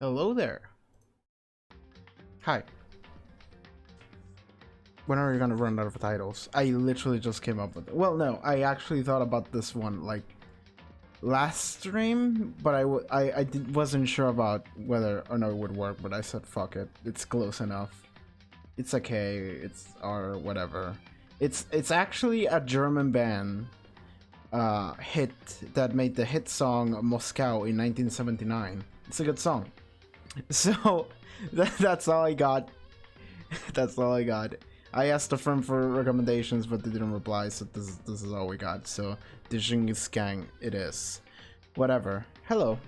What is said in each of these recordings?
Hello there. Hi. When are you gonna run out of titles? I literally just came up with it. Well, no, I actually thought about this one like last stream, but wasn't sure about whether or no it would work. But I said fuck it. It's close enough. It's okay. It's or whatever. It's actually a German band hit that made the hit song Moscow in 1979. It's a good song. So that's all I got. That's all I got. I asked a friend for recommendations, but they didn't reply, so this is all we got. So the Dschinghis Khan it is. Whatever. Hello.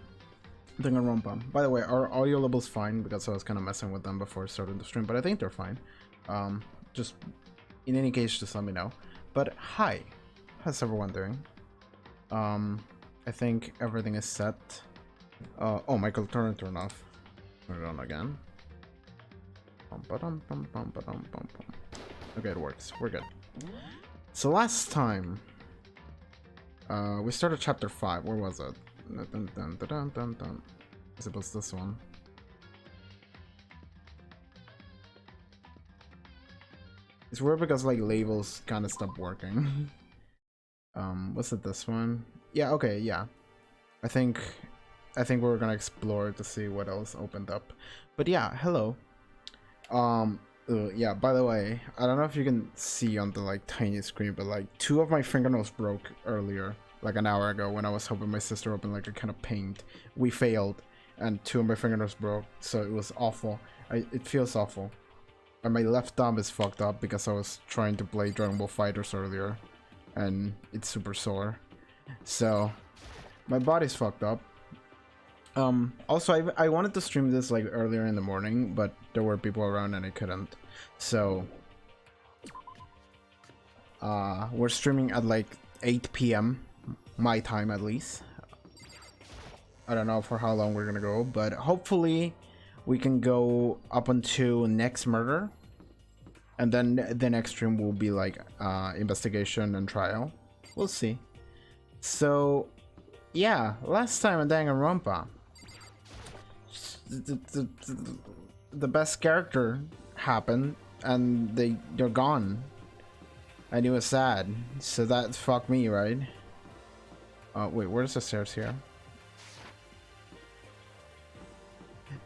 Danganronpa. By the way, our audio level's fine because I was kind of messing with them before starting the stream, but I think they're fine. Just in any case, just let me know. But hi, how's everyone doing? I think everything is set. Oh, Michael, turn it off. Turn it on again. Okay, it works. We're good. So last time, we started chapter 5. Where was it? I suppose this one. It's weird because like labels kind of stopped working. Was it this one? Yeah. Okay. Yeah. I think we're gonna explore to see what else opened up. But yeah, hello. Yeah, by the way, I don't know if you can see on the like tiny screen, but like 2 of my fingernails broke earlier, like an hour ago when I was helping my sister open like a can of paint. We failed and 2 of my fingernails broke, so it was awful. It feels awful. And my left thumb is fucked up because I was trying to play Dragon Ball Fighters earlier and it's super sore. So my body's fucked up. Also, I wanted to stream this like earlier in the morning, but there were people around and I couldn't. So, we're streaming at like 8 p.m. my time at least. I don't know for how long we're gonna go, but hopefully we can go up until next murder. And then the next stream will be like investigation and trial. We'll see. So, yeah, last time on Danganronpa, the best character happened and they're gone and it was sad, so that fucked me, right? Wait, where's the stairs here?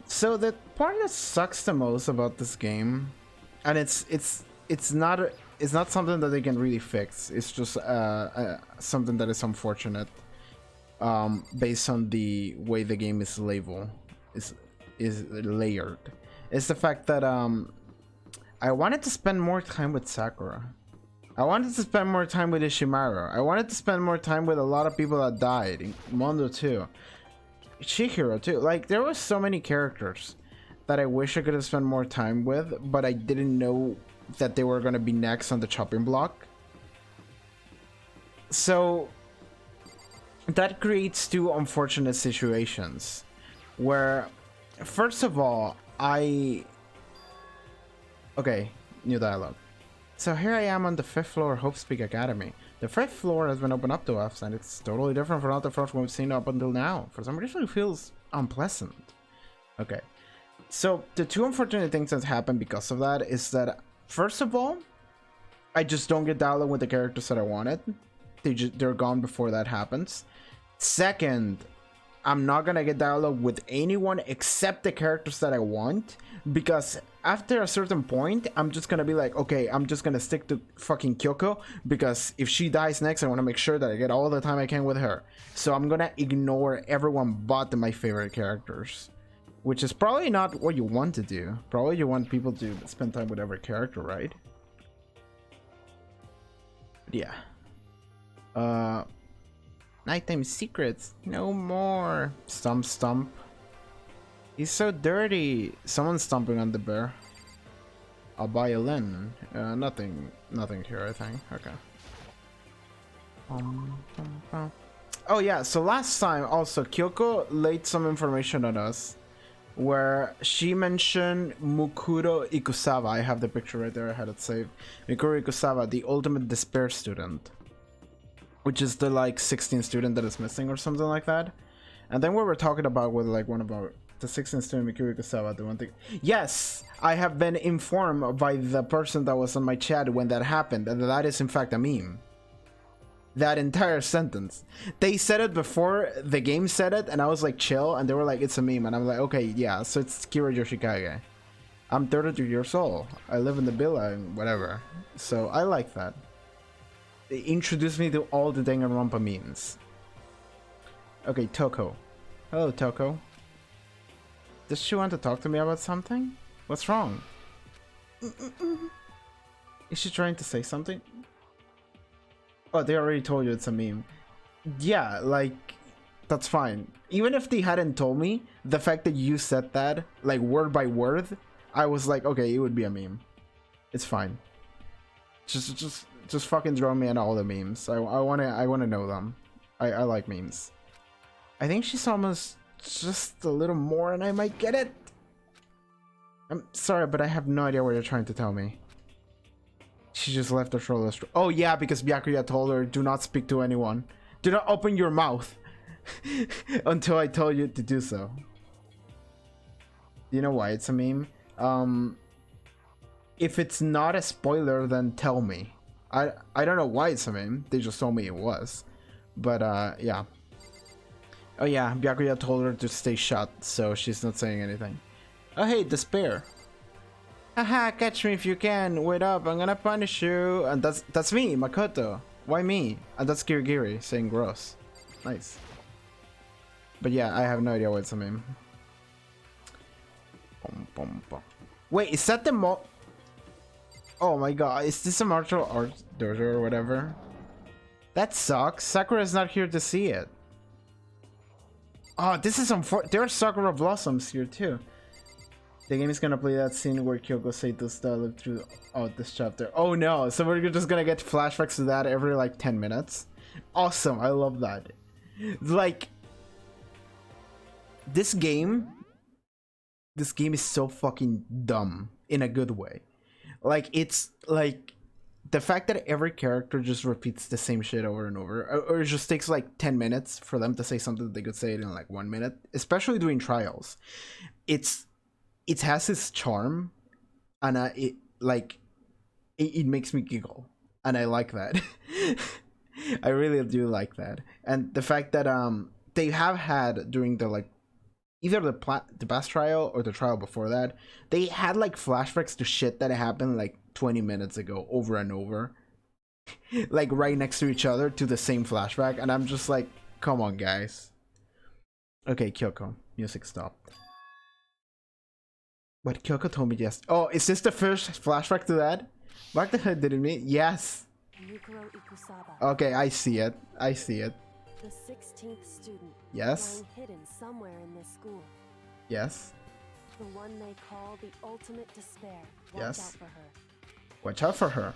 So the part that sucks the most about this game, and it's not something that they can really fix, it's just something that is unfortunate, based on the way the game is labeled, is layered. It's the fact that I wanted to spend more time with Sakura. I wanted to spend more time with Ishimaru. I wanted to spend more time with a lot of people that died. Mondo too. Chihiro too. Like, there were so many characters that I wish I could have spent more time with, but I didn't know that they were going to be next on the chopping block. So that creates 2 unfortunate situations where, first of all, okay, new dialogue. So here I am on the 5th floor of Hope Speak Academy. The 5th floor has been opened up to us, and it's totally different from all the floors we've seen up until now. For some reason, it feels unpleasant. Okay, so the 2 unfortunate things that happen because of that is that, first of all, I just don't get dialogue with the characters that I wanted. They're gone before that happens. Second, I'm not gonna get dialogue with anyone except the characters that I want, because after a certain point, I'm just gonna be like, okay, I'm just gonna stick to fucking Kyoko, because if she dies next, I want to make sure that I get all the time I can with her. So I'm gonna ignore everyone but my favorite characters, which is probably not what you want to do. Probably you want people to spend time with every character, right? Yeah. Nighttime secrets, no more. Stump stump. He's so dirty. Someone's stomping on the bear. A violin. Nothing here, I think. Okay. Oh yeah, so last time also Kyoko laid some information on us where she mentioned Mukuro Ikusawa. I have the picture right there, I had it saved. Mukuro Ikusawa, the ultimate despair student, which is the like 16th student that is missing or something like that. And then we were talking about with like one of our The 16th student Mikuru Kusawa, the one thing. Yes, I have been informed by the person that was on my chat when that happened, and that is in fact a meme. That entire sentence. They said it before the game said it, and I was like, chill, and they were like, it's a meme, and I'm like, okay, yeah, so it's Kira Yoshikage. I'm 32 years old. I live in the villa and whatever. So I like that. They introduced me to all the Danganronpa memes. Okay, Toko. Hello, Toko. Does she want to talk to me about something? What's wrong? Is she trying to say something? Oh, they already told you it's a meme. Yeah, like, that's fine. Even if they hadn't told me, the fact that you said that, like, word by word, I was like, okay, it would be a meme. It's fine. Just fucking throw me in all the memes. I wanna know them. I like memes. I think she's almost just a little more and I might get it. I'm sorry, but I have no idea what you're trying to tell me. She just left the troll. Oh yeah, because Byakuya told her, do not speak to anyone. Do not open your mouth until I tell you to do so. You know why it's a meme? If it's not a spoiler, then tell me. I don't know why it's a meme. They just told me it was. But yeah. Oh yeah, Byakuya told her to stay shut, so she's not saying anything. Oh hey, despair. Haha, catch me if you can. Wait up, I'm gonna punish you. And that's me, Makoto. Why me? And that's Kirigiri saying gross. Nice. But yeah, I have no idea what's a meme. Wait, is that the Oh my god, is this a martial arts dojo or whatever? That sucks. Sakura's not here to see it. Oh, this is unfortunate. There are Sakura blossoms here too. The game is gonna play that scene where Kyoko Sato's lived through this chapter. Oh no, so we're just gonna get flashbacks to that every like 10 minutes. Awesome, I love that. Like, this game is so fucking dumb in a good way. Like, it's like the fact that every character just repeats the same shit over and over, or it just takes like 10 minutes for them to say something that they could say it in like 1 minute, especially doing trials. It has its charm, and it makes me giggle, and I like that. I really do like that. And the fact that they have had during the like either the past trial or the trial before that, they had like flashbacks to shit that happened like 20 minutes ago over and over, like right next to each other to the same flashback, and I'm just like, come on guys. Okay, Kyoko, music stopped. What Kyoko told me yes. Oh, is this the first flashback to that? Mark the Hood didn't mean yes. Okay, I see it. I see it. The 16th student. Yes. Hidden somewhere in this school. Yes. The one they call the ultimate despair. Watch Yes. out for her. Watch out for her.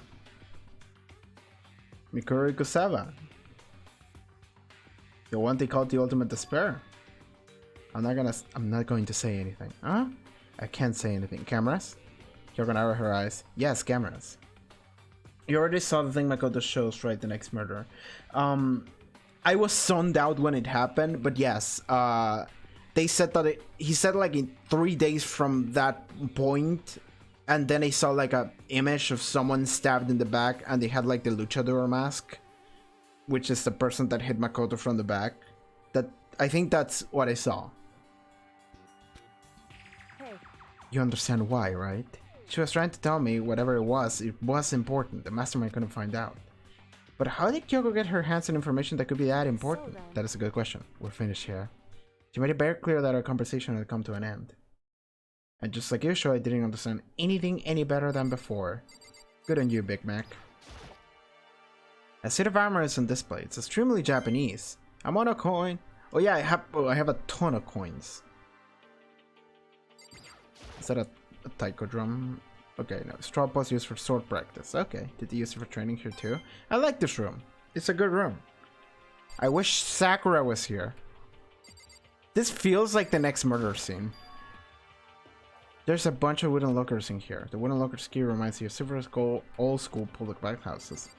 Mikuru Kusawa. The one they call the ultimate despair. I'm not going to say anything. Huh? I can't say anything. Cameras? You're gonna narrow her eyes. Yes, cameras. You already saw the thing Makoto shows, right? The next murder. I was zoned out when it happened, but yes, they said that he said like in 3 days from that point, and then I saw like a image of someone stabbed in the back, and they had like the luchador mask, which is the person that hit Makoto from the back. That I think that's what I saw. Hey. You understand why, right? She was trying to tell me whatever it was important. The mastermind couldn't find out. But how did Kyoko get her hands on information that could be that important? That is a good question. We're finished here. She made it very clear that our conversation had come to an end. And just like usual, I didn't understand anything any better than before. Good on you, Big Mac. A set of armor is on display. It's extremely Japanese. I'm on a coin. Oh yeah, I have a ton of coins. Is that a taiko drum? Okay, no. Straw pots used for sword practice. Okay, did they use it for training here too? I like this room. It's a good room. I wish Sakura was here. This feels like the next murder scene. There's a bunch of wooden lockers in here. The wooden locker ski reminds you of several old school public bathhouses.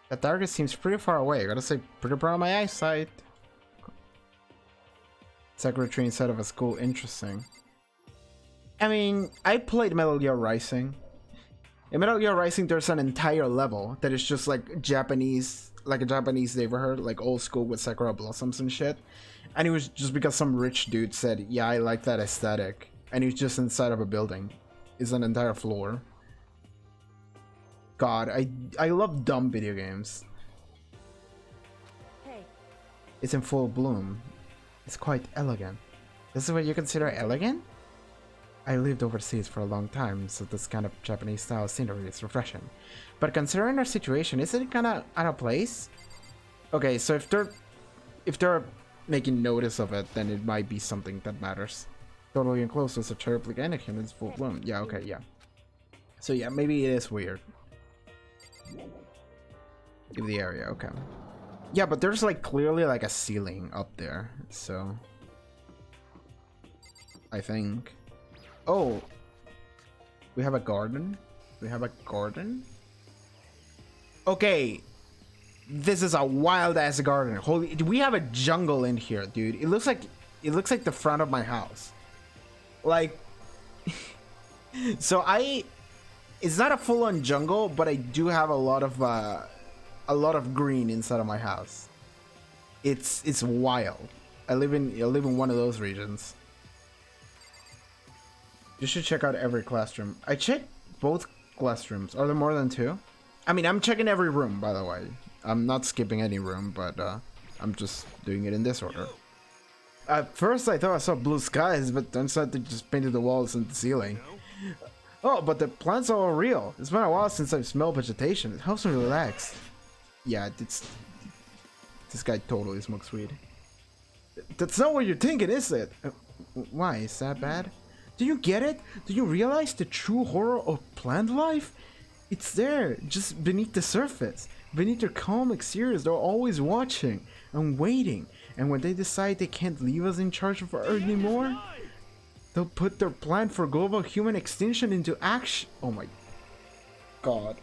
The target seems pretty far away. I gotta say, pretty proud of my eyesight. Sakura tree inside of a school. Interesting. I mean, I played Metal Gear Rising. In Metal Gear Rising, there's an entire level that is just like Japanese, like a Japanese neighborhood, like old school with Sakura blossoms and shit. And it was just because some rich dude said, yeah, I like that aesthetic. And it was just inside of a building. It's an entire floor. God, I love dumb video games. Hey. It's in full bloom. It's quite elegant. This is what you consider elegant? I lived overseas for a long time, so this kind of Japanese style scenery is refreshing. But considering our situation, is it kinda out of place? Okay, so if they're making notice of it, then it might be something that matters. Totally enclosed as a terribly Anakin in full bloom. Yeah, okay, yeah. So yeah, maybe it is weird. Give the area, okay. Yeah, but there's like clearly like a ceiling up there, so I think. Oh, we have a garden. We have a garden. Okay, this is a wild ass garden. Holy, we have a jungle in here, dude. It looks like the front of my house. Like, so it's not a full-on jungle, but I do have a lot of green inside of my house. It's wild. I live in one of those regions. You should check out every classroom. I checked both classrooms. Are there more than 2? I mean, I'm checking every room, by the way. I'm not skipping any room, but I'm just doing it in this order. At first, I thought I saw blue skies, but turns out they just painted the walls and the ceiling. Oh, but the plants are all real. It's been a while since I've smelled vegetation. It helps me relax. Yeah, this guy totally smokes weed. That's not what you're thinking, is it? Why? Is that bad? Do you get it? Do you realize the true horror of plant life? It's there, just beneath the surface. Beneath their calm exteriors, they're always watching and waiting. And when they decide they can't leave us in charge of Earth anymore, they'll put their plan for global human extinction into action. Oh my god.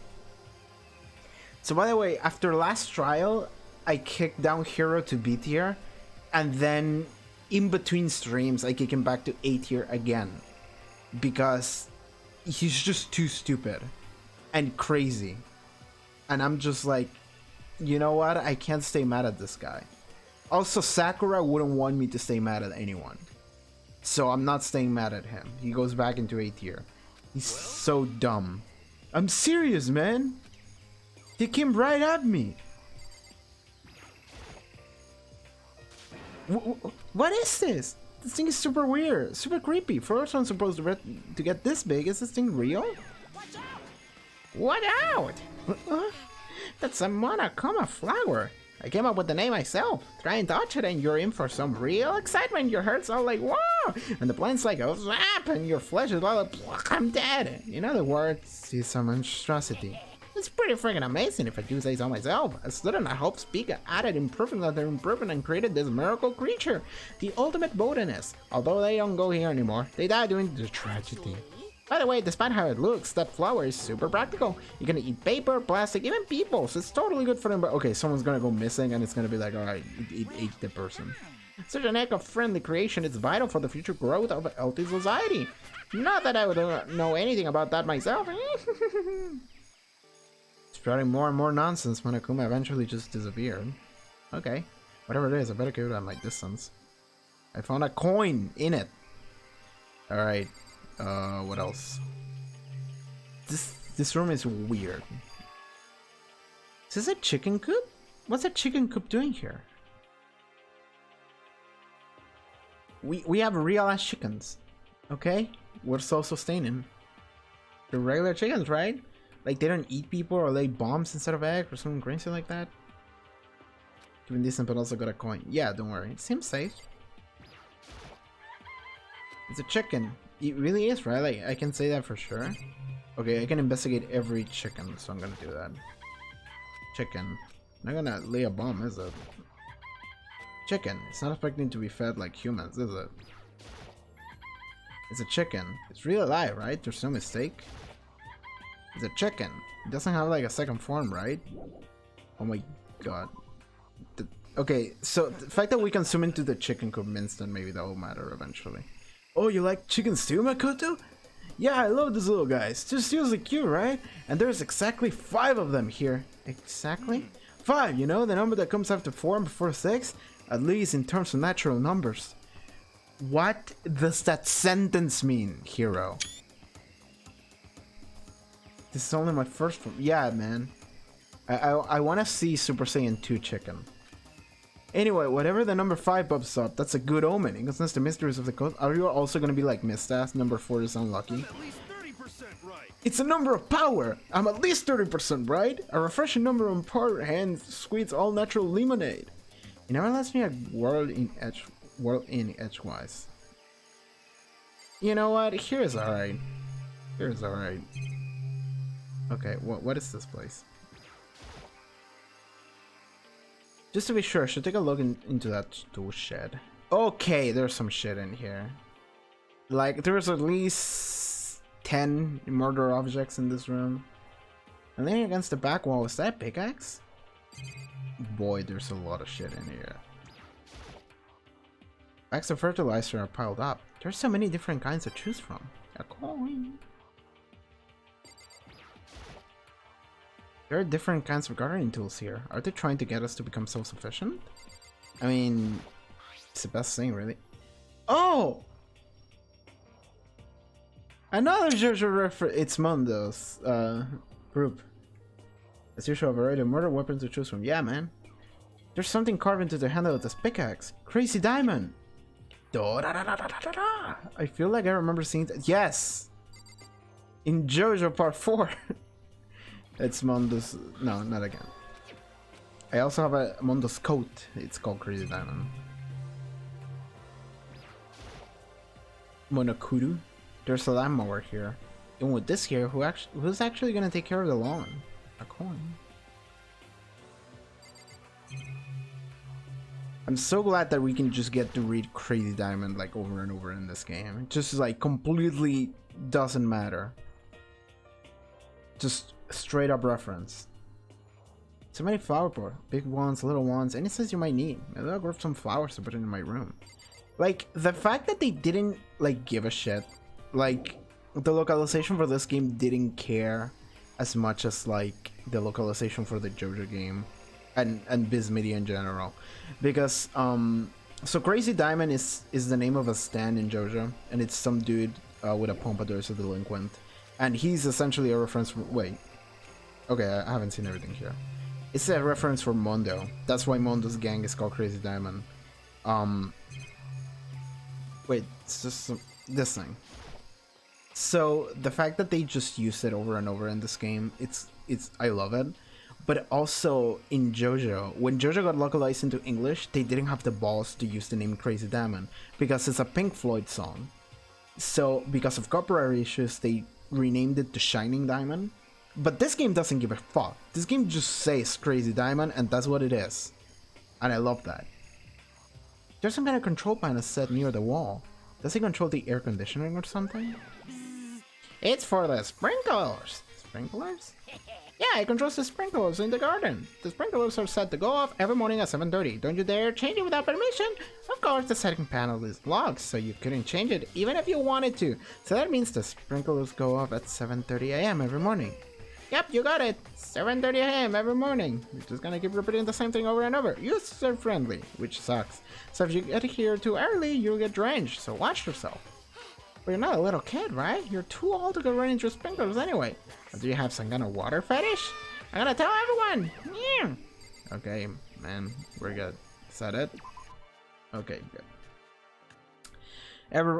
So by the way, after last trial, I kicked down Hero to B tier. And then in between streams, I kick him back to A tier again. Because he's just too stupid and crazy. And I'm just like, you know what? I can't stay mad at this guy. Also, Sakura wouldn't want me to stay mad at anyone. So I'm not staying mad at him. He goes back into A tier. He's so dumb. I'm serious, man. He came right at me. What is this? This thing is super weird, super creepy. First one's supposed to get this big. Is this thing real? Watch out! That's a monochroma flower. I came up with the name myself. Try and touch it and you're in for some real excitement. Your heart's all like, whoa! And the plant's like, oh zap! And your flesh is all like, I'm dead. In other words, it's a monstrosity. It's pretty freaking amazing if I do say so myself. A student I hope speak added improving that they're improving and created this miracle creature. The ultimate botanist. Although they don't go here anymore, they died during the tragedy. By the way, despite how it looks, that flower is super practical. You can eat paper, plastic, even people, so it's totally good for them. But okay, someone's gonna go missing and it's gonna be like, alright, it ate the person. Such an eco-friendly creation is vital for the future growth of a healthy society. Not that I would know anything about that myself. Spreading more and more nonsense, Monokuma eventually just disappeared. Okay, whatever it is, I better keep it at my distance. I found a coin in it. Alright, what else? This room is weird. Is this a chicken coop? What's a chicken coop doing here? We have real ass chickens. Okay? We're self-sustaining. They're regular chickens, right? Like, they don't eat people or lay bombs instead of eggs or something crazy like that. Even decent, but also got a coin. Yeah, don't worry. It seems safe. It's a chicken. It really is, right? Like, I can say that for sure. Okay, I can investigate every chicken, so I'm gonna do that. Chicken. Not gonna lay a bomb, is it? Chicken. It's not expecting to be fed like humans, is it? It's a chicken. It's really alive, right? There's no mistake. It's a chicken. It doesn't have like a second form, right? Oh my god. Okay, so the fact that we can zoom into the chicken coop means that maybe that will matter eventually. Oh, you like chicken stew, Makoto? Yeah, I love these little guys. Just seriously cute, right? And there's exactly 5 of them here. Exactly? 5, you know, the number that comes after 4 and before 6? At least in terms of natural numbers. What does that sentence mean, hero? This is only my first one. Yeah, man. I want to see Super Saiyan 2 chicken. Anyway, whatever the number 5 pops up, that's a good omen. It concerns the mysteries of the coast. Are you also going to be like Mistas? Number 4 is unlucky. At least 30% right. It's a number of power. I'm at least 30% right. A refreshing number of power hand squeeze all natural lemonade. It never lets me a world in edgewise. You know what? Here's alright. Here's alright. Okay, what is this place? Just to be sure, I should take a look into that tool shed. Okay, there's some shit in here. Like, there's at least 10 murder objects in this room. And leaning against the back wall, is that a pickaxe? Boy, there's a lot of shit in here. Bags of fertilizer are piled up. There's so many different kinds to choose from. A coin. There are different kinds of gardening tools here. Are they trying to get us to become self-sufficient? I mean, it's the best thing, really. Oh! Another JoJo reference. It's Mondo's group. As usual, a variety of murder weapons to choose from. Yeah, man. There's something carved into the handle of this pickaxe. Crazy diamond! I feel like I remember seeing that. Yes! In JoJo Part 4. It's Mondo's. No, not again. I also have a Mondo's coat. It's called Crazy Diamond. Monokuru. There's a lawnmower here. And with this here, who's actually gonna take care of the lawn? A coin. I'm so glad that we can just get to read Crazy Diamond like over and over in this game. It just like completely doesn't matter. Just straight up reference. So many flower pots, big ones, little ones, any size you might need. Maybe I'll grab some flowers to put in my room. Like, the fact that they didn't like give a shit, like the localization for this game didn't care as much as like the localization for the JoJo game and Biz Media in general, because so Crazy Diamond is the name of a stand in JoJo, and it's some dude with a pompadour as a delinquent. And he's essentially a reference for... Wait. Okay, I haven't seen everything here. It's a reference for Mondo. That's why Mondo's gang is called Crazy Diamond. Wait, it's just this thing. So, the fact that they just used it over and over in this game, it's I love it. But also, in JoJo, when JoJo got localized into English, they didn't have the balls to use the name Crazy Diamond, because it's a Pink Floyd song. So, because of copyright issues, they renamed it to Shining Diamond. But this game doesn't give a fuck. This game just says Crazy Diamond, and that's what it is. And I love that. There's some kind of control panel set near the wall. Does it control the air conditioning or something? It's for the sprinklers. Sprinklers? Yeah, it controls the sprinklers in the garden. The sprinklers are set to go off every morning at 7:30. Don't you dare change it without permission. Of course, the setting panel is locked, so you couldn't change it even if you wanted to. So that means the sprinklers go off at 7:30 a.m. every morning. Yep, you got it. 7:30 a.m. every morning. You're just gonna keep repeating the same thing over and over. User friendly, which sucks. So if you get here too early, you'll get drenched. So watch yourself. But you're not a little kid, right? You're too old to go running into sprinklers anyway. Or do you have some kind of water fetish? I'm gonna tell everyone! Yeah. Okay, man, we're good. Is that it? Okay, good.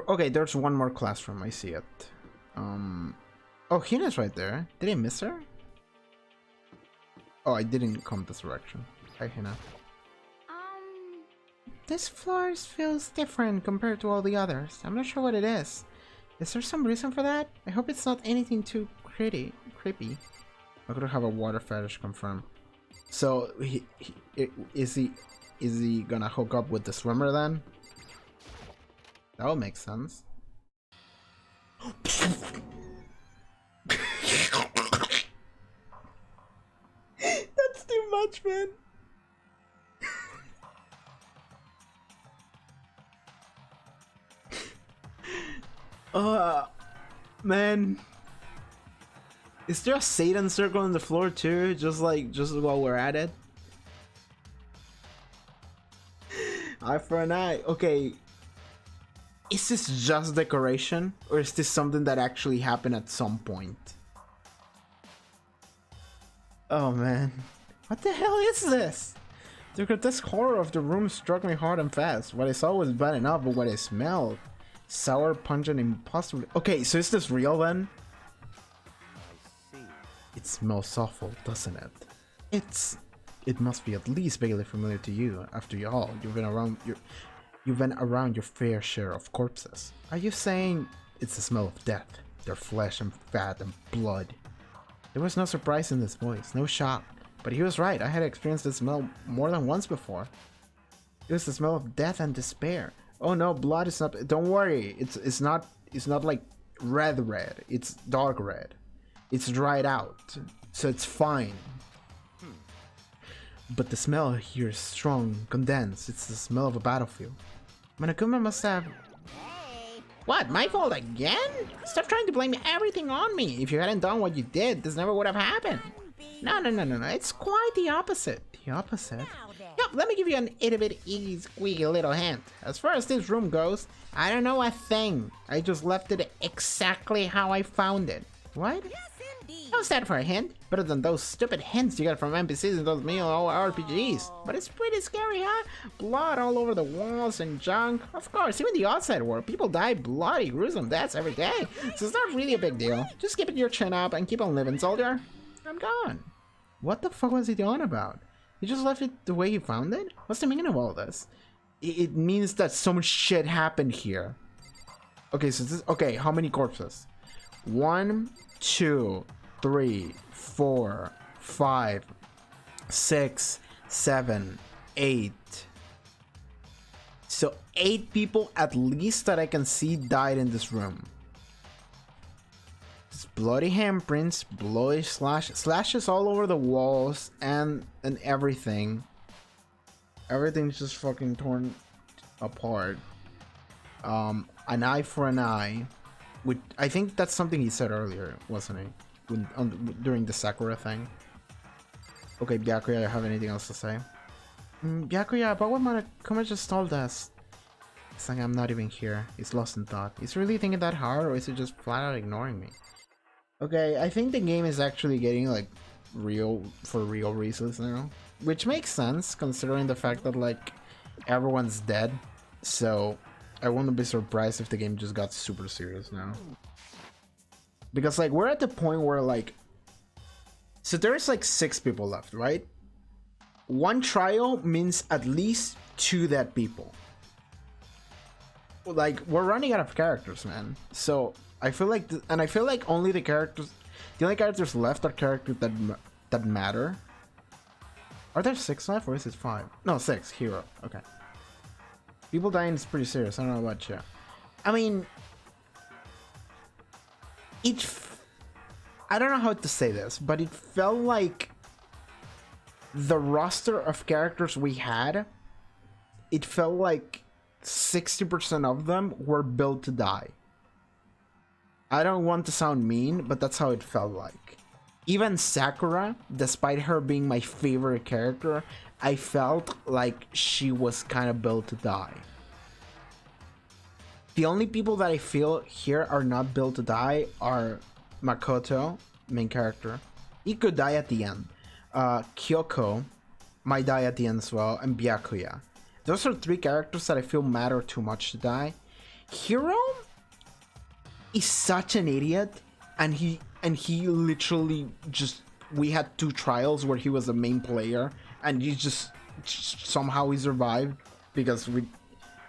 Okay, there's one more classroom, I see it. Oh, Hina's right there. Did I miss her? Oh, I didn't come this direction. Hi, Hina. This floor feels different compared to all the others. I'm not sure what it is. Is there some reason for that? I hope it's not anything too creepy. I could have a water fetish confirmed. So is he gonna hook up with the swimmer then? That would make sense. That's too much, man. Man. Is there a Satan circle on the floor too? Just while we're at it? Eye for an eye. Okay. Is this just decoration? Or is this something that actually happened at some point? Oh man. What the hell is this? The grotesque horror of the room struck me hard and fast. What I saw was bad enough, but what I smelled... sour, pungent, impossible... Okay, so is this real then? I see. It smells awful, doesn't it? It must be at least vaguely familiar to you. After all, you've been around your fair share of corpses. Are you saying it's the smell of death? Their flesh and fat and blood. There was no surprise in his voice, no shock. But he was right, I had experienced this smell more than once before. It was the smell of death and despair. Oh no, blood is not... Don't worry, it's not like red, it's dark red. It's dried out, so it's fine. But the smell here is strong, condensed. It's the smell of a battlefield. Monokuma must have... What, my fault again? Stop trying to blame everything on me. If you hadn't done what you did, this never would have happened. No. It's quite the opposite. The opposite? Yep, let me give you an itty-bitty squeaky little hint. As far as this room goes, I don't know a thing. I just left it exactly how I found it. What? How's that for a hint? Better than those stupid hints you got from NPCs and those mean old RPGs. But it's pretty scary, huh? Blood all over the walls and junk. Of course, even the outside world, people die bloody, gruesome deaths every day. So it's not really a big deal. Just keep your chin up and keep on living, soldier. I'm gone. What the fuck was he on about? He just left it the way he found it? What's the meaning of all this? It means that so much shit happened here. Okay, so this... Okay, how many corpses? 1, 2, 3, 4, 5, 6, 7, 8. So 8 people at least that I can see died in this room. It's bloody handprints, bloody slashes all over the walls and everything. Everything's just fucking torn apart. An eye for an eye. I think that's something he said earlier, wasn't he? During the Sakura thing. Okay, Byakuya, you have anything else to say? Byakuya, about what Monokuma just told us. It's like I'm not even here. He's lost in thought. Is he really thinking that hard, or is he just flat out ignoring me? Okay, I think the game is actually getting like real for real reasons now. Which makes sense, considering the fact that like everyone's dead. So I wouldn't be surprised if the game just got super serious now. Because like we're at the point where like... So there's like 6 people left, right? 1 trial means at least 2 dead people. Like we're running out of characters, man. So I feel like... And I feel like only the only characters left are characters that matter. Are there 6 left or is it 5? No, 6. Hero. Okay. People dying is pretty serious. I don't know about you. I mean, I don't know how to say this, but it felt like the roster of characters we had, it felt like 60% of them were built to die. I don't want to sound mean, but that's how it felt like. Even Sakura, despite her being my favorite character, I felt like she was kind of built to die. The only people that I feel here are not built to die are Makoto, main character. He could die at the end. Kyoko might die at the end as well, and Byakuya. Those are 3 characters that I feel matter too much to die. Hiro is such an idiot, and he literally just... We had 2 trials where he was the main player, and he just somehow he survived because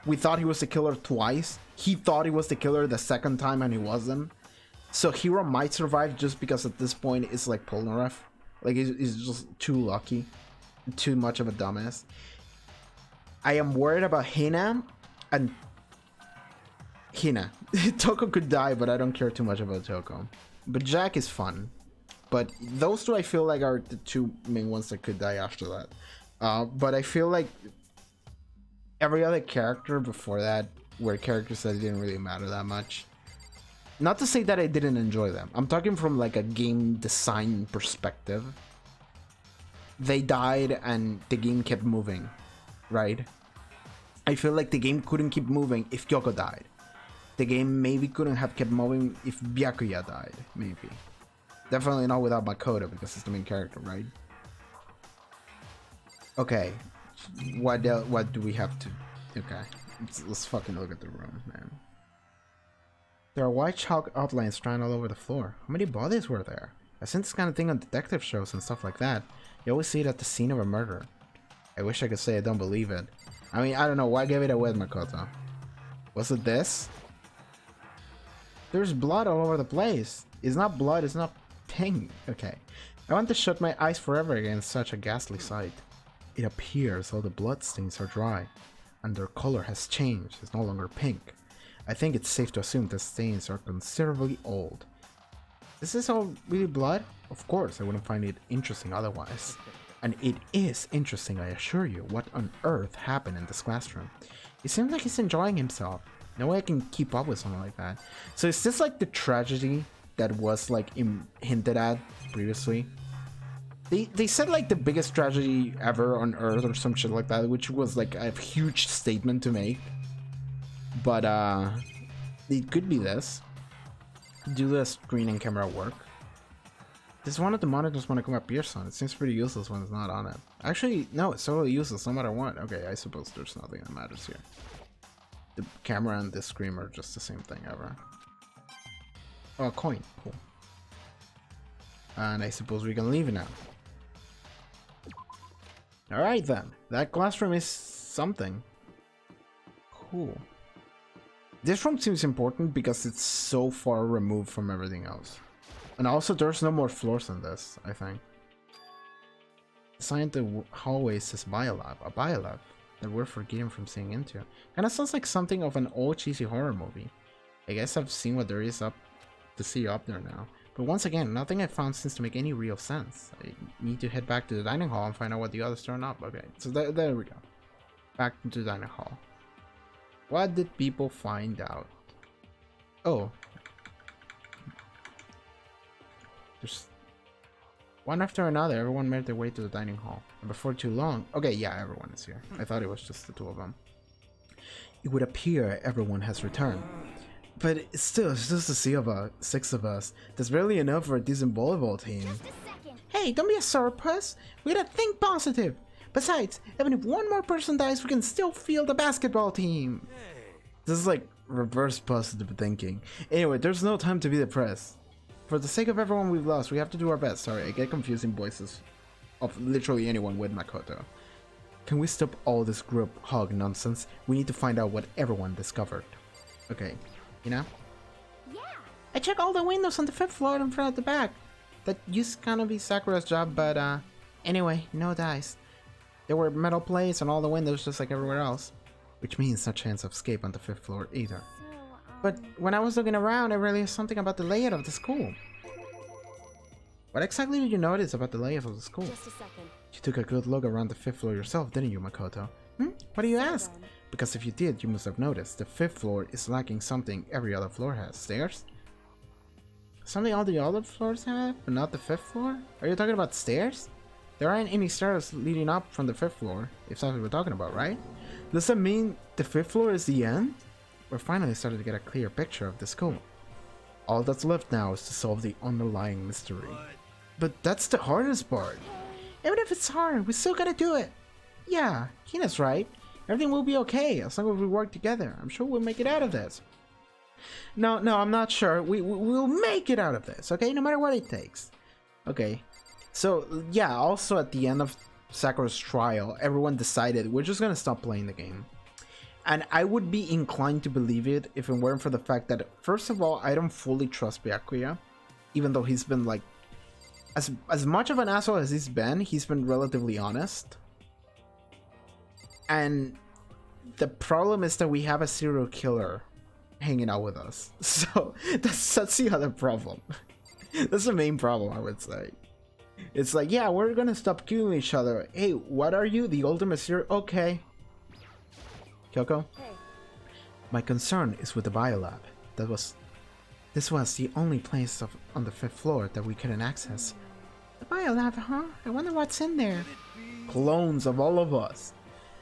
we thought he was the killer twice. He thought he was the killer the second time and he wasn't. So Hiro might survive just because at this point it's like Polnareff. Like he's just too lucky. Too much of a dumbass. I am worried about Hina and... Hina. Toko could die, but I don't care too much about Toko. But Jack is fun. But those 2 I feel like are the 2 main ones that could die after that. But I feel like every other character before that were characters that didn't really matter that much. Not to say that I didn't enjoy them. I'm talking from like a game design perspective. They died and the game kept moving, right? I feel like the game couldn't keep moving if Kyoko died. The game maybe couldn't have kept moving if Byakuya died, maybe. Definitely not without Makoto because it's the main character, right? Okay, what do we have to... Okay, let's fucking look at the room, man. There are white chalk outlines strung all over the floor. How many bodies were there? I've seen this kind of thing on detective shows and stuff like that. You always see it at the scene of a murder. I wish I could say I don't believe it. I mean, I don't know, why give it away, Makoto? Was it this? There's blood all over the place. It's not blood, it's not pink. Okay. I want to shut my eyes forever against such a ghastly sight. It appears all the blood stains are dry, and their color has changed. It's no longer pink. I think it's safe to assume the stains are considerably old. Is this all really blood? Of course, I wouldn't find it interesting otherwise. And it is interesting, I assure you. What on earth happened in this classroom? It seems like he's enjoying himself. No way I can keep up with something like that. So is this like the tragedy that was like hinted at previously? They said like the biggest tragedy ever on Earth or some shit like that, which was like a huge statement to make. But it could be this. Do the screen and camera work? Does one of the monitors want to come appears on? It seems pretty useless when it's not on it. Actually, no, it's totally useless no matter what. Okay, I suppose there's nothing that matters here. The camera and the screen are just the same thing ever. Oh, a coin. Cool. And I suppose we can leave now. Alright then. That classroom is something. Cool. This room seems important because it's so far removed from everything else. And also there's no more floors in this, I think. The sign in the hallway says biolab. A biolab that we're forgetting from seeing into. Kinda sounds like something of an old cheesy horror movie. I guess I've seen what there is up to see up there now. But once again, nothing I found seems to make any real sense. I need to head back to the dining hall and find out what the others turn up. Okay, so there we go. Back to the dining hall. What did people find out? Oh. There's one after another, everyone made their way to the dining hall. And before too long... Okay, yeah, everyone is here. I thought it was just the two of them. It would appear everyone has returned. But still, it's just a sea of 6 of us. That's barely enough for a decent volleyball team. Hey, don't be a sour puss. We gotta think positive. Besides, even if one more person dies, we can still field the basketball team. This is like reverse positive thinking. Anyway, there's no time to be depressed. For the sake of everyone we've lost, we have to do our best. Sorry, I get confusing voices of literally anyone with Makoto. Can we stop all this group hug nonsense? We need to find out what everyone discovered. Okay, you know? Yeah. I checked all the windows on the 5th floor and front at the back. That used to kind of be Sakura's job, but anyway, no dice. There were metal plates on all the windows just like everywhere else. Which means no chance of escape on the 5th floor either. But when I was looking around, I realized something about the layout of the school. What exactly did you notice about the layout of the school? Just a second. You took a good look around the 5th floor yourself, didn't you, Makoto? What do you ask? Because if you did, you must have noticed the 5th floor is lacking something every other floor has. Stairs? Something all the other floors have, but not the 5th floor? Are you talking about stairs? There aren't any stairs leading up from the 5th floor, if that's what we're talking about, right? Does that mean the 5th floor is the end? We're finally starting to get a clear picture of the school. All that's left now is to solve the underlying mystery. But that's the hardest part. Even if it's hard, we still gotta do it. Yeah, Hina's right. Everything will be okay as long as we work together. I'm sure we'll make it out of this. No, I'm not sure. We'll make it out of this, okay? No matter what it takes. Okay. So, yeah, also at the end of Sakura's trial, everyone decided we're just gonna stop playing the game. And I would be inclined to believe it if it weren't for the fact that, first of all, I don't fully trust Byakuya. Even though he's been like... As much of an asshole as he's been relatively honest. And the problem is that we have a serial killer hanging out with us. So that's the other problem. That's the main problem, I would say. It's like, yeah, we're gonna stop killing each other. Hey, what are you? The ultimate serial... Okay. Kyoko? Hey. My concern is with the biolab. This was the only place on the 5th floor that we couldn't access. The biolab, huh? I wonder what's in there. Clones of all of us.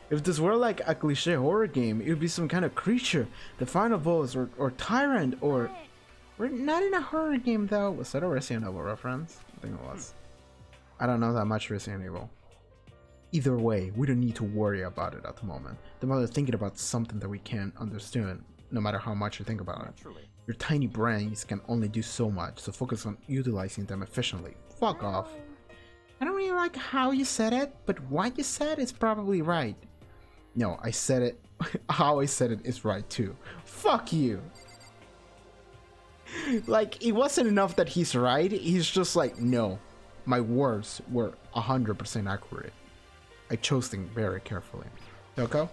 If this were like a cliche horror game, it would be some kind of creature, the final boss, or tyrant, or... We're not in a horror game though. Was that a Resident Evil reference? I think it was. I don't know that much Resident Evil. Either way, we don't need to worry about it at the moment. The matter thinking about something that we can't understand, no matter how much you think about it. Your tiny brains can only do so much, so focus on utilizing them efficiently. Fuck off. I don't really like how you said it, but what you said is probably right. No, I said it. How I said it is right too. Fuck you. Like, it wasn't enough that he's right. He's just like, no, my words were 100% accurate. I chose them very carefully. Toko?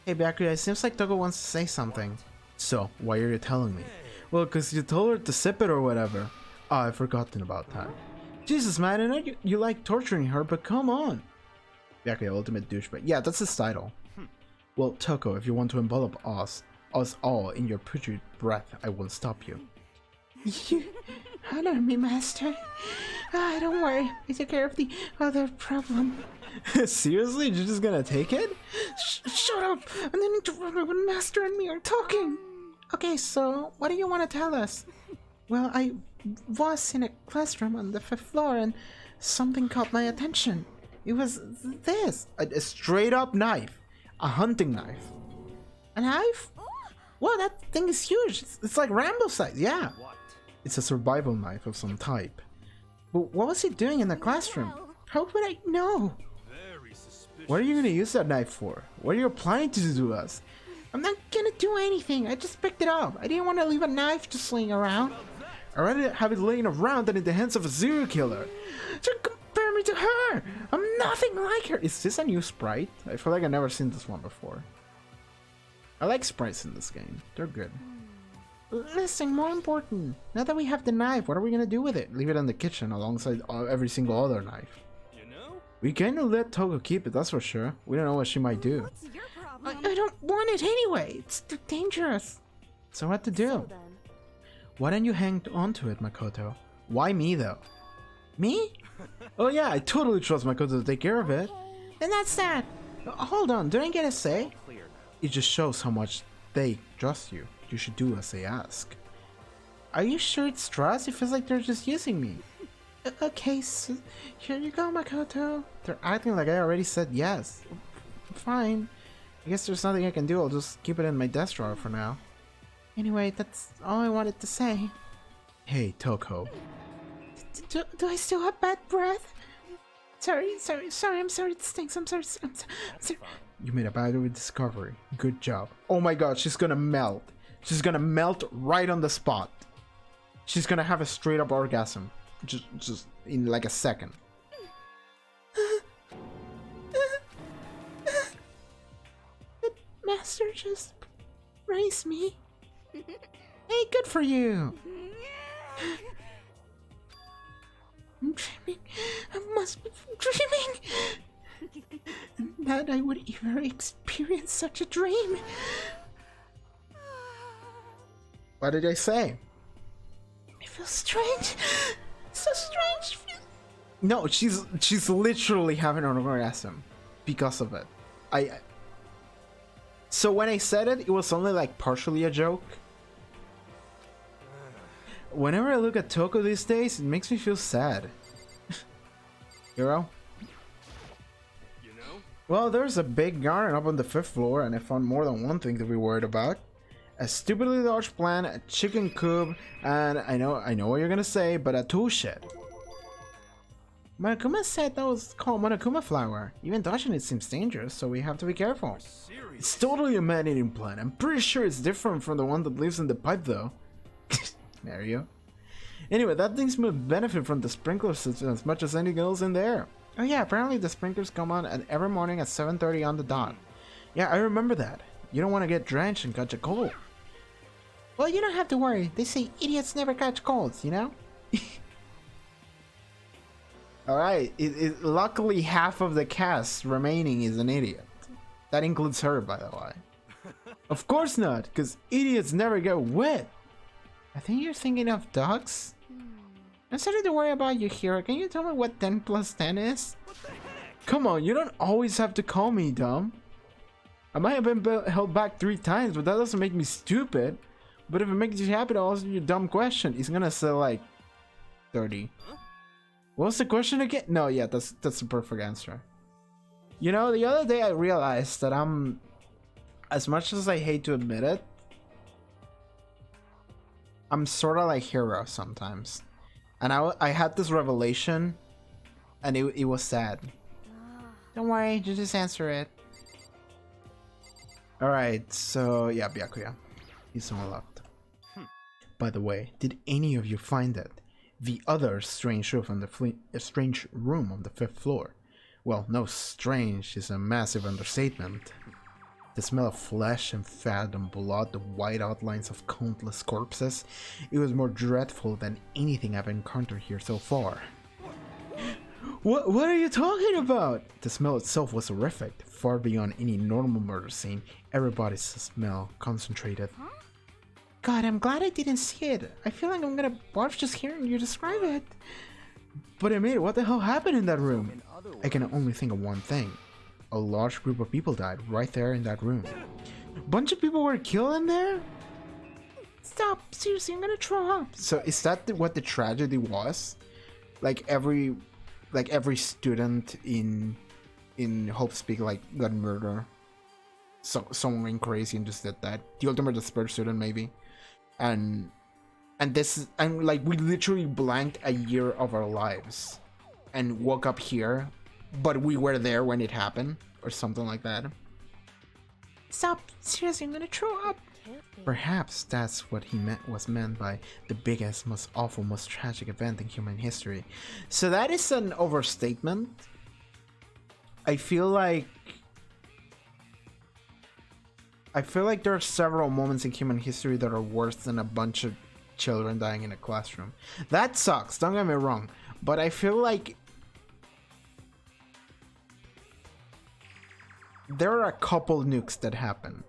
Hey, Bakri, it seems like Toko wants to say something. So, why are you telling me? Well, because you told her to sip it or whatever. Oh, I've forgotten about that. Jesus, man, I know you like torturing her, but come on. Bakri, ultimate douchebag. Yeah, that's his title. Well, Toko, if you want to envelop us all in your putrid breath, I won't stop you. You honor me, master. Ah, don't worry, I took care of the other problem. Seriously? You're just gonna take it? Shut up! I'm gonna interrupt me when master and me are talking. Okay, so what do you want to tell us? Well, I was in a classroom on the 5th floor and something caught my attention. It was this. A straight up knife. A hunting knife. A knife? Wow, that thing is huge. It's like Rambo size, yeah. It's a survival knife of some type. But what was he doing in the classroom? How would I know? What are you gonna use that knife for? What are you planning to do to us? I'm not gonna do anything. I just picked it up. I didn't want to leave a knife just laying around. I'd rather have it laying around than in the hands of a serial killer. Don't compare me to her. I'm nothing like her. Is this a new sprite? I feel like I've never seen this one before. I like sprites in this game. They're good. Listen, more important. Now that we have the knife, what are we gonna do with it? Leave it in the kitchen alongside every single other knife. You know? We can't let Toko keep it, that's for sure. We don't know what she might do. What's your problem? I don't want it anyway. It's too dangerous. So what to do? So then. Why don't you hang on to it, Makoto? Why me though? Me? Oh yeah, I totally trust Makoto to take care of it. And that's that. Hold on, didn't I get a say? It just shows how much they trust you. You should do as they ask. Are you sure it's trust? It feels like they're just using me. Okay, so here you go, Makoto. They're acting like I already said yes. Fine. I guess there's nothing I can do. I'll just keep it in my desk drawer for now. Anyway, that's all I wanted to say. Hey, Toko. Do I still have bad breath? Sorry, I'm sorry, it stinks, I'm sorry. You made a valuable discovery. Good job. Oh my god, she's gonna melt. She's gonna melt right on the spot. She's gonna have a straight up orgasm. Just in like a second. The master just raised me. Hey, good for you. I'm dreaming. I must be dreaming. That I would ever experience such a dream. What did I say? It feels strange. So strange. No, she's literally having an orgasm because of it. So when I said it, it was only like partially a joke. Whenever I look at Toko these days, it makes me feel sad. Hero? You know? Well, there's a big garden up on the 5th floor, and I found more than one thing to be worried about. A stupidly large plant, a chicken coop, and I know what you're gonna say, but a tool shed. Monokuma said that was called Monokuma flower. Even touching it seems dangerous, so we have to be careful. It's totally a man-eating plant. I'm pretty sure it's different from the one that lives in the pipe, though. Mario. Anyway, that thing's would benefit from the sprinkler system as much as anything else in there. Oh yeah, apparently the sprinklers come on every morning at 7:30 on the dot. Yeah, I remember that. You don't want to get drenched and catch a cold. Well, you don't have to worry. They say idiots never catch colds, you know? Alright, luckily half of the cast remaining is an idiot. That includes her, by the way. Of course not, because idiots never get wet. I think you're thinking of dogs? I'm starting to worry about you here. Can you tell me what 10 plus 10 is? Come on, you don't always have to call me dumb. I might have been held back 3 times, but that doesn't make me stupid. But if it makes you happy to answer your dumb question, it's gonna say like 30. What's the question again? No, yeah, that's the perfect answer. You know, the other day I realized that I'm, as much as I hate to admit it, I'm sort of like Hero sometimes. And I had this revelation, and it was sad. Don't worry, you just answer it. Alright, so yeah, Byakuya. He's someone left. By the way, did any of you find it? The other strange room on the strange room on the 5th floor. Well, no, strange is a massive understatement. The smell of flesh and fat and blood, the white outlines of countless corpses, it was more dreadful than anything I've encountered here so far. What are you talking about? The smell itself was horrific, far beyond any normal murder scene. Everybody's smell concentrated. God, I'm glad I didn't see it. I feel like I'm gonna barf just hearing you describe it. But Amir, what the hell happened in that room? I can only think of one thing. A large group of people died right there in that room. A bunch of people were killed in there? Stop, seriously, I'm gonna throw up. So is that what the tragedy was? Like every student in Hope Speak like got murdered. So someone went crazy and just did that. The ultimate despair student maybe. And this, and like we literally blanked a year of our lives and woke up here, but we were there when it happened or something like that. Stop, seriously, I'm gonna throw up. Perhaps that's what he was meant by the biggest, most awful, most tragic event in human history. So that is an overstatement. I feel like there are several moments in human history that are worse than a bunch of children dying in a classroom. That sucks, don't get me wrong, but I feel like there are a couple nukes that happen,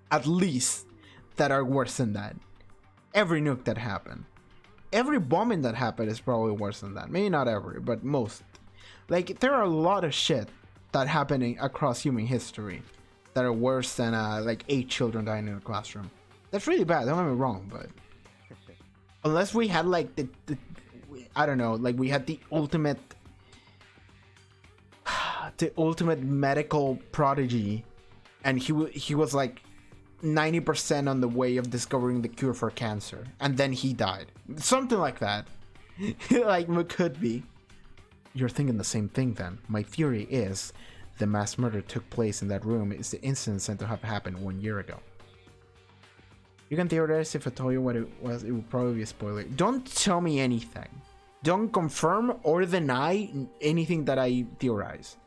at least, that are worse than that. Every nuke that happened, every bombing that happened is probably worse than that. Maybe not every, but most. Like, there are a lot of shit that happening across human history that are worse than like 8 children dying in a classroom. That's really bad, don't get me wrong, but unless we had like the I don't know, like we had the ultimate medical prodigy, and he was like 90% on the way of discovering the cure for cancer, and then he died. Something like that. Like, it could be. You're thinking the same thing then. My theory is the mass murder took place in that room is the incident said to have happened 1 year ago. You can theorize. If I told you what it was, it would probably be a spoiler. Don't tell me anything. Don't confirm or deny anything that I theorize,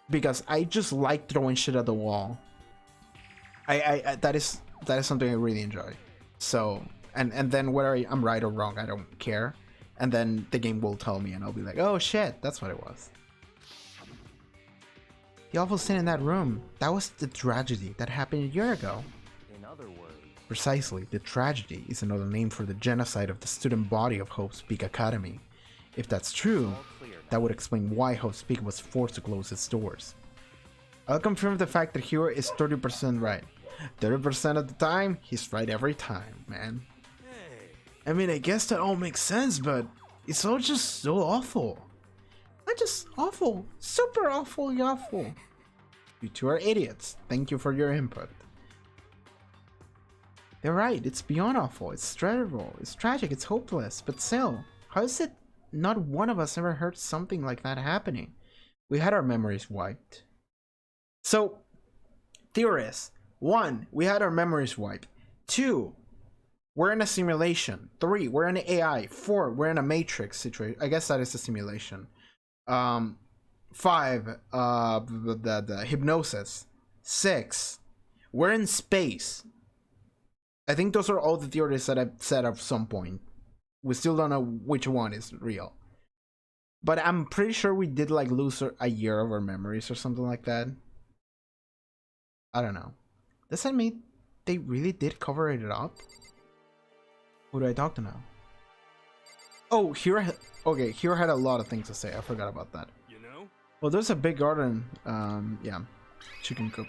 because I just like throwing shit at the wall. I that is something I really enjoy. So and then whether I'm right or wrong, I don't care. And then the game will tell me, and I'll be like, oh shit, that's what it was. The awful scene in that room, that was the tragedy that happened a year ago. In other words, Precisely, the tragedy is another name for the genocide of the student body of Hope's Peak Academy. If that's true, that would explain why Hope's Peak was forced to close its doors. I'll confirm the fact that Hero is 30% right. 30% of the time, he's right every time, man. I mean, I guess that all makes sense, but it's all just so awful. Not just awful, super awful, awful. You two are idiots. Thank you for your input. They're right, it's beyond awful, it's dreadful, it's tragic, it's hopeless, but still, how is it not one of us ever heard something like that happening? We had our memories wiped. So, theorists, 1, we had our memories wiped. 2, we're in a simulation. 3, we're in an AI. 4, we're in a matrix situation. I guess that is a simulation. 5, the hypnosis. 6, we're in space. I think those are all the theories that I've said at some point. We still don't know which one is real. But I'm pretty sure we did like lose a year of our memories or something like that. I don't know. Does that mean they really did cover it up? Who do I talk to now? Oh, Hiro. Okay, Hiro had a lot of things to say. I forgot about that. You know? Well, there's a big garden. Yeah, chicken coop.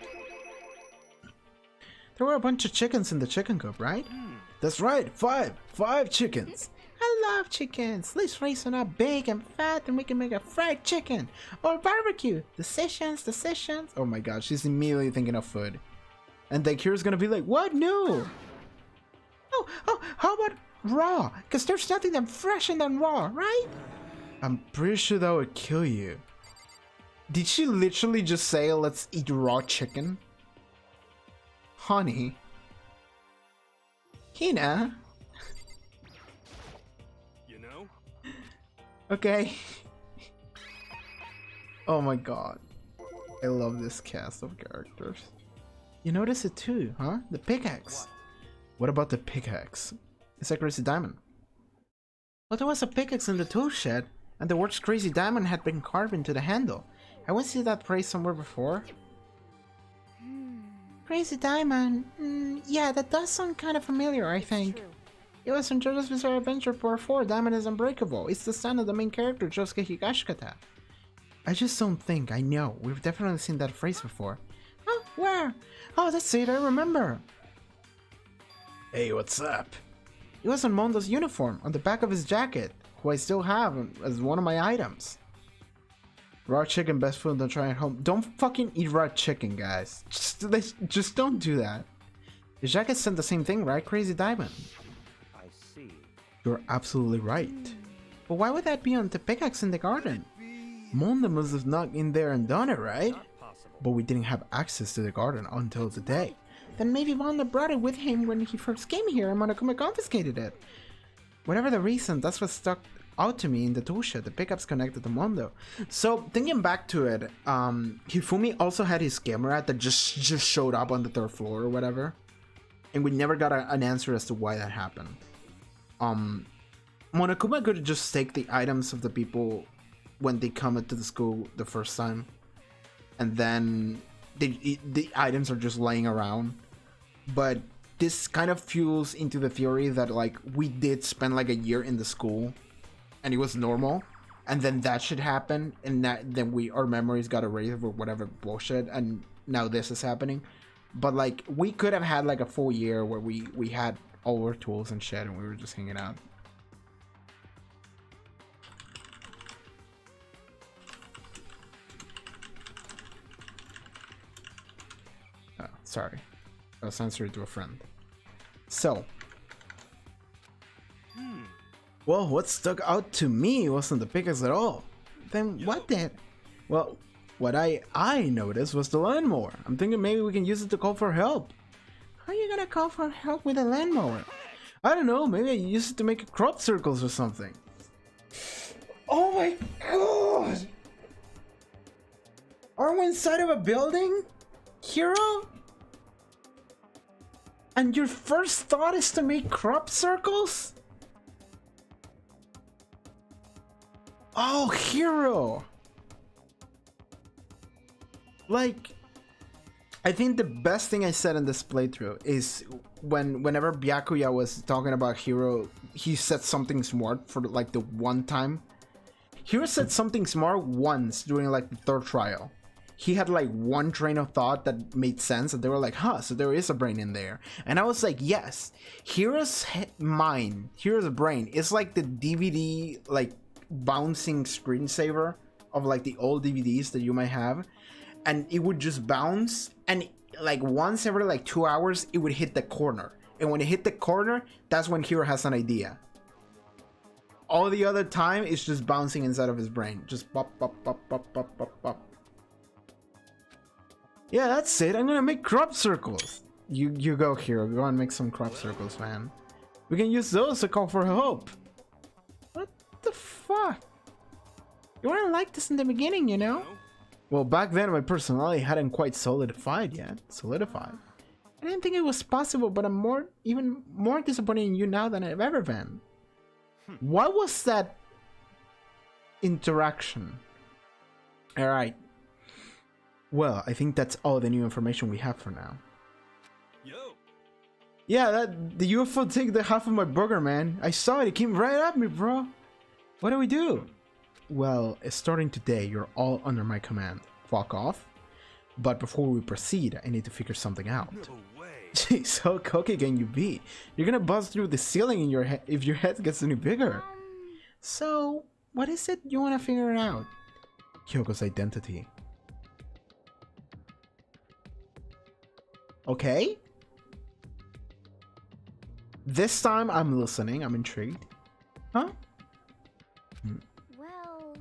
There were a bunch of chickens in the chicken coop, right? That's right, five chickens. I love chickens. Let's raise them up big and fat, and we can make a fried chicken or barbecue. Decisions. Oh my god, she's immediately thinking of food. And then Kira's gonna be like, what? No. Oh, how about raw? Because there's nothing that fresher than raw, right? I'm pretty sure that would kill you. Did she literally just say, let's eat raw chicken? Honey. Hina. You know? Okay. Oh my god. I love this cast of characters. You notice it too, huh? The pickaxe. What about the pickaxe? It's a crazy diamond. Well, there was a pickaxe in the tool shed, and the words crazy diamond had been carved into the handle. I once seen that phrase somewhere before. Crazy diamond? Yeah, that does sound kind of familiar, I think. True. It was in JoJo's Bizarre Adventure Part 4, Diamond is Unbreakable. It's the son of the main character, Josuke Higashikata. I just don't think I know. We've definitely seen that phrase before. Oh, where? Oh, that's it, I remember. Hey, what's up? It was on Mondo's uniform, on the back of his jacket, who I still have as one of my items. Raw chicken, best food, don't try at home. Don't fucking eat raw chicken, guys. Just don't do that. The jacket said the same thing, right, Crazy Diamond? I see. You're absolutely right. But why would that be on the pickaxe in the garden? Mondo must have knocked in there and done it, right? Not possible. But we didn't have access to the garden until today. Then maybe Mondo brought it with him when he first came here and Monokuma confiscated it. Whatever the reason, that's what stuck out to me in the tool shed. The pickups connected to Mondo. So thinking back to it, Hifumi also had his camera that just showed up on the third floor or whatever, and we never got an answer as to why that happened. Monokuma could just take the items of the people when they come into the school the first time, and then the items are just laying around. But this kind of fuels into the theory that like we did spend like a year in the school and it was normal, and then that should happen, and then our memories got erased or whatever bullshit, and now this is happening. But like we could have had like a full year where we had all our tools and shit and we were just hanging out. Oh, sorry, I was answering to a friend. So well, what stuck out to me wasn't the pickaxe at all. Then what did? Well, what I noticed was the lawnmower. I'm thinking maybe we can use it to call for help. How are you gonna call for help with a lawnmower? I don't know, maybe I use it to make crop circles or something. Oh my god! Are we inside of a building? Hero? And your first thought is to make crop circles? Oh, Hero! Like, I think the best thing I said in this playthrough is whenever Byakuya was talking about Hero, he said something smart for like the one time. Hero said something smart once during like the third trial. He had like one train of thought that made sense, and they were like, huh, so there is a brain in there. And I was like, yes, Hero's mind, Hero's brain is like the DVD, like, bouncing screensaver of like the old DVDs that you might have, and it would just bounce, and like once every like 2 hours it would hit the corner, and when it hit the corner, that's when Hero has an idea. All the other time it's just bouncing inside of his brain, just pop pop pop pop pop pop pop. Yeah, that's it. I'm gonna make crop circles. You go, Hero, go and make some crop circles, man. We can use those to call for help. What the fuck? You weren't like this in the beginning, you know? Well, back then my personality hadn't quite solidified yet. I didn't think it was possible, but I'm even more disappointed in you now than I've ever been. What was that interaction? Alright. Well, I think that's all the new information we have for now. Yo. Yeah, the UFO took the half of my burger, man. I saw it. It came right at me, bro. What do we do? Well, starting today, you're all under my command. Fuck off. But before we proceed, I need to figure something out. No way. Jeez, how cocky can you be? You're gonna bust through the ceiling in your head if your head gets any bigger. So, what is it you want to figure out? Kyoko's identity. Okay? This time I'm listening, I'm intrigued. Huh? Well,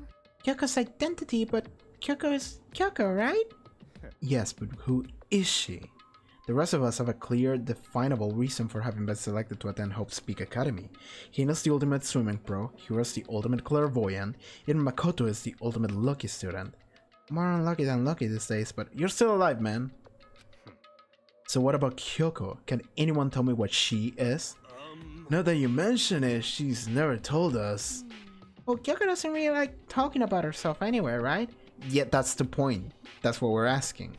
Kyoko's identity, but Kyoko is Kyoko, right? Yes, but who is she? The rest of us have a clear, definable reason for having been selected to attend Hope's Peak Academy. Hina's the ultimate swimming pro, Hira's the ultimate clairvoyant, even Makoto is the ultimate lucky student. More unlucky than lucky these days, but you're still alive, man. So what about Kyoko? Can anyone tell me what she is? Now that you mention it, she's never told us. Well, Kyoko doesn't really like talking about herself anyway, right? Yet that's the point. That's what we're asking.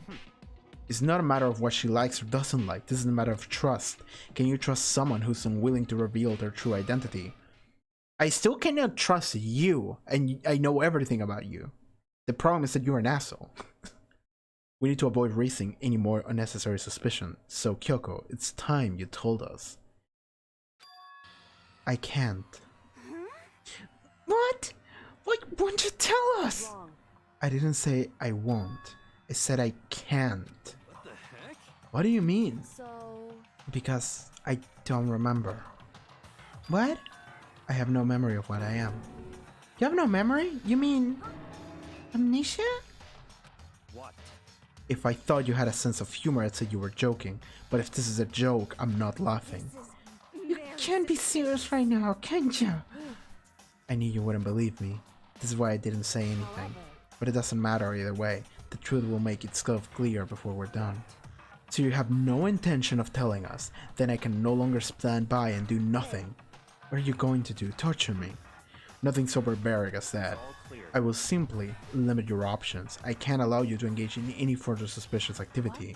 It's not a matter of what she likes or doesn't like. This is a matter of trust. Can you trust someone who's unwilling to reveal their true identity? I still cannot trust you, and I know everything about you. The problem is that you're an asshole. We need to avoid raising any more unnecessary suspicion. So Kyoko, it's time you told us. I can't. What? Why won't you tell us? wrong. I didn't say I won't. I said I can't. What the heck? What do you mean? So, Because I don't remember. What? I have no memory of what I am. You have no memory? You mean amnesia? What? If I thought you had a sense of humor, I'd say you were joking. But if this is a joke, I'm not laughing. You can't be serious right now, can't you? I knew you wouldn't believe me. This is why I didn't say anything. But it doesn't matter either way. The truth will make itself clear before we're done. So you have no intention of telling us. Then I can no longer stand by and do nothing. What are you going to do? Torture me? Nothing so barbaric as that. All clear. I will simply limit your options. I can't allow you to engage in any further suspicious activity.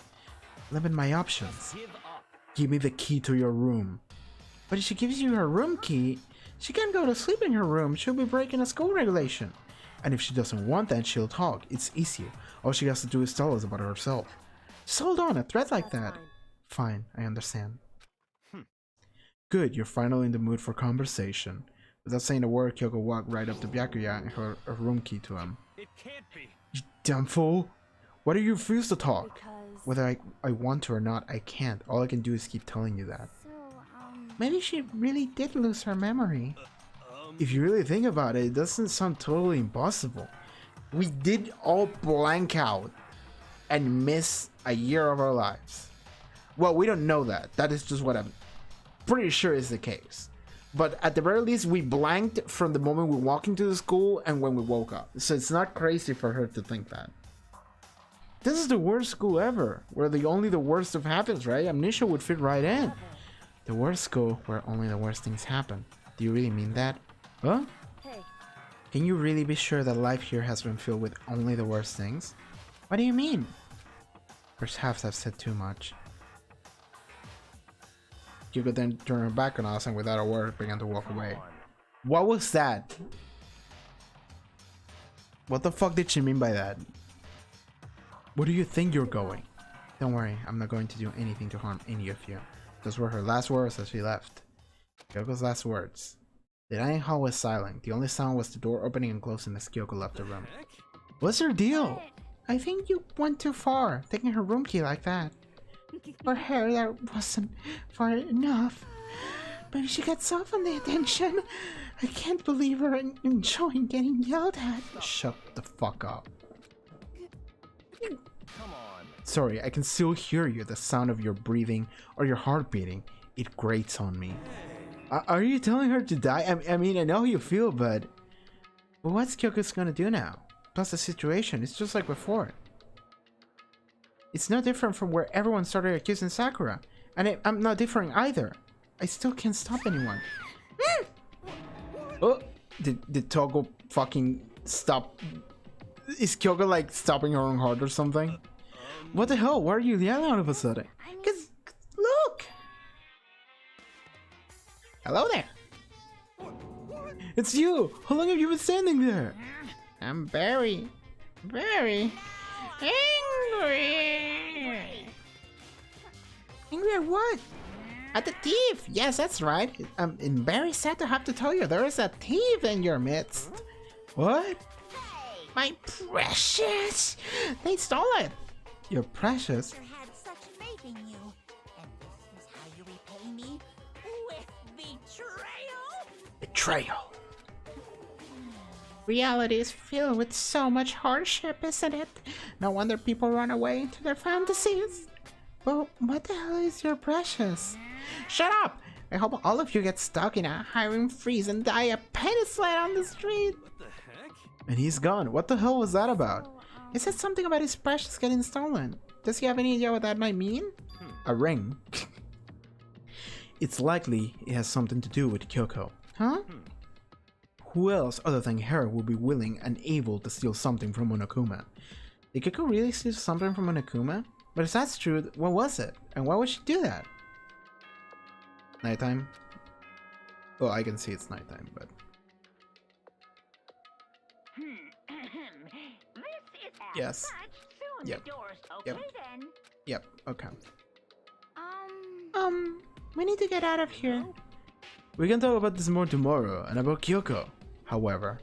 Limit my options. Give up. Give me the key to your room. But if she gives you her room key, she can't go to sleep in her room. She'll be breaking a school regulation. And if she doesn't want that, she'll talk. It's easy. All she has to do is tell us about herself. Just hold on, a threat like that's that. fine. Fine, I understand. Good, you're finally in the mood for conversation. Without saying a word, Kyoko walked right up to Byakuya and her room key to him. It can't be. You dumb fool! Why do you refuse to talk? Because. Whether I want to or not, I can't. All I can do is keep telling you that. So, Maybe she really did lose her memory. If you really think about it, it doesn't sound totally impossible. We did all blank out and miss a year of our lives. Well, we don't know that. That is just what I'm pretty sure is the case. But at the very least, we blanked from the moment we walked into the school and when we woke up. So it's not crazy for her to think that. This is the worst school ever, where only the worst stuff happens, right? Amnesia would fit right in. The worst school where only the worst things happen. Do you really mean that? Huh? hey, Can you really be sure that life here has been filled with only the worst things? What do you mean? Perhaps I've said too much. You could then turn her back on us and without a word began to walk away. What was that? What the fuck did she mean by that? Where do you think you're going? Don't worry, I'm not going to do anything to harm any of you. Those were her last words as she left. Kyoko's last words. The dining hall was silent. The only sound was the door opening and closing as Kyoko left the room. What's her deal? I think you went too far, taking her room key like that. For her, that wasn't far enough. But she gets off on the attention. I can't believe her enjoying getting yelled at. Shut the fuck up. Come on. Sorry, I can still hear you, the sound of your breathing or your heart beating. It grates on me. Are you telling her to die? I mean, I know how you feel, but what's Kyoko's gonna do now? Plus the situation, it's just like before. It's no different from where everyone started accusing Sakura. And I'm not different either. I still can't stop anyone. Oh, did Togo fucking stop? Is Kyoko like stopping her own heart or something? What the hell? Why are you yelling all of a sudden? Cause look! Hello there. It's you. How long have you been standing there? I'm very angry. Angry at what? At the thief. Yes, that's right. I'm very sad to have to tell you there is a thief in your midst. What? My precious! They stole it! Your precious? I had such faith in you. And this is how you repay me? With betrayal? Betrayal. Reality is filled with so much hardship, isn't it? No wonder people run away into their fantasies. Well, what the hell is your precious? Shut up! I hope all of you get stuck in a hiring freeze and die a penny slate on the street. What the heck? And he's gone. What the hell was that about? He said something about his precious getting stolen. Does he have any idea what that might mean? A ring. It's likely it has something to do with Kyoko. Huh? Who else other than her would be willing and able to steal something from Monokuma? Did Kyoko really steal something from Monokuma? But if that's true, what was it? And why would she do that? Nighttime? Well, I can see it's nighttime, but... This is Yes. such soon. Yep. The door's Yep. okay then. Yep, okay. We need to get out of here. We can talk about this more tomorrow, and about Kyoko. However,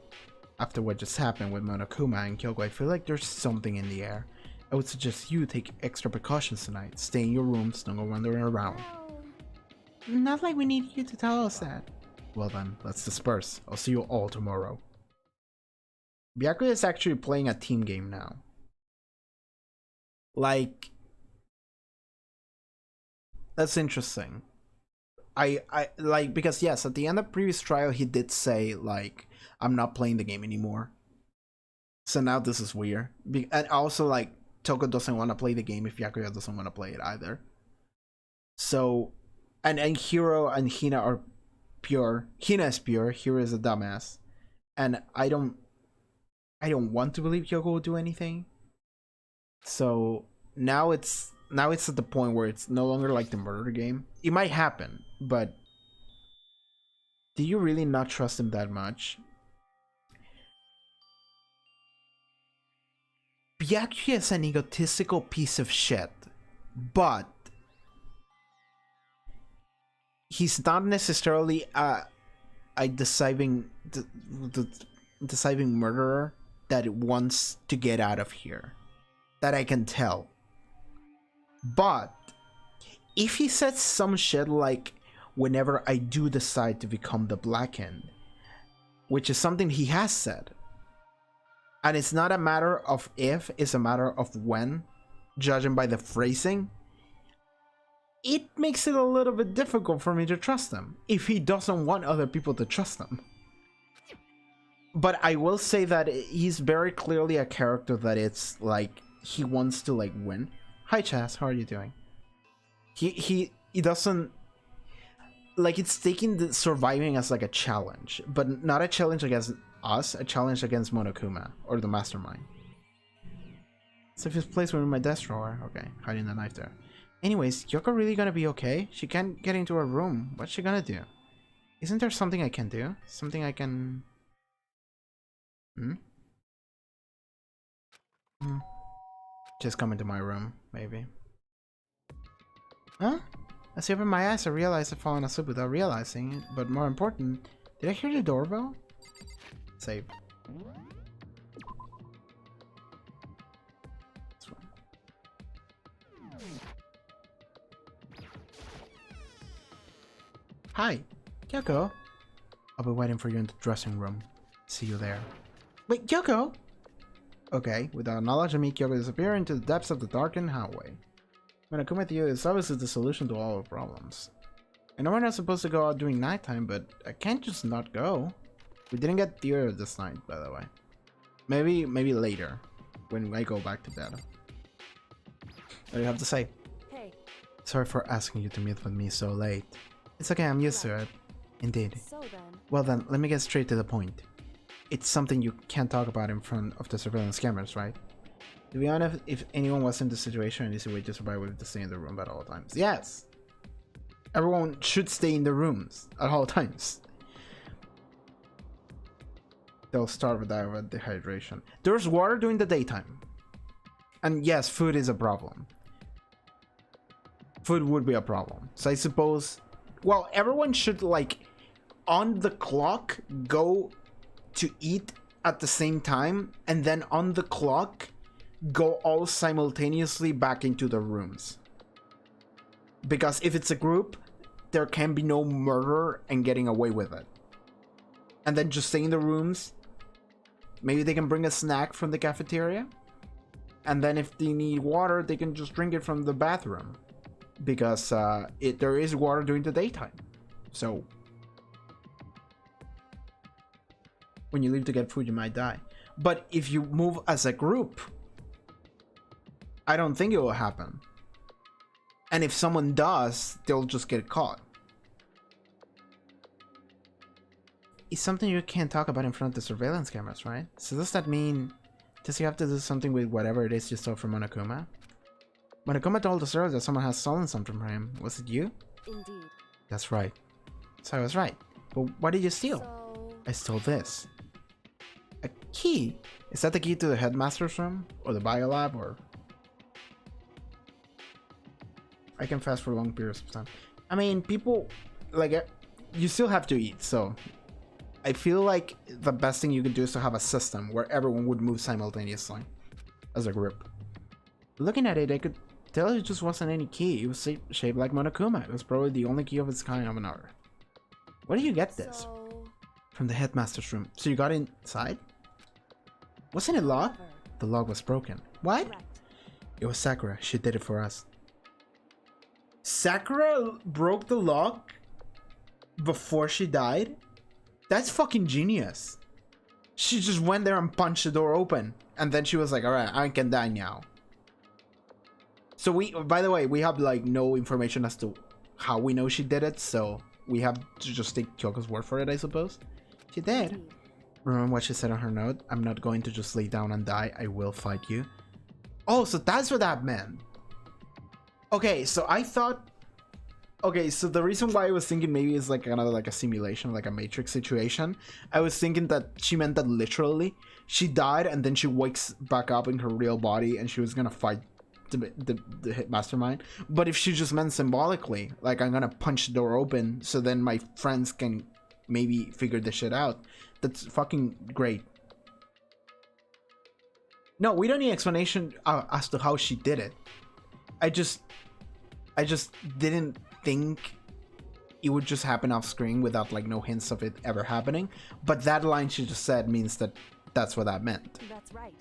after what just happened with Monokuma and Kyoko, I feel like there's something in the air. I would suggest you take extra precautions tonight. Stay in your rooms, don't go wandering around. Not like we need you to tell us that. Well then, let's disperse. I'll see you all tomorrow. Byakuya is actually playing a team game now. Like... That's interesting. I like, because yes, at the end of previous trial he did say like, I'm not playing the game anymore. So now this is weird. And also like, Toko doesn't want to play the game if Byakuya doesn't want to play it either. So, and Hiro and Hina are pure. Hina is pure, Hiro is a dumbass. And I don't want to believe Kyoko will do anything. So now it's at the point where it's no longer like the murder game. It might happen, but do you really not trust him that much? Byakuya is an egotistical piece of shit, but he's not necessarily a deceiving murderer that wants to get out of here. That I can tell. But if he says some shit like, whenever I do decide to become the Blackened, which is something he has said, and it's not a matter of if, it's a matter of when, judging by the phrasing, it makes it a little bit difficult for me to trust him if he doesn't want other people to trust him. But I will say that he's very clearly a character that it's like he wants to like win. Hi Chaz, how are you doing? He doesn't like, it's taking the surviving as like a challenge, but not a challenge against us, a challenge against Monokuma or the mastermind. So if his place were in my desk drawer, okay, hiding the knife there. Anyways, Kyoko really gonna be okay? She can't get into her room. What's she gonna do? Isn't there something I can do? Something I can... Just come into my room, maybe. Huh? As I open my eyes, I realize I've fallen asleep without realizing it. But more important, did I hear the doorbell? Save. This one. Hi, Kyoko. I'll be waiting for you in the dressing room. See you there. Wait, Kyoko! Okay, without knowledge of me, Kyoko disappeared into the depths of the darkened hallway. When I come with you, it's obviously the solution to all our problems. I know we're not supposed to go out during nighttime, but I can't just not go. We didn't get theater this night, by the way. Maybe later, when I go back to bed. What do you have to say? Hey, Sorry for asking you to meet with me so late. It's okay, I'm used to it. Indeed. so then, Well then, let me get straight to the point. It's something you can't talk about in front of the surveillance cameras, right? To be honest, if anyone was in this situation, an easy way to survive would be to stay in the room at all times. Yes! Everyone should stay in their rooms at all times. They'll starve with dehydration. There's water during the daytime. And yes, food is a problem. Food would be a problem. So I suppose, well, everyone should, like, on the clock go to eat at the same time, and then on the clock go all simultaneously back into their rooms. Because if it's a group, there can be no murder and getting away with it. And then just stay in the rooms. Maybe they can bring a snack from the cafeteria. And then if they need water, they can just drink it from the bathroom. Because there is water during the daytime. So when you leave to get food, you might die. But if you move as a group, I don't think it will happen. And if someone does, they'll just get caught. It's something you can't talk about in front of the surveillance cameras, right? So does that mean, does he have to do something with whatever it is you stole from Monokuma? Monokuma told us earlier that someone has stolen something from him. Was it you? Indeed. That's right. So I was right. But what did you steal? So, I stole this. A key? Is that the key to the headmaster's room? Or the biolab? Or... I can fast for long periods of time. I mean, people, like, you still have to eat, so I feel like the best thing you could do is to have a system where everyone would move simultaneously as a group. Looking at it, I could tell it just wasn't any key. It was shaped like Monokuma. It was probably the only key of its kind of an hour. Where did you get this? so From the headmaster's room. So you got inside? Wasn't it locked? however, The lock was broken. What? correct. It was Sakura. She did it for us. Sakura broke the lock before she died? That's fucking genius. She just went there and punched the door open. And then she was like, alright, I can die now. So by the way, we have like no information as to how we know she did it. So we have to just take Kyoko's word for it, I suppose. She did. Indeed. Remember what she said on her note? I'm not going to just lay down and die. I will fight you. Oh, so that's what that meant. Okay, so I thought... Okay, so the reason why I was thinking maybe it's like another like a simulation, like a Matrix situation. I was thinking that she meant that literally. She died and then she wakes back up in her real body and she was gonna fight the mastermind. But if she just meant symbolically, like I'm gonna punch the door open so then my friends can maybe figure this shit out. That's fucking great. No, we don't need explanation as to how she did it. I just didn't think it would just happen off screen without like no hints of it ever happening. But that line she just said means that that's what that meant. That's right.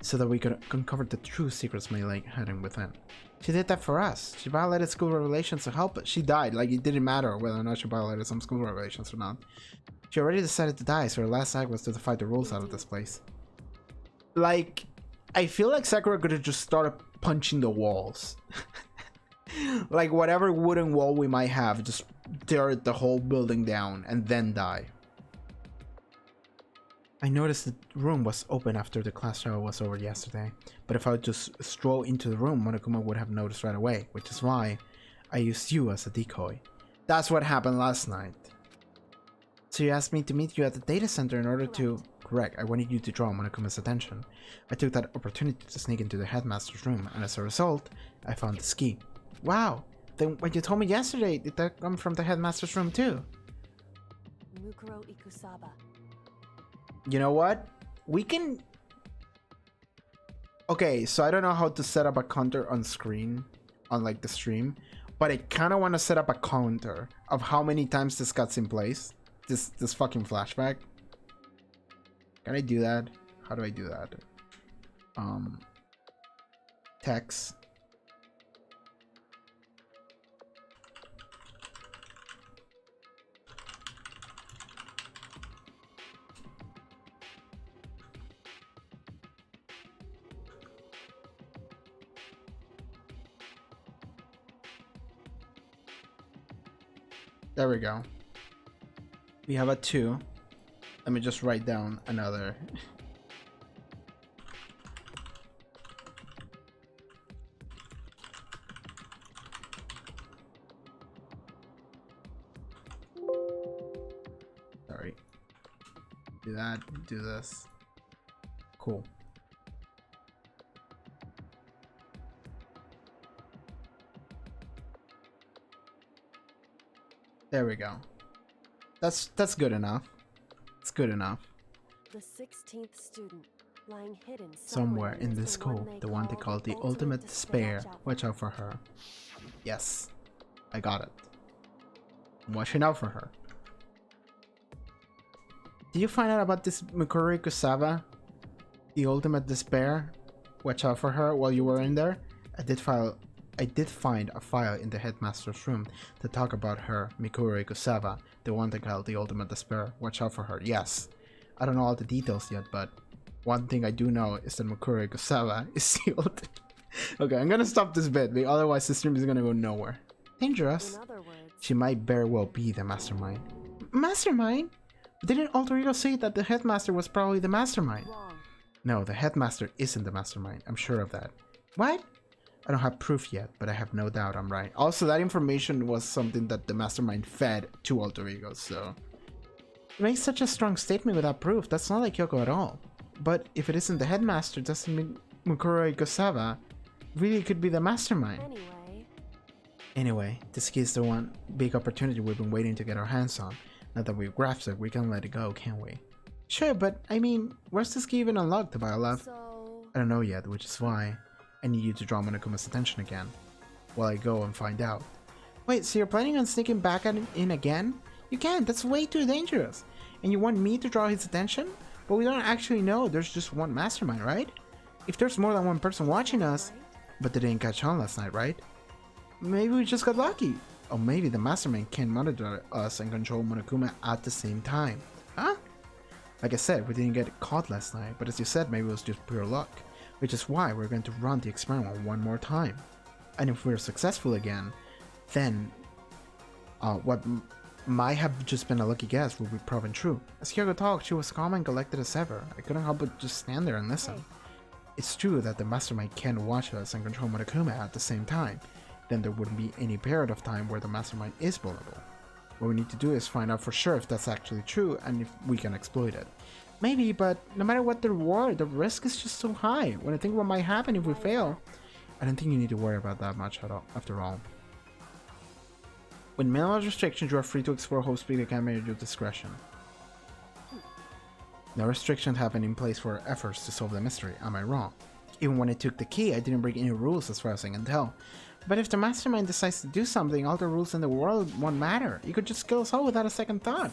So that we could uncover the true secrets may lay hidden within. She did that for us. She violated school regulations to help us. She died. Like, it didn't matter whether or not she violated some school regulations or not. She already decided to die, so her last act was to defy the rules out of this place. Like, I feel like Sakura could have just started punching the walls. Like, whatever wooden wall we might have, just tear the whole building down and then die. I noticed the room was open after the class shower was over yesterday, but if I would just stroll into the room, Monokuma would have noticed right away, which is why I used you as a decoy. That's what happened last night. So you asked me to meet you at the data center in order to... Correct, I wanted you to draw Monokuma's attention. I took that opportunity to sneak into the headmaster's room, and as a result, I found this key. Wow, then what you told me yesterday, did that come from the headmaster's room too? Mukuro Ikusaba. You know what? We can... Okay, so I don't know how to set up a counter on screen, on like the stream, but I kind of want to set up a counter of how many times this cuts in place. This fucking flashback. Can I do that? How do I do that? Text. There we go. We have a 2. Let me just write down another. Do that, do this. Cool. There we go. That's good enough. It's good enough. The 16th student, lying hidden Somewhere in is this school, the one they call the ultimate despair. Watch out for her. Yes, I got it. I'm watching out for her. Did you find out about this Mikuri Kusawa? The ultimate despair? Watch out for her while you were in there? I did find a file in the headmaster's room to talk about her, Mikuri Kusawa, the one they call the ultimate despair. Watch out for her. Yes. I don't know all the details yet, but one thing I do know is that Mikuri Kusawa is sealed. Okay, I'm gonna stop this bit, otherwise this stream is gonna go nowhere. Dangerous. In other words, She might very well be the mastermind. Mastermind? Didn't Alter Ego say that the headmaster was probably the mastermind? wrong. No, the headmaster isn't the mastermind. I'm sure of that. What? I don't have proof yet, but I have no doubt I'm right. Also, that information was something that the mastermind fed to Alter Ego, so... It makes such a strong statement without proof. That's not like Kyoko at all. But if it isn't the headmaster, doesn't mean Mikuri Kusawa really could be the mastermind. Anyway, this key is the one big opportunity we've been waiting to get our hands on. Now that we've grasped it, we can let it go, can't we? Sure, but I mean, where's this key even unlocked, to Biolab? So, I don't know yet, which is why I need you to draw Monokuma's attention again, while I go and find out. Wait, so you're planning on sneaking back in again? You can't, that's way too dangerous. And you want me to draw his attention? But we don't actually know there's just one mastermind, right? If there's more than one person watching us, but they didn't catch on last night, right? Maybe we just got lucky. Or maybe the mastermind can monitor us and control Monokuma at the same time. Huh? Like I said, we didn't get caught last night, but as you said, maybe it was just pure luck. Which is why we're going to run the experiment one more time. And if we're successful again, then what might have just been a lucky guess will be proven true. As Kyoko talked, she was calm and collected as ever. I couldn't help but just stand there and listen. Hey. It's true that the mastermind can watch us and control Monokuma at the same time. Then there wouldn't be any period of time where the mastermind is vulnerable. What we need to do is find out for sure if that's actually true and if we can exploit it. Maybe, but no matter what the reward, the risk is just so high. When I think what might happen if we fail, I don't think you need to worry about that much at all, after all. With minimal restrictions, you are free to explore Hope Speed Academy at your discretion. No restrictions have been in place for efforts to solve the mystery, am I wrong? Even when I took the key, I didn't break any rules as far as I can tell. But if the mastermind decides to do something, all the rules in the world won't matter. You could just kill us all without a second thought.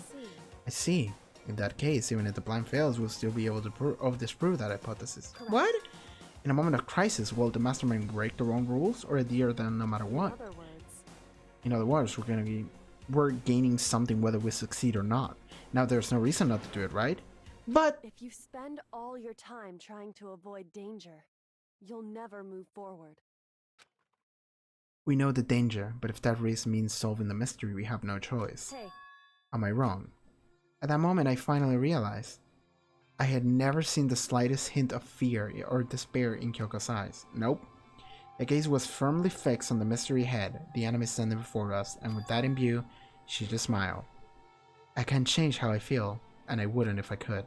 I see. In that case, even if the plan fails, we'll still be able to disprove that hypothesis. Correct. What? In a moment of crisis, will the mastermind break their own rules or adhere them no matter what? In other words, we're gaining something whether we succeed or not. Now there's no reason not to do it, right? But if you spend all your time trying to avoid danger, you'll never move forward. we know the danger, but if that risk means solving the mystery, we have no choice. Hey, Am I wrong? At that moment, I finally realized I had never seen the slightest hint of fear or despair in Kyoko's eyes. Nope. The gaze was firmly fixed on the mystery head, the enemy standing before us, and with that in view, she just smiled. I can't change how I feel, and I wouldn't if I could.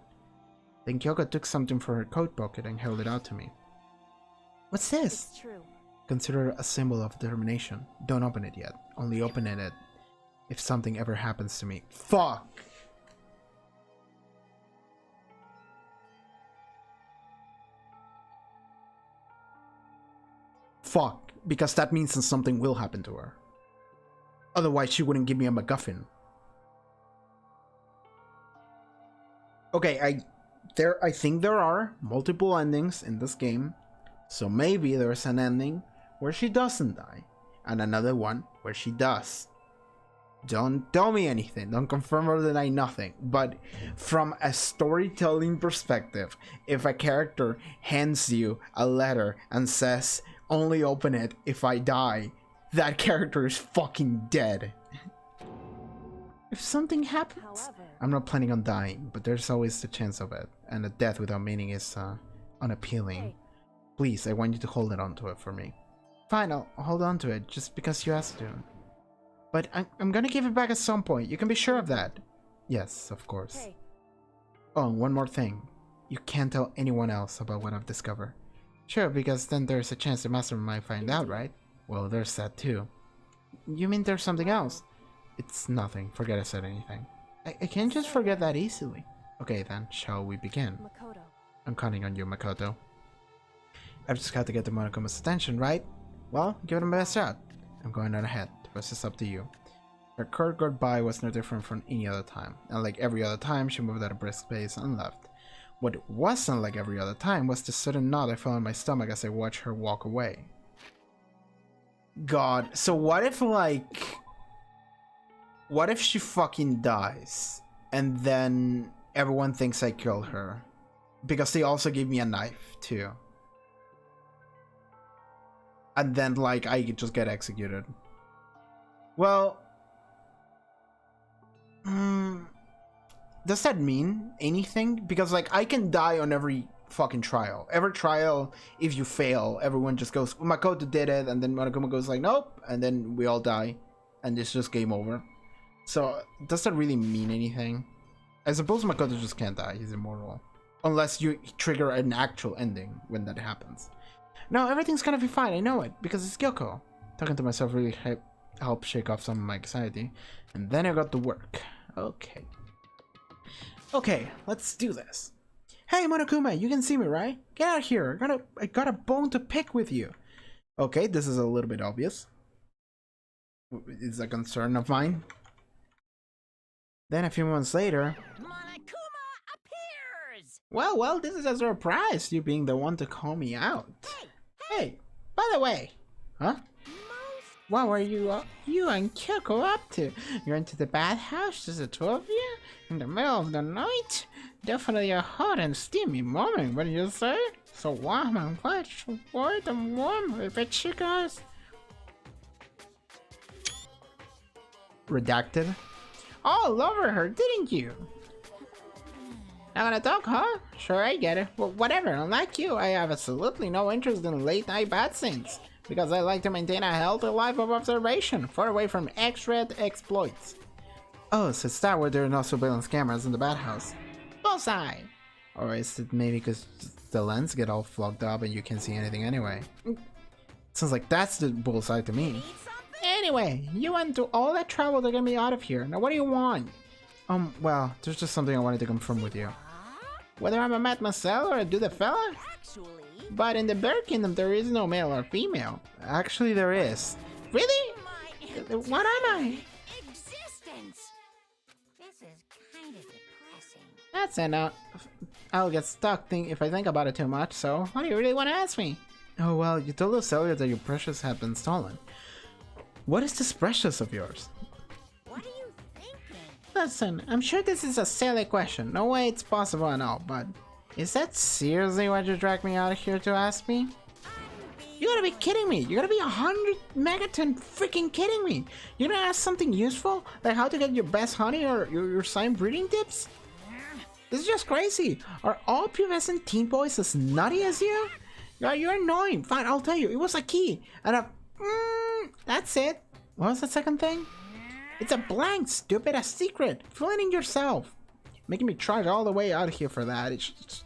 Then Kyoko took something from her coat pocket and held it out to me. What's this? it's true. Consider it a symbol of determination. Don't open it yet. Only open it if something ever happens to me. Fuck! Fuck, because that means that something will happen to her. Otherwise, she wouldn't give me a MacGuffin. Okay, I think there are multiple endings in this game, so maybe there's an ending where she doesn't die, and another one where she does. Don't tell me anything, don't confirm or deny nothing, but from a storytelling perspective, if a character hands you a letter and says, only open it if I die, that character is fucking dead. If something happens, However, I'm not planning on dying, but there's always the chance of it, and a death without meaning is unappealing. hey, Please, I want you to hold it onto it for me. Fine, I'll hold on to it just because you asked to. But I'm gonna give it back at some point. You can be sure of that. Yes, of course. hey, Oh, and one more thing. You can't tell anyone else about what I've discovered. Sure, because then there's a chance the master might find out, right? Well, there's that too. You mean there's something else? It's nothing. Forget I said anything. I can't just forget that easily. Okay then, shall we begin? Makoto. I'm counting on you, Makoto. I've just got to get the Monokuma's attention, right? Well, give it my best shot. I'm going on ahead. The rest is up to you. Her curt goodbye was no different from any other time, and like every other time, she moved at a brisk pace and left. What wasn't like every other time was the sudden knot I felt in my stomach as I watched her walk away. God, so what if like... What if she fucking dies, and then everyone thinks I killed her? Because they also gave me a knife, too. And then, like, I just get executed. Well... does that mean anything? Because, like, I can die on every fucking trial. Every trial, if you fail, everyone just goes, Makoto did it, and then Monokuma goes like, nope, and then we all die. And it's just game over. So, does that really mean anything? I suppose Makoto just can't die, he's immortal. Unless you trigger an actual ending when that happens. No, everything's gonna be fine, I know it, because it's Gyoko. Talking to myself really helped shake off some of my anxiety. And then I got to work. Okay. Okay, let's do this. Hey Monokuma, you can see me, right? Get out here, I got a bone to pick with you. Okay, this is a little bit obvious. It's a concern of mine. Then a few months later... Monokuma appears! Well, this is a surprise, you being the one to call me out. Hey, by the way, huh? What were you and Kyoko up to? You're into the bathhouse, just the two of you? In the middle of the night? Definitely a hot and steamy moment, wouldn't you say? So warm and wet, so white and warm, I bet you guys. Redacted. All over her, didn't you? Not gonna talk, huh? Sure, I get it. Well, whatever, unlike you, I have absolutely no interest in late night bad scenes. Because I like to maintain a healthy life of observation, far away from X-red exploits. Oh, so it's that where there are no surveillance cameras in the bathhouse. Bullseye! Or is it maybe because the lens get all fogged up and you can't see anything anyway? Sounds like that's the bullseye to me. Anyway, you went to all that trouble to get me out of here. Now what do you want? Well, there's just something I wanted to confirm with you. Whether I'm a mademoiselle or a dude fella? Actually... But in the Bear Kingdom, there is no male or female. Actually, there is. Really? What am I? Existence! This is kind of depressing. That's enough. I'll get stuck if I think about it too much, so what do you really want to ask me? Oh well, you told us earlier that your precious had been stolen. What is this precious of yours? What are you thinking? Listen, I'm sure this is a silly question. No way it's possible and all, but... Is that seriously what you dragged me out of here to ask me? You gotta be kidding me! You gotta be 100 megaton freaking kidding me! You're gonna ask something useful? Like how to get your best honey or your signed breeding tips? This is just crazy! Are all pubescent teen boys as nutty as you? You're annoying! Fine, I'll tell you, it was a key! And a... that's it! What was the second thing? It's a blank, stupid! A secret! Fill it in yourself! Making me trudge all the way out of here for that. It's just...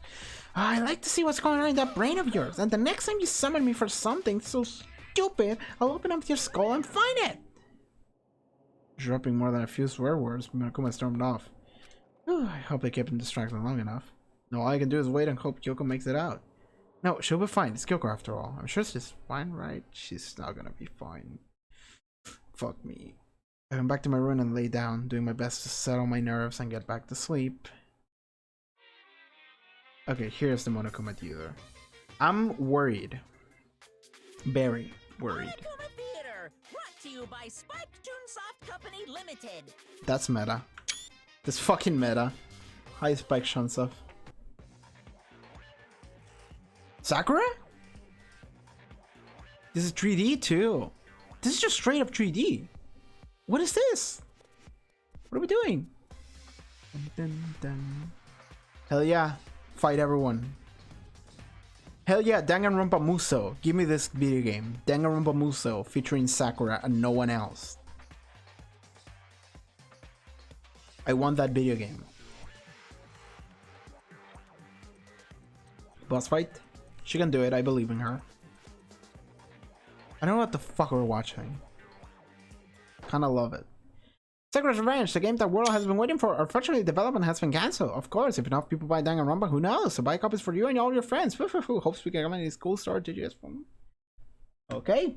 I like to see what's going on in that brain of yours. And the next time you summon me for something so stupid, I'll open up your skull and find it. Dropping more than a few swear words, Monokuma stormed off. Whew, I hope I kept him distracted long enough. Now all I can do is wait and hope Kyoko makes it out. No, she'll be fine. It's Kyoko after all. I'm sure she's fine, right? She's not gonna be fine. Fuck me. I went back to my room and lay down, doing my best to settle my nerves and get back to sleep. Okay, here's the Monokuma dealer. I'm worried. Very worried. Monokuma Theater, brought to you by Spike Chunsoft Company Limited. That's meta. That's fucking meta. Hi, Spike Chunsoft. Sakura? This is 3D too. This is just straight up 3D. What is this? What are we doing? Dun, dun, dun. Hell yeah. Fight everyone. Hell yeah, Danganronpa Muso. Give me this video game. Danganronpa Muso featuring Sakura and no one else. I want that video game. Boss fight. She can do it. I believe in her. I don't know what the fuck we're watching. Kinda love it. Sakura's Revenge, the game that world has been waiting for. Unfortunately, development has been cancelled. Of course, if enough people buy Danganronpa, who knows? So buy copies for you and all your friends. Hopes we can come in these cool store GGS from. Okay.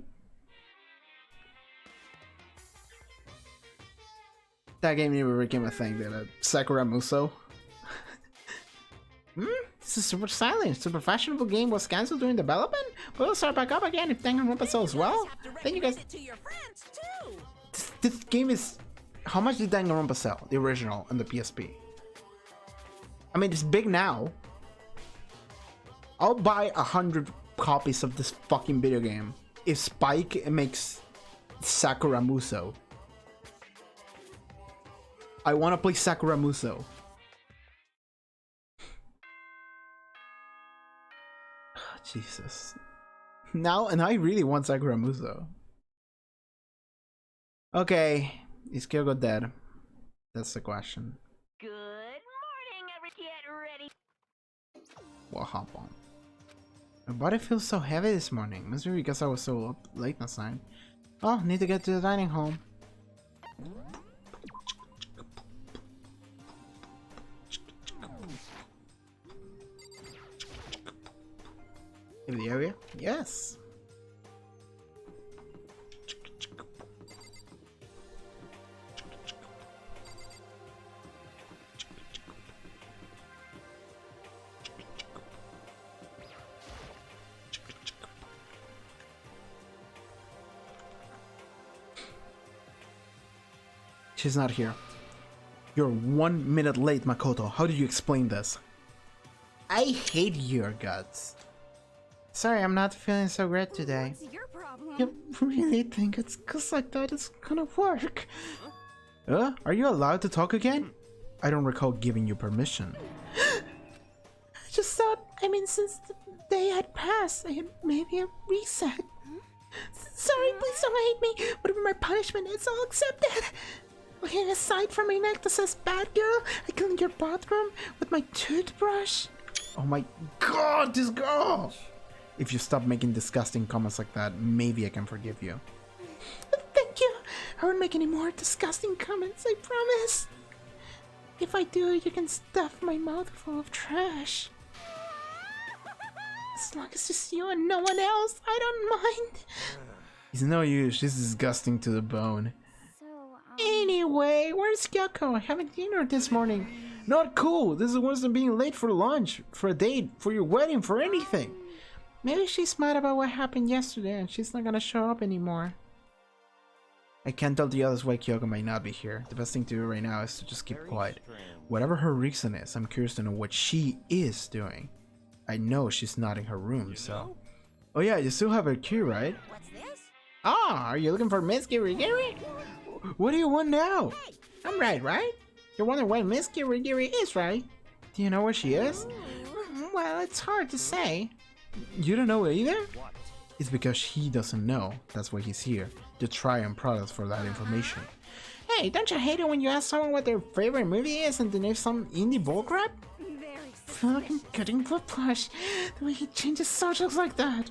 That game never became a thing, did it? Sakura Muso. This is super silent. Super fashionable game was cancelled during development, but it'll start back up again if Danganronpa sells well. Then you guys. This game is. How much did Danganronpa sell? The original and the PSP. I mean, it's big now. I'll buy 100 copies of this fucking video game if Spike makes Sakura Muso. I want to play Sakura Muso. Oh, Jesus. Now, and I really want Sakura Muso. Okay. Is Kyoko dead? That's the question. Good morning, get ready. We'll hop on. My body feels so heavy this morning. Must be because I was so up late last night. Oh, need to get to the dining hall. In the area? Yes. She's not here. You're 1 minute late, Makoto. How do you explain this? I hate your guts. Sorry, I'm not feeling so great today. What's your problem? You really think it's cause like that is gonna work? Are you allowed to talk again? I don't recall giving you permission. I just thought, since the day had passed, I had maybe a reset. Sorry, please don't hate me. Whatever my punishment is, I'll accept it. Okay, aside from my neck that says bad girl, I cleaned your bathroom with my toothbrush. Oh my god, this girl! If you stop making disgusting comments like that, maybe I can forgive you. Thank you. I won't make any more disgusting comments, I promise. If I do, you can stuff my mouth full of trash. As long as it's you and no one else, I don't mind. It's no use, she's disgusting to the bone. Anyway, where's Kyoko? I haven't seen her this morning. Not cool. This is worse than being late for lunch, for a date, for your wedding, for anything. Maybe she's mad about what happened yesterday and she's not gonna show up anymore. I can't tell the others why Kyoko might not be here. The best thing to do right now is to just keep quiet. Whatever her reason is, I'm curious to know what she is doing. I know she's not in her room, so... Oh yeah, you still have her key, right? What's this? Ah, are you looking for Miss Kirigiri? What do you want now? I'm right? You're wondering where Miss Kirigiri is, right? Do you know where she is? Well, it's hard to say. You don't know either? It's because he doesn't know. That's why he's here, to try and prod us for that information. Hey, don't you hate it when you ask someone what their favorite movie is and they name some indie bullcrap? I feel like I'm getting whiplash, the way he changes subjects like that.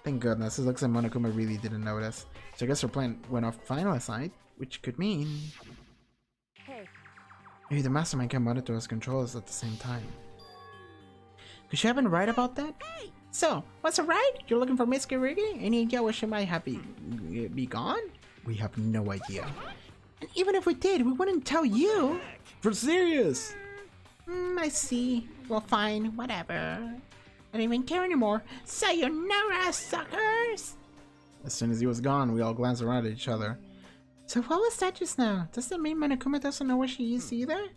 Thank goodness, it looks like Monokuma really didn't notice. So I guess her plan went off fine last night. Which could mean... Hey. Maybe the mastermind can monitor us controllers at the same time. Could she have been right about that? Hey. So, what's it right? You're looking for Miss Kirigi? Any idea where she might have be gone? We have no idea. And even if we did, we wouldn't tell you. For serious? I see. Well, fine. Whatever. I don't even care anymore. Sayonara, suckers! As soon as he was gone, we all glanced around at each other. So what was that just now? Does that mean Monokuma doesn't know where she is either?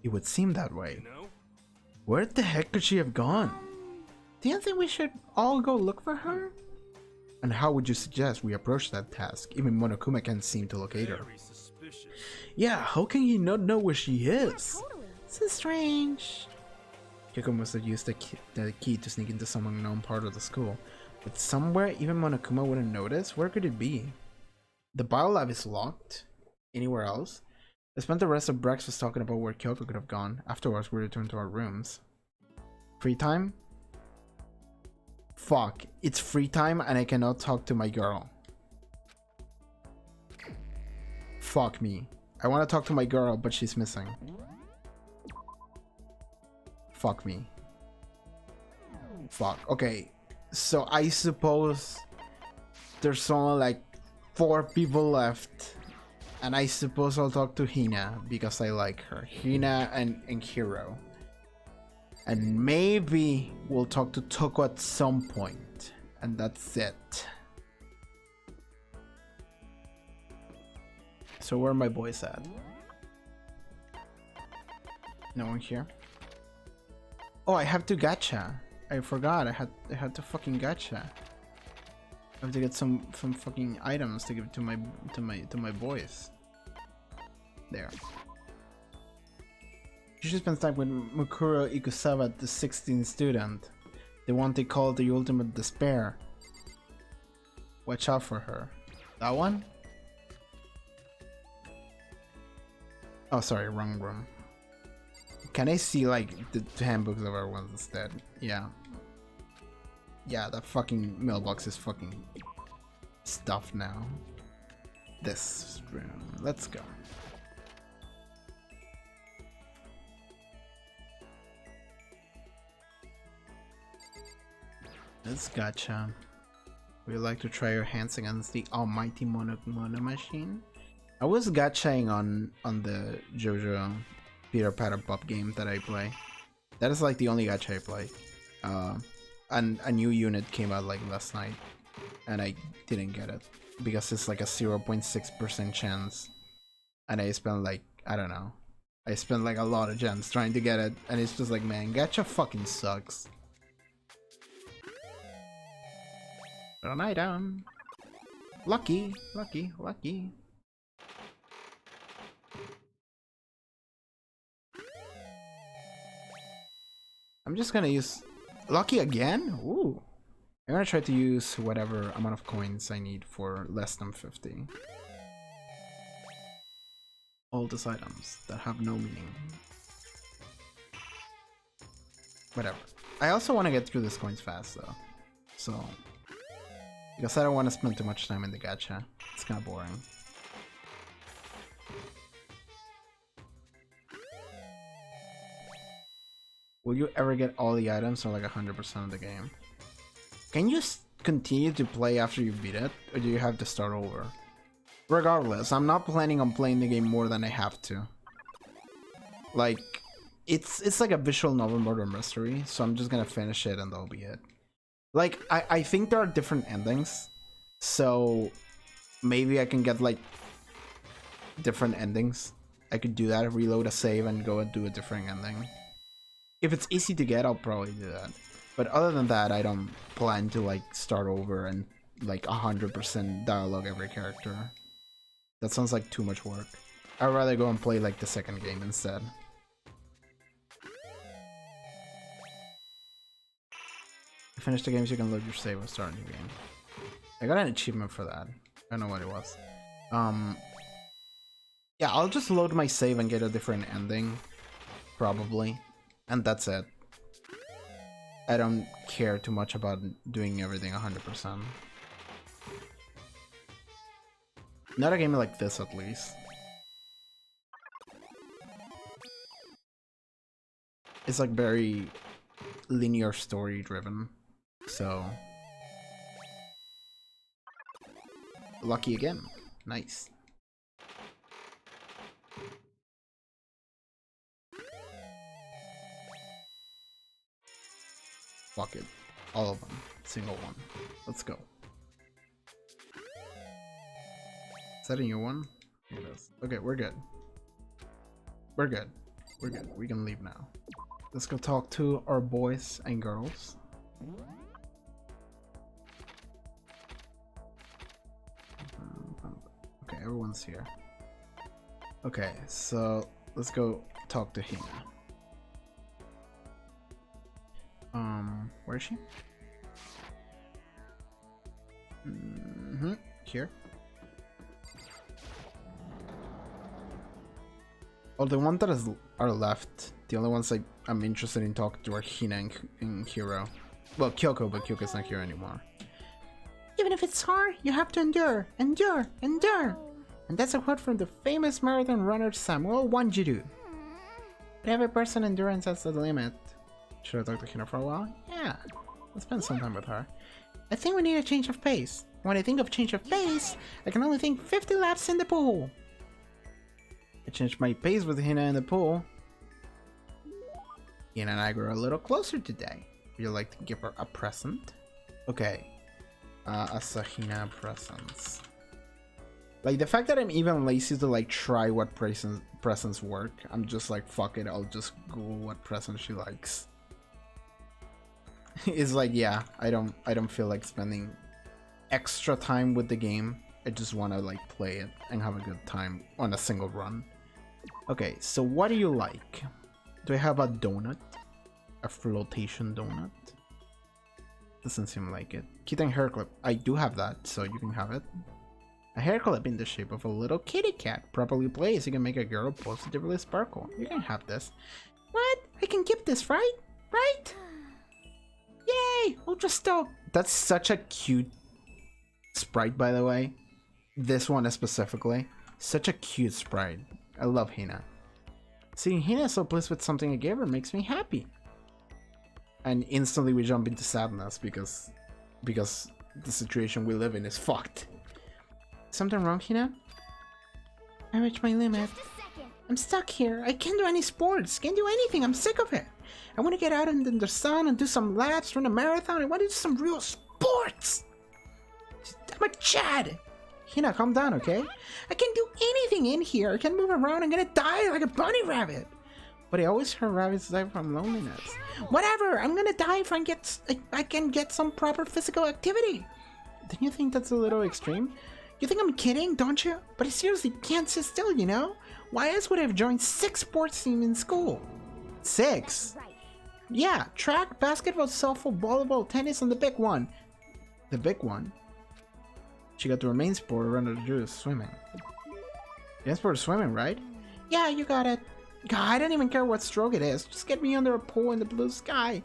It would seem that way. Where the heck could she have gone? Do you think we should all go look for her? And how would you suggest we approach that task? Even Monokuma can't seem to locate her. Yeah, how can he not know where she is? This is strange. Kyoko must have used the key to sneak into some unknown part of the school. But somewhere even Monokuma wouldn't notice? Where could it be? The biolab is locked. Anywhere else? I spent the rest of breakfast talking about where Kyoko could have gone. Afterwards, we returned to our rooms. Free time? Fuck, it's free time and I cannot talk to my girl. Fuck me. I want to talk to my girl, but she's missing. Fuck me. Fuck. Okay, so I suppose there's only like 4 people left, and I suppose I'll talk to Hina because I like her. Hina and Hiro. And maybe we'll talk to Toko at some point, and that's it. So where are my boys at? No one here? Oh, I have to gacha. I forgot. I had to fucking gacha. I have to get some fucking items to give to my boys. There. You should spend time with Mukuro Ikusawa, the 16th student. The one they call the ultimate despair. Watch out for her. That one? Oh, sorry, wrong room. Can I see like the handbooks of everyone instead? Yeah. Yeah, that fucking mailbox is fucking stuffed now. This room. Let's go. Let's gacha. Would you like to try your hands against the almighty Mono machine? I was gachaing on the JoJo Peter Patter Pop game that I play. That is like the only gacha I play. And a new unit came out like last night, and I didn't get it because it's like a 0.6% chance, and I spent like, I don't know, I spent like a lot of gems trying to get it, and it's just like, man, gacha fucking sucks. An item. Lucky, lucky, lucky. I'm just gonna use lucky again. Ooh, I'm gonna try to use whatever amount of coins I need for less than 50. All these items that have no meaning. Whatever. I also want to get through these coins fast though, so because I don't want to spend too much time in the gacha. It's kind of boring. Will you ever get all the items or like 100% of the game? Can you continue to play after you beat it, or do you have to start over? Regardless, I'm not planning on playing the game more than I have to. Like, it's like a visual novel murder mystery, so I'm just gonna finish it and that'll be it. Like, I think there are different endings, so maybe I can get like different endings. I could do that, reload a save and go and do a different ending. If it's easy to get, I'll probably do that. But other than that, I don't plan to like start over and like 100% dialogue every character. That sounds like too much work. I'd rather go and play like the second game instead. You finish the games, you can load your save and start a new game. I got an achievement for that. I don't know what it was. Yeah, I'll just load my save and get a different ending. Probably. And that's it. I don't care too much about doing everything 100%. Not a game like this, at least. It's like very linear story driven, so lucky again. Nice. Fuck it. All of them. Single one. Let's go. Is that a new one? It is. Okay, we're good. We're good. We're good. We can leave now. Let's go talk to our boys and girls. Okay, everyone's here. Okay, so let's go talk to Hina. Where is she? Here. Oh, the ones that are left, the only ones I'm interested in talking to are Hina and Hiro. Well, Kyoko, but Kyoko's not here anymore. Even if it's hard, you have to endure, endure, endure. And that's a quote from the famous marathon runner Samuel Wanjiru. But every person's endurance has a limit. Should I talk to Hina for a while? Yeah, I'll spend some time with her. I think we need a change of pace. When I think of change of pace, I can only think 50 laps in the pool. I changed my pace with Hina in the pool. Hina and I grew a little closer today. Would you like to give her a present? Okay. A Hina presents. Like, the fact that I'm even lazy to like try what presents work, I'm just like, fuck it, I'll just Google what present she likes. It's like, yeah, I don't feel like spending extra time with the game. I just want to like play it and have a good time on a single run. Okay, so what do you like? Do I have a donut? A flotation donut? Doesn't seem like it. Kitten hair clip. I do have that, so you can have it. A hair clip in the shape of a little kitty cat. Properly placed, you can make a girl positively sparkle. You can have this. What? I can keep this, right? Right? Yay! Ultra stoked! That's such a cute sprite, by the way. This one specifically. Such a cute sprite. I love Hina. Seeing Hina so pleased with something I gave her makes me happy. And instantly we jump into sadness because the situation we live in is fucked. Something wrong, Hina? I reached my limit. I'm stuck here. I can't do any sports. Can't do anything. I'm sick of it. I want to get out in the sun and do some laps, run a marathon. I want to do some real sports. I'm a Chad. Hina, calm down, okay? I can't do anything in here. I can't move around. I'm gonna die like a bunny rabbit. But I always heard rabbits die from loneliness. Whatever. I'm gonna die if I can get some proper physical activity. Don't you think that's a little extreme? You think I'm kidding, don't you? But I seriously can't sit still, you know? Why else would I have joined 6 sports teams in school? 6? Yeah, track, basketball, softball, volleyball, tennis, and the big one. The big one? She got to her main sport, runner to do is swimming. The main sport is swimming, right? Yeah, you got it. God, I don't even care what stroke it is. Just get me under a pool in the blue sky.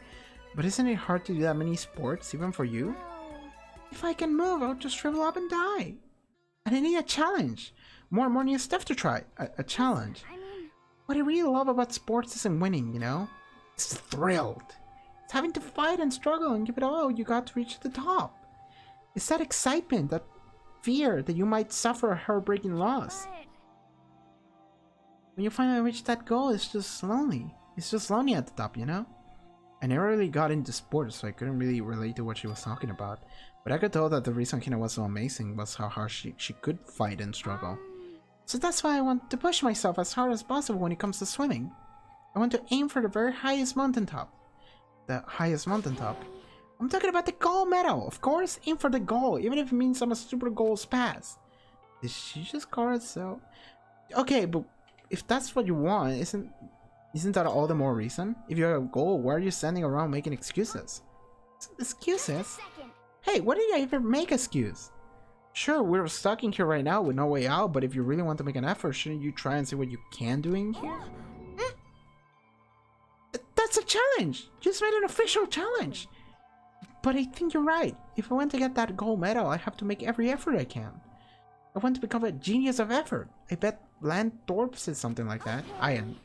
But isn't it hard to do that many sports, even for you? If I can move, I'll just shrivel up and die. And I need a challenge. More new stuff to try. A challenge. What I really love about sports isn't winning, you know? It's thrilled. It's having to fight and struggle and give it all you got to reach the top. It's that excitement, that fear that you might suffer a heartbreaking loss. When you finally reach that goal, it's just lonely. It's just lonely at the top, you know? I never really got into sports, so I couldn't really relate to what she was talking about. But I could tell that the reason Hina was so amazing was how hard she could fight and struggle. So that's why I want to push myself as hard as possible when it comes to swimming. I want to aim for the very highest mountaintop. The highest mountaintop? I'm talking about the gold medal, of course. Aim for the goal, even if it means I'm a super gold spaz. Did she just call it so? Okay, but if that's what you want, isn't that all the more reason? If you have a goal, why are you standing around making excuses? Excuses? Hey, what did I even make excuse? Sure, we're stuck in here right now with no way out, but if you really want to make an effort, shouldn't you try and see what you can do in here? That's a challenge! You just made an official challenge! But I think you're right. If I want to get that gold medal, I have to make every effort I can. I want to become a genius of effort. I bet Land Thorpe said something like that. I am.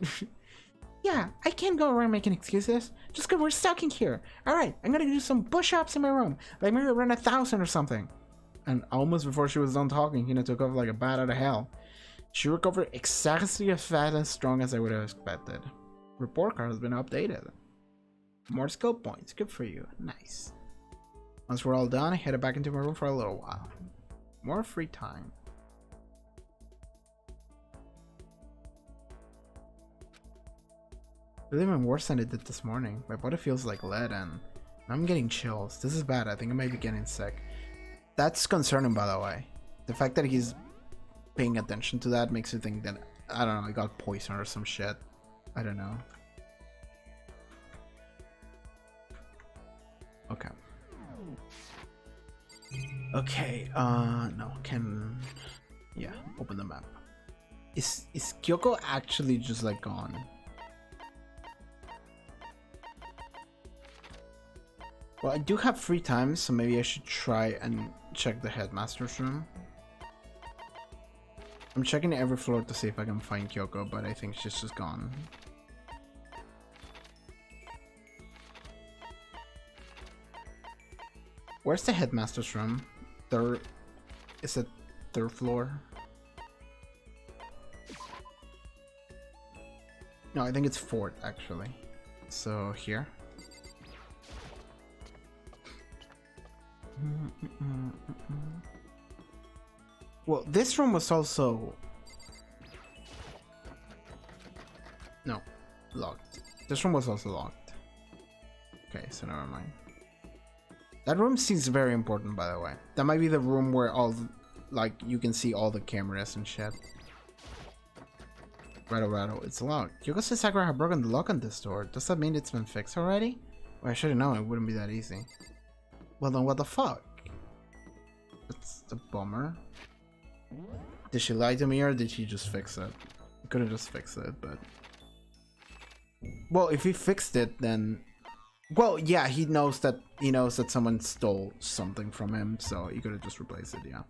Yeah, I can't go around making excuses. Just because we're stuck in here. Alright, I'm gonna do some push-ups in my room. Like maybe run 1,000 or something. And almost before she was done talking, Hina took off like a bat out of hell. She recovered exactly as fast and strong as I would have expected. Report card has been updated. More skill points. Good for you. Nice. Once we're all done, I headed back into my room for a little while. More free time. It's even worse than it did this morning. My body feels like lead and I'm getting chills. This is bad. I think I might be getting sick. That's concerning, by the way. The fact that he's paying attention to that makes me think that, I don't know, I got poisoned or some shit. I don't know. Okay. Okay, no, yeah, open the map. Is Kyoko actually just like gone? Well, I do have free time, so maybe I should try and check the Headmaster's room. I'm checking every floor to see if I can find Kyoko, but I think she's just gone. Where's the Headmaster's room? Third... Is it third floor? No, I think it's fourth, actually. So, here. Well, this room was also... No, locked. This room was also locked. Okay, so never mind. That room seems very important, by the way. That might be the room where all, like, you can see all the cameras and shit. Rattle, it's locked. Kyoko says Sakura had broken the lock on this door. Does that mean it's been fixed already? Well, I should've known it wouldn't be that easy. Well then, what the fuck? That's a bummer. Did she lie to me or did she just fix it? Could've just fixed it, but... Well, if he fixed it, then... Well, yeah, he knows that someone stole something from him, so he could've just replaced it, yeah.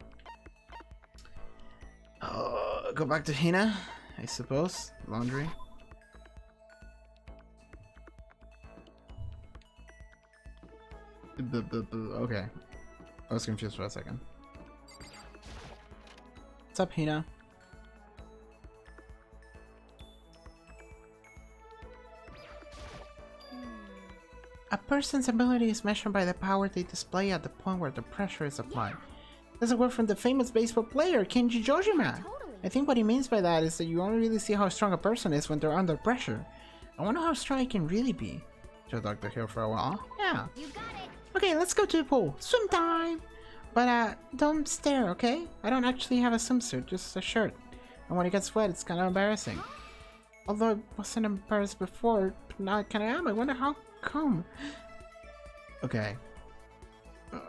Go back to Hina, I suppose. Laundry. Okay. I was confused for a second. What's up, Hina? A person's ability is measured by the power they display at the point where the pressure is applied. That's a word from the famous baseball player, Kenji Jojima. I think what he means by that is that you only really see how strong a person is when they're under pressure. I wonder how strong he can really be. Should Dr. Hill for a while? Yeah. You got it. Okay, let's go to the pool. Swim time! But, don't stare, okay? I don't actually have a swimsuit, just a shirt. And when it gets wet, it's kind of embarrassing. Although I wasn't embarrassed before, but now I kind of am. I wonder how come. Okay.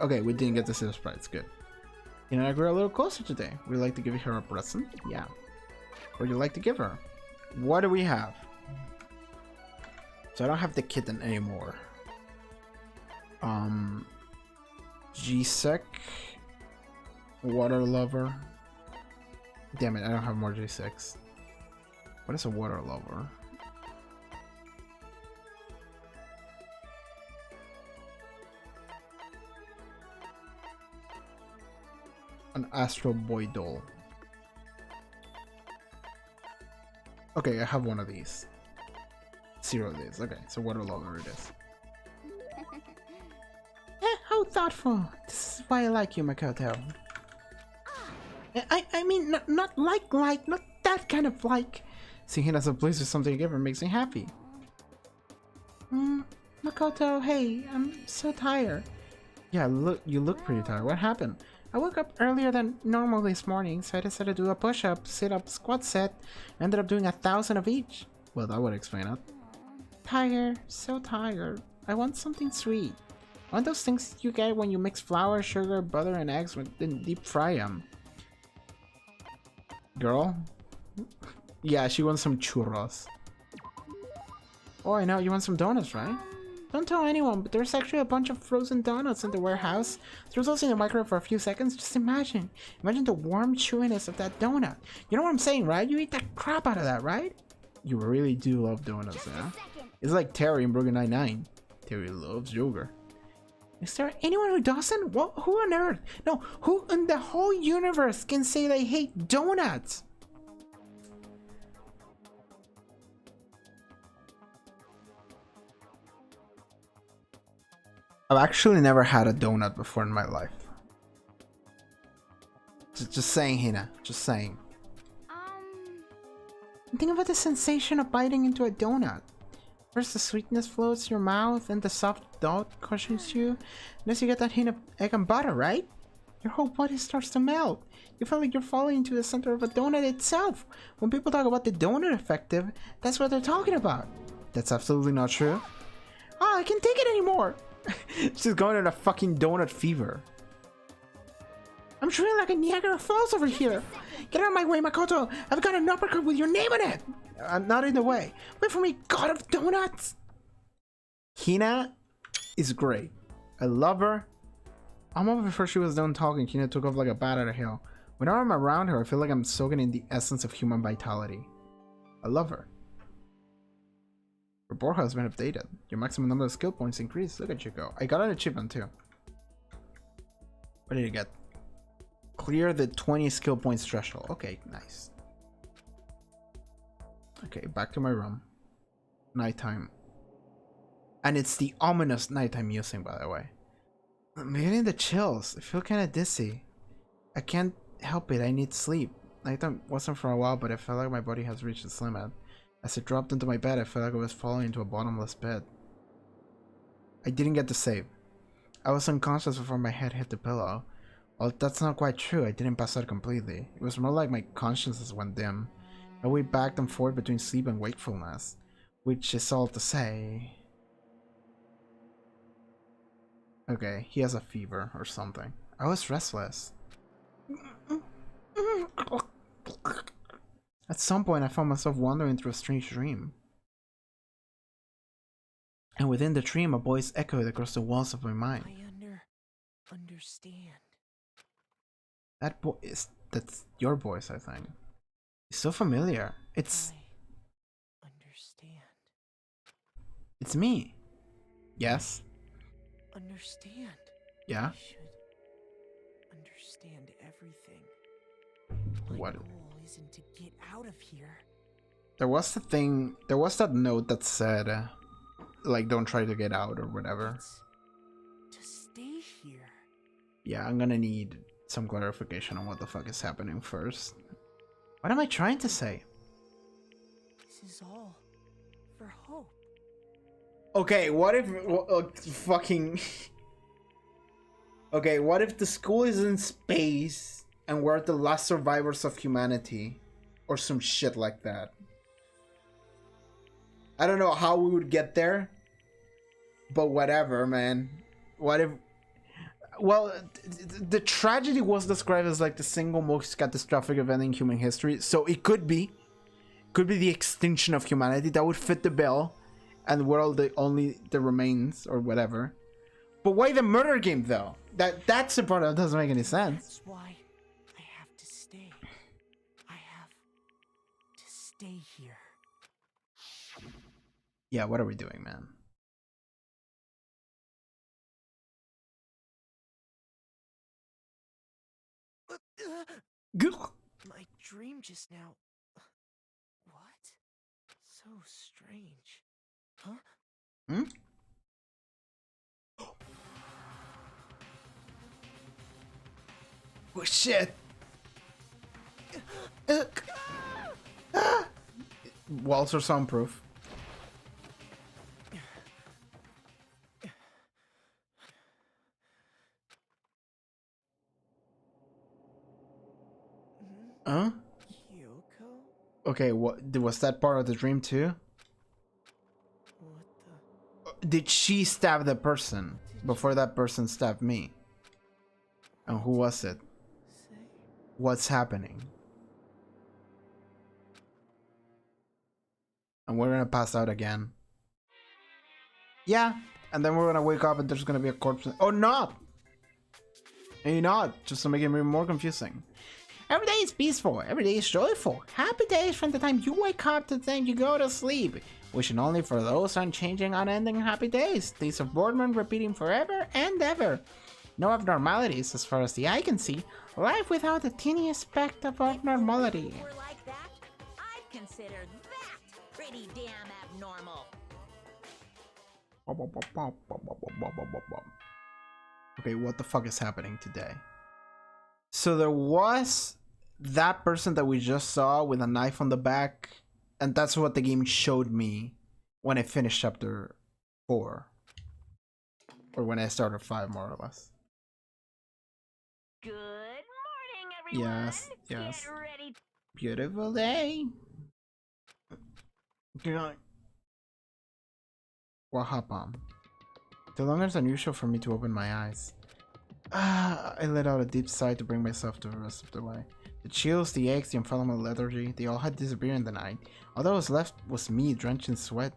Okay, we didn't get to see the sprites. Good. You know, I grew a little closer today. Would you like to give her a present? Yeah. What would you like to give her? What do we have? So I don't have the kitten anymore. G-Sec. Water lover. Damn it, I don't have more G6. What is a water lover? An Astro Boy doll. Okay, I have one of these. 0 of these. Okay, so water lover it is. How thoughtful. This is why I like you, Makoto. I mean, not like, not that kind of like. Seeing it as a place or something to give her makes me happy. Makoto, hey, I'm so tired. Yeah, look, you look pretty tired. What happened? I woke up earlier than normal this morning, so I decided to do a push-up, sit-up, squat set. I ended up doing 1,000 of each. Well, that would explain it. Tired, so tired. I want something sweet. I want those things you get when you mix flour, sugar, butter, and eggs and then deep fry them. Girl? Yeah, she wants some churros. Oh, I know, you want some donuts, right? Don't tell anyone, but there's actually a bunch of frozen donuts in the warehouse. Throw those in the microwave for a few seconds. Just imagine. Imagine the warm chewiness of that donut. You know what I'm saying, right? You eat that crap out of that, right? You really do love donuts, yeah? It's like Terry in Brooklyn Nine-Nine. Terry loves yogurt. Is there anyone who doesn't? What? Who on earth? No, who in the whole universe can say they hate donuts? I've actually never had a donut before in my life. Just saying, Hina. Just saying. Think about the sensation of biting into a donut. First the sweetness floats your mouth and the soft dough cushions you. Unless you get that hint of egg and butter, right? Your whole body starts to melt. You feel like you're falling into the center of a donut itself. When people talk about the donut effective, that's what they're talking about. That's absolutely not true. Oh, I can't take it anymore. She's going on a fucking donut fever. I'm treating like a Niagara Falls over here. Get out of my way, Makoto. I've got an uppercut with your name on it. I'm not in the way. Wait for me, god of donuts. Hina is great. I love her. Almost before she was done talking, Kina took off like a bat out of hell. Whenever I'm around her, I feel like I'm soaking in the essence of human vitality. I love her. Your board has been updated. Your maximum number of skill points increased. Look at you go. I got an achievement too. What did you get? Clear the 20 skill points threshold. Okay, nice. Okay, back to my room. Nighttime. And it's the ominous nighttime music, by the way. I'm getting the chills. I feel kind of dizzy. I can't help it. I need sleep. Nighttime wasn't for a while, but I felt like my body has reached its limit. As I dropped into my bed, I felt like I was falling into a bottomless pit. I didn't get to save. I was unconscious before my head hit the pillow. Well, that's not quite true. I didn't pass out completely. It was more like my consciousness went dim. I went back and forth between sleep and wakefulness, which is all to say... Okay, he has a fever or something. I was restless. At some point, I found myself wandering through a strange dream. And within the dream, a voice echoed across the walls of my mind. I understand. That that's your voice, I think. It's so familiar. It's... I understand. It's me. Yes? Understand. Yeah? I should understand everything. My What? goal isn't to get out of here. There was the thing... There was that note that said... like, don't try to get out or whatever. It's to stay here. Yeah, I'm gonna need some clarification on what the fuck is happening first. What am I trying to say? This is all for hope. Okay, what if... fucking... Okay, what if the school is in space and we're the last survivors of humanity? Or some shit like that. I don't know how we would get there. But whatever, man. What if... Well, the tragedy was described as like the single most catastrophic event in human history. So it could be the extinction of humanity. That would fit the bill. And we're all the remains or whatever. But why the murder game though? That's the part that doesn't make any sense. That's why I have to stay. I have to stay here. Yeah, what are we doing, man? My dream just now. What? So strange. Huh? Hmm? Oh shit! Walls are soundproof. Huh? Kyoko? Okay, what was that part of the dream too? What the? Did she stab the person before that person stabbed me? And who was it? Say? What's happening? And we're gonna pass out again. Yeah, and then we're gonna wake up and there's gonna be a corpse. Oh, not! Maybe not, just to make it even more confusing. Every day is peaceful, every day is joyful. Happy days from the time you wake up to the time you go to sleep. Wishing only for those unchanging, unending happy days. Days of boredom repeating forever and ever. No abnormalities as far as the eye can see. Life without a teeny speck of abnormality. Or like that, I'd consider that pretty damn abnormal. Okay, what the fuck is happening today? So there was that person that we just saw with a knife on the back, and that's what the game showed me when I finished chapter 4. Or when I started 5, more or less. Good morning, everyone. Yes, yes. Get ready. Beautiful day. What happened? The longer is unusual for me to open my eyes. I let out a deep sigh to bring myself to the rest of the way. The chills, the aches, the infallible lethargy, they all had disappeared in the night. All that was left was me, drenched in sweat.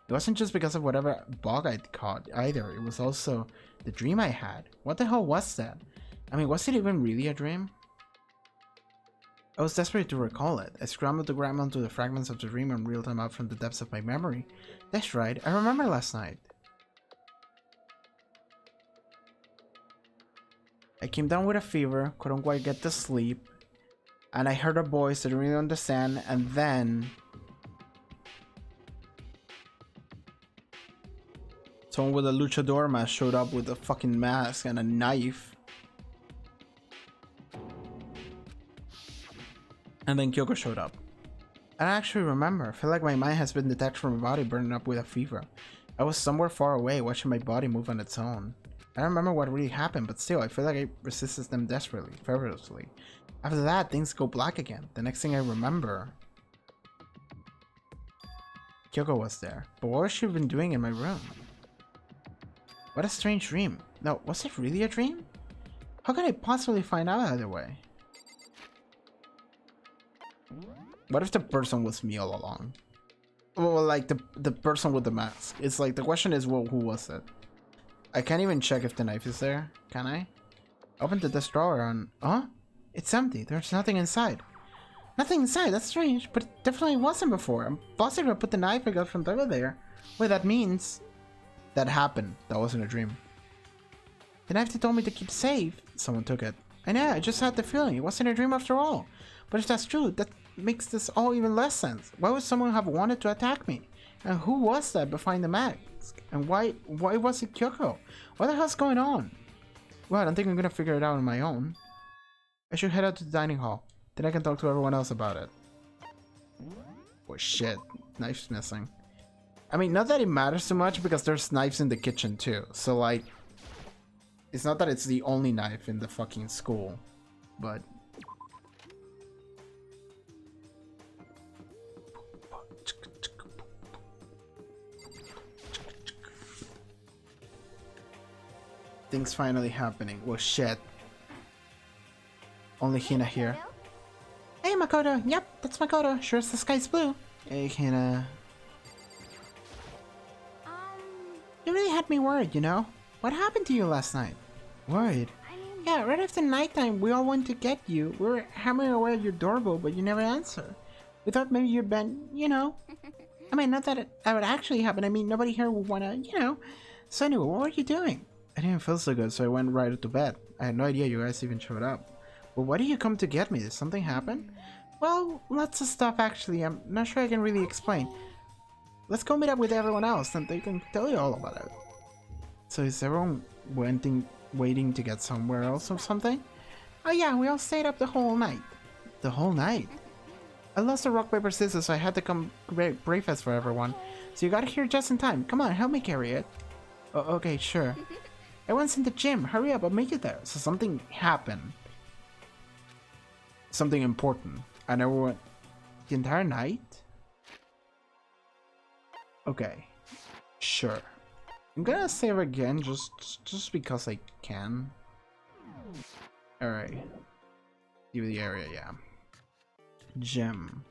It It wasn't just because of whatever bug I'd caught either. It was also the dream I had. What the hell was that? I mean, was it even really a dream? I was desperate to recall it. I scrambled to grab onto the fragments of the dream and reeled them out from the depths of my memory. That's right, I remember last night. I came down with a fever, couldn't quite get to sleep, and I heard a voice I didn't really understand, and then someone with a luchador mask showed up with a fucking mask and a knife. And then Kyoko showed up. I don't actually remember. I feel like my mind has been detached from my body, burning up with a fever. I was somewhere far away, watching my body move on its own. I don't remember what really happened, but still, I feel like I resisted them desperately, fervently. After that, things go black again. The next thing I remember, Kyoko was there. But what was she been doing in my room? What a strange dream. No, was it really a dream? How could I possibly find out either way? What if the person was me all along? Well, like the person with the mask. It's like the question is, well, who was it? I can't even check if the knife is there, can I? Open the desk drawer and... Huh? It's empty. There's nothing inside. Nothing inside? That's strange, but it definitely wasn't before. I'm positive I put the knife I got from over there. Wait, that means... That happened. That wasn't a dream. The knife they told me to keep safe. Someone took it. And yeah, I just had the feeling. It wasn't a dream after all. But if that's true, that makes this all even less sense. Why would someone have wanted to attack me? And who was that behind the mask? And why was it Kyoko? What the hell's going on? Well, I don't think I'm gonna figure it out on my own. I should head out to the dining hall. Then I can talk to everyone else about it. Oh shit, knife's missing. I mean, not that it matters too much because there's knives in the kitchen too. So like, it's not that it's the only knife in the fucking school, but... Things finally happening. Well, shit. Only Hina here. Hey, Makoto. Yep, that's Makoto. Sure as the sky's blue. Hey, Hina. You really had me worried, you know? What happened to you last night? Worried? Yeah, right after nighttime, we all went to get you. We were hammering away at your doorbell, but you never answered. We thought maybe you'd been, you know... I mean, not that that would actually happen. I mean, nobody here would wanna, you know... So anyway, what were you doing? I didn't feel so good, so I went right to bed. I had no idea you guys even showed up. But why did you come to get me? Did something happen? Well, lots of stuff actually. I'm not sure I can really explain. Let's go meet up with everyone else and they can tell you all about it. So is everyone waiting to get somewhere else or something? Oh yeah, we all stayed up the whole night. The whole night? I lost a rock, paper, scissors, so I had to come breakfast for everyone. So you got here just in time. Come on, help me carry it. Oh, okay, sure. Everyone's in the gym. Hurry up, I'll make it there. So something happened. Something important. And everyone... The entire night? Okay. Sure. I'm gonna save again just because I can. Alright. View the area, yeah. Gym.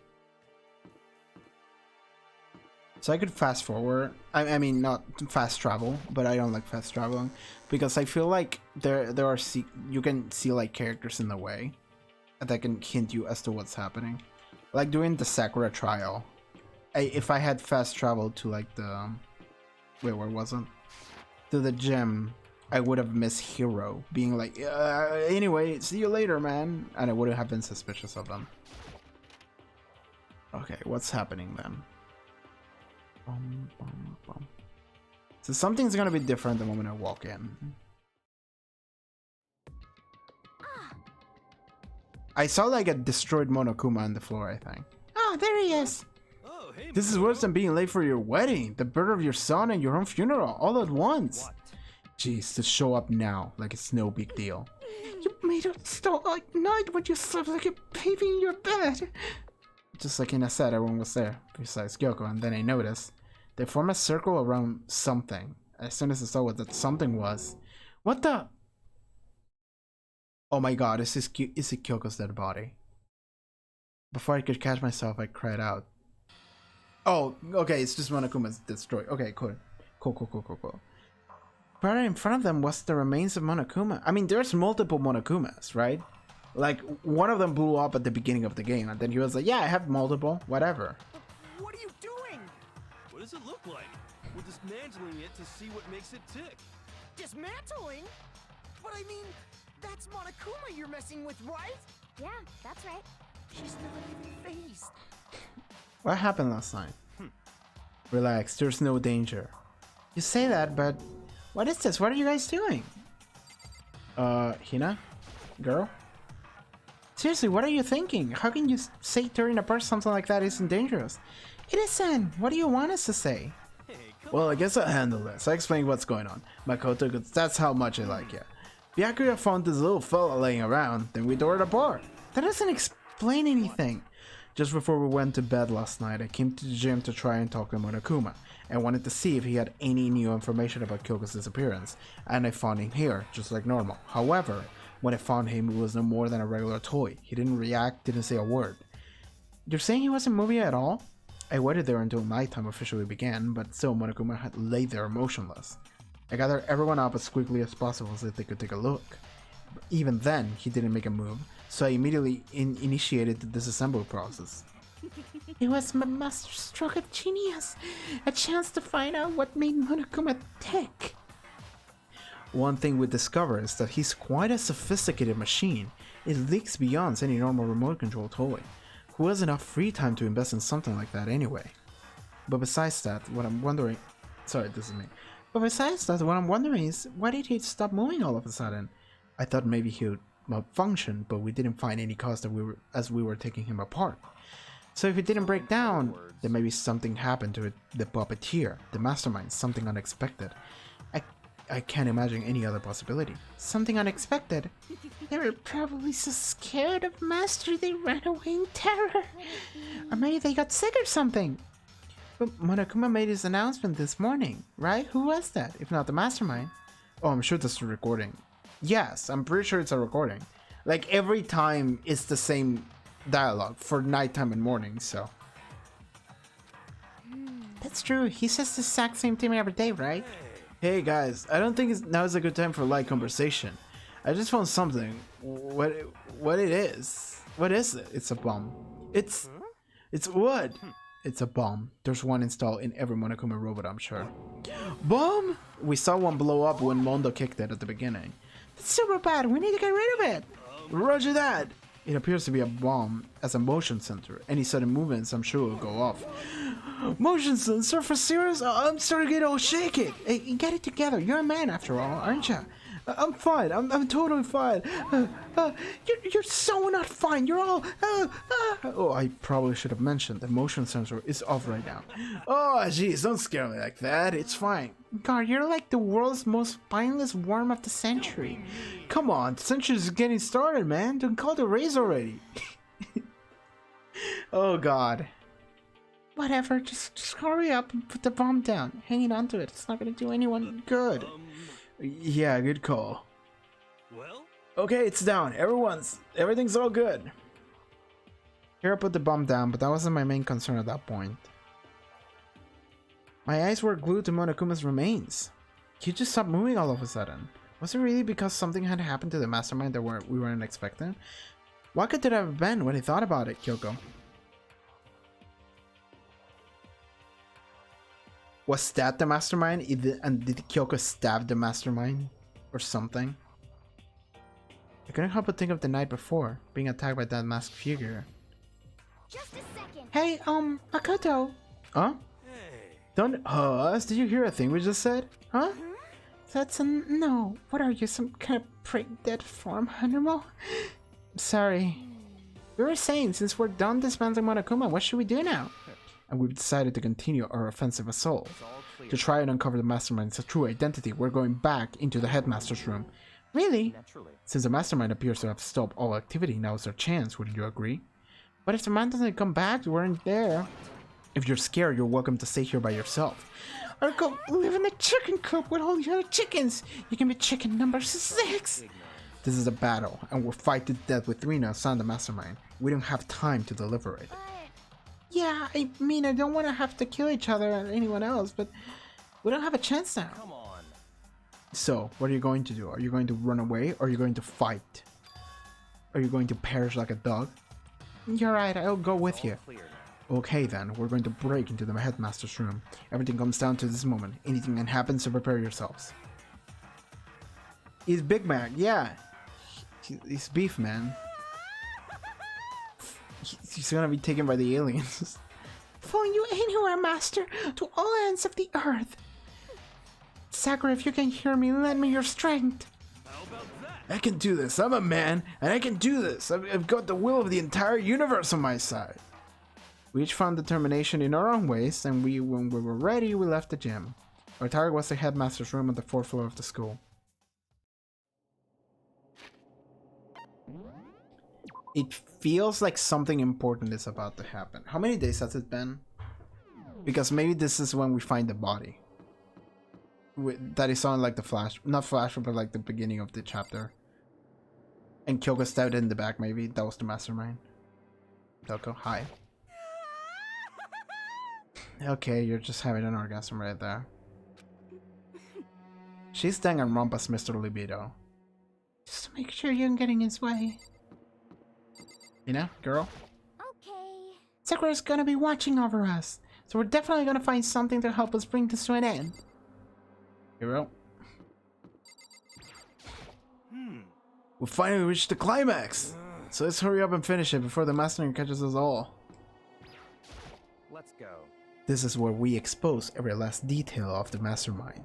So I could fast forward. I mean, not fast travel, but I don't like fast traveling because I feel like there are you can see like characters in the way that can hint you as to what's happening. Like doing the Sakura trial. If I had fast traveled to like the wait, where was it? To the gym, I would have missed Hero being like, anyway, see you later, man, and I wouldn't have been suspicious of them. Okay, what's happening then? So something's gonna be different the moment I walk in. I saw like a destroyed Monokuma on the floor, I think. Oh, there he is! Oh, hey, This is worse than being late for your wedding, the birth of your son, and your own funeral, all at once. What? Jeez, to show up now, like it's no big deal. You made it start like night when you slept like a baby in your bed. Just like Ina said, everyone was there, besides Kyoko, and then I noticed. They formed a circle around something. As soon as I saw what that something was. What the? Oh my god, is it Kyoko's dead body? Before I could catch myself, I cried out. Oh, okay, it's just Monokuma's destroyed. Okay, cool. Cool. Right in front of them was the remains of Monokuma. I mean, there's multiple Monokumas, right? Like, one of them blew up at the beginning of the game, and then he was like, yeah, I have multiple, whatever. What are you doing? What does it look like? We're dismantling it to see what makes it tick. Dismantling? But I mean, that's Monokuma you're messing with, right? Yeah, that's right. She's not even phased. What happened last night? Relax, there's no danger. You say that, but what is this? What are you guys doing? Hina? Girl? Seriously, what are you thinking? How can you say tearing apart something like that isn't dangerous? It isn't! What do you want us to say? Hey, come Well, I guess I'll handle this. I explain what's going on. Makoto, 'cause that's how much I like you. Byakuya found this little fella laying around, then we tore it apart. That doesn't explain anything. Just before we went to bed last night, I came to the gym to try and talk to Monokuma. I wanted to see if he had any new information about Kyoko's disappearance, and I found him here, just like normal. However, when I found him, it was no more than a regular toy. He didn't react, didn't say a word. You're saying he wasn't moving at all? I waited there until nighttime officially began, but still Monokuma had laid there motionless. I gathered everyone up as quickly as possible so that they could take a look. But even then, he didn't make a move, so I immediately initiated the disassemble process. It was my master stroke of genius, a chance to find out what made Monokuma tick. One thing we discovered is that he's quite a sophisticated machine. It leaks beyond any normal remote control toy. Who has enough free time to invest in something like that anyway? But besides that, what I'm wondering... Sorry, this is me. But besides that, what I'm wondering is, why did he stop moving all of a sudden? I thought maybe he would malfunction, but we didn't find any cause that we were taking him apart. So if it didn't break down, then maybe something happened to it, the puppeteer, the mastermind, something unexpected. I can't imagine any other possibility. Something unexpected? They were probably so scared of Master they ran away in terror. Or maybe they got sick or something. But Monokuma made his announcement this morning, right? Who was that, if not the mastermind? Oh, I'm sure that's a recording. Yes, I'm pretty sure it's a recording. Like, every time it's the same dialogue for nighttime and morning, so. That's true. He says the exact same thing every day, right? Hey guys, I don't think now's a good time for light conversation. I just found something. What it is? What is it? It's a bomb. It's what? It's a bomb. There's one installed in every Monokuma robot, I'm sure. Bomb? We saw one blow up when Mondo kicked it at the beginning. That's super bad. We need to get rid of it. Roger that. It appears to be a bomb as a motion sensor. Any sudden movements, I'm sure will go off. Motion sensor for serious? I'm starting to get all shaky. Hey, get it together. You're a man after all, aren't you? I'm fine. I'm totally fine. You're so not fine. You're all. Oh, I probably should have mentioned the motion sensor is off right now. Oh, jeez, don't scare me like that. It's fine. God, you're like the world's most spineless worm of the century. Come on, the century's getting started, man. Don't call the race already. Oh, God. Whatever, just hurry up and put the bomb down. Hanging onto it, it's not gonna do anyone good. Yeah, good call. Well? Okay, it's down. Everything's all good. Here I put the bomb down, but that wasn't my main concern at that point. My eyes were glued to Monokuma's remains. He just stopped moving all of a sudden. Was it really because something had happened to the mastermind that we weren't expecting? What could it have been when he thought about it, Kyoko? Was that the mastermind? And did Kyoko stab the mastermind? Or something? I couldn't help but think of the night before, being attacked by that masked figure. Just a second. Hey, Makoto! Huh? Hey. Don't us? Did you hear a thing we just said? Huh? That's a no. What are you, some kind of prick dead farm animal? Sorry. We were saying, since we're done dismantling Monokuma, what should we do now? And we've decided to continue our offensive assault. To try and uncover the mastermind's true identity, we're going back into the Headmaster's room. Really? Since the mastermind appears to have stopped all activity, now is our chance, wouldn't you agree? But if the man doesn't come back, we weren't there. If you're scared, you're welcome to stay here by yourself. Or go live in the chicken coop with all the other chickens. You can be chicken number 6. This is a battle, and we'll fight to death with Rina and the mastermind. We don't have time to deliver it. But Yeah, Yeah, I mean, I don't want to have to kill each other or anyone else, but we don't have a chance now. Come on. So, what are you going to do? Are you going to run away or are you going to fight? Are you going to perish like a dog? You're right, I'll go with you. Clear now. Okay then, we're going to break into the Headmaster's room. Everything comes down to this moment. Anything can happen, so prepare yourselves. He's Big Mac, yeah. He's beef, man. He's gonna be taken by the aliens. Follow you anywhere, Master, to all ends of the earth. Sakura, if you can hear me, lend me your strength. How about that? I can do this. I'm a man, and I can do this. I've got the will of the entire universe on my side. We each found determination in our own ways, and when we were ready, we left the gym. Our target was the headmaster's room on the 4th floor of the school. It feels like something important is about to happen. How many days has it been? Because maybe this is when we find the body. That is on like the flash, not flash, but like the beginning of the chapter. And Kyoko stabbed in the back, maybe. That was the mastermind. Kyoko, hi. Okay, you're just having an orgasm right there. She's Danganronpa's Mr. Libido. Just to make sure you aren't getting his way. You know, girl? Okay. Sakura's gonna be watching over us, so we're definitely gonna find something to help us bring this to an end. Hero? We finally reached the climax! So let's hurry up and finish it before the master catches us all. Let's go. This is where we expose every last detail of the mastermind.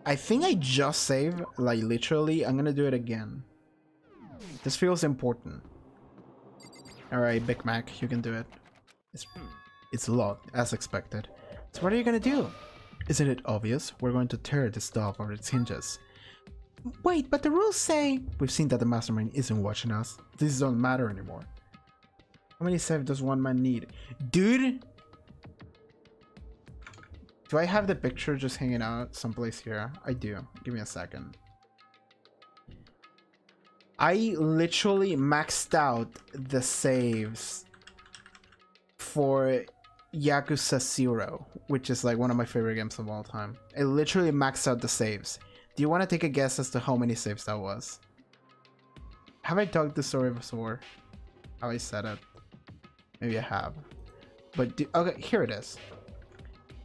I think I just saved, like literally, I'm gonna do it again. This feels important. Alright, Big Mac, you can do it. It's locked, as expected. So what are you gonna do? Isn't it obvious? We're going to tear this door off its hinges. Wait, but the rules say... We've seen that the mastermind isn't watching us. This doesn't matter anymore. How many saves does one man need? Dude! Do I have the picture just hanging out someplace here? I do. Give me a second. I literally maxed out the saves for Yakuza 0, which is like one of my favorite games of all time. I literally maxed out the saves. Do you want to take a guess as to how many saves that was? Have I told the story before? How I said it? Maybe I have. But okay, here it is.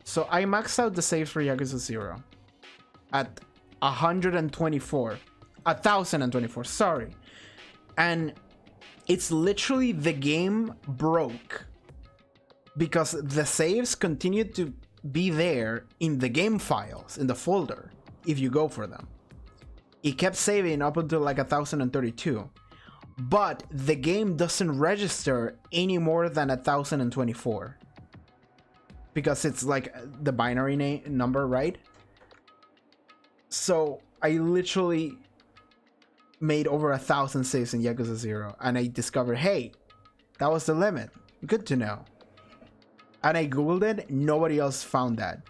So I maxed out the saves for Yakuza 0 at 124. 1024, sorry. And it's literally the game broke because the saves continued to be there in the game files, in the folder, if you go for them. It kept saving up until like 1032, but the game doesn't register any more than 1024 because it's like the binary number, right? So I literally made over 1,000 saves in Yakuza 0, and I discovered, hey, that was the limit. Good to know. And I googled it, nobody else found that.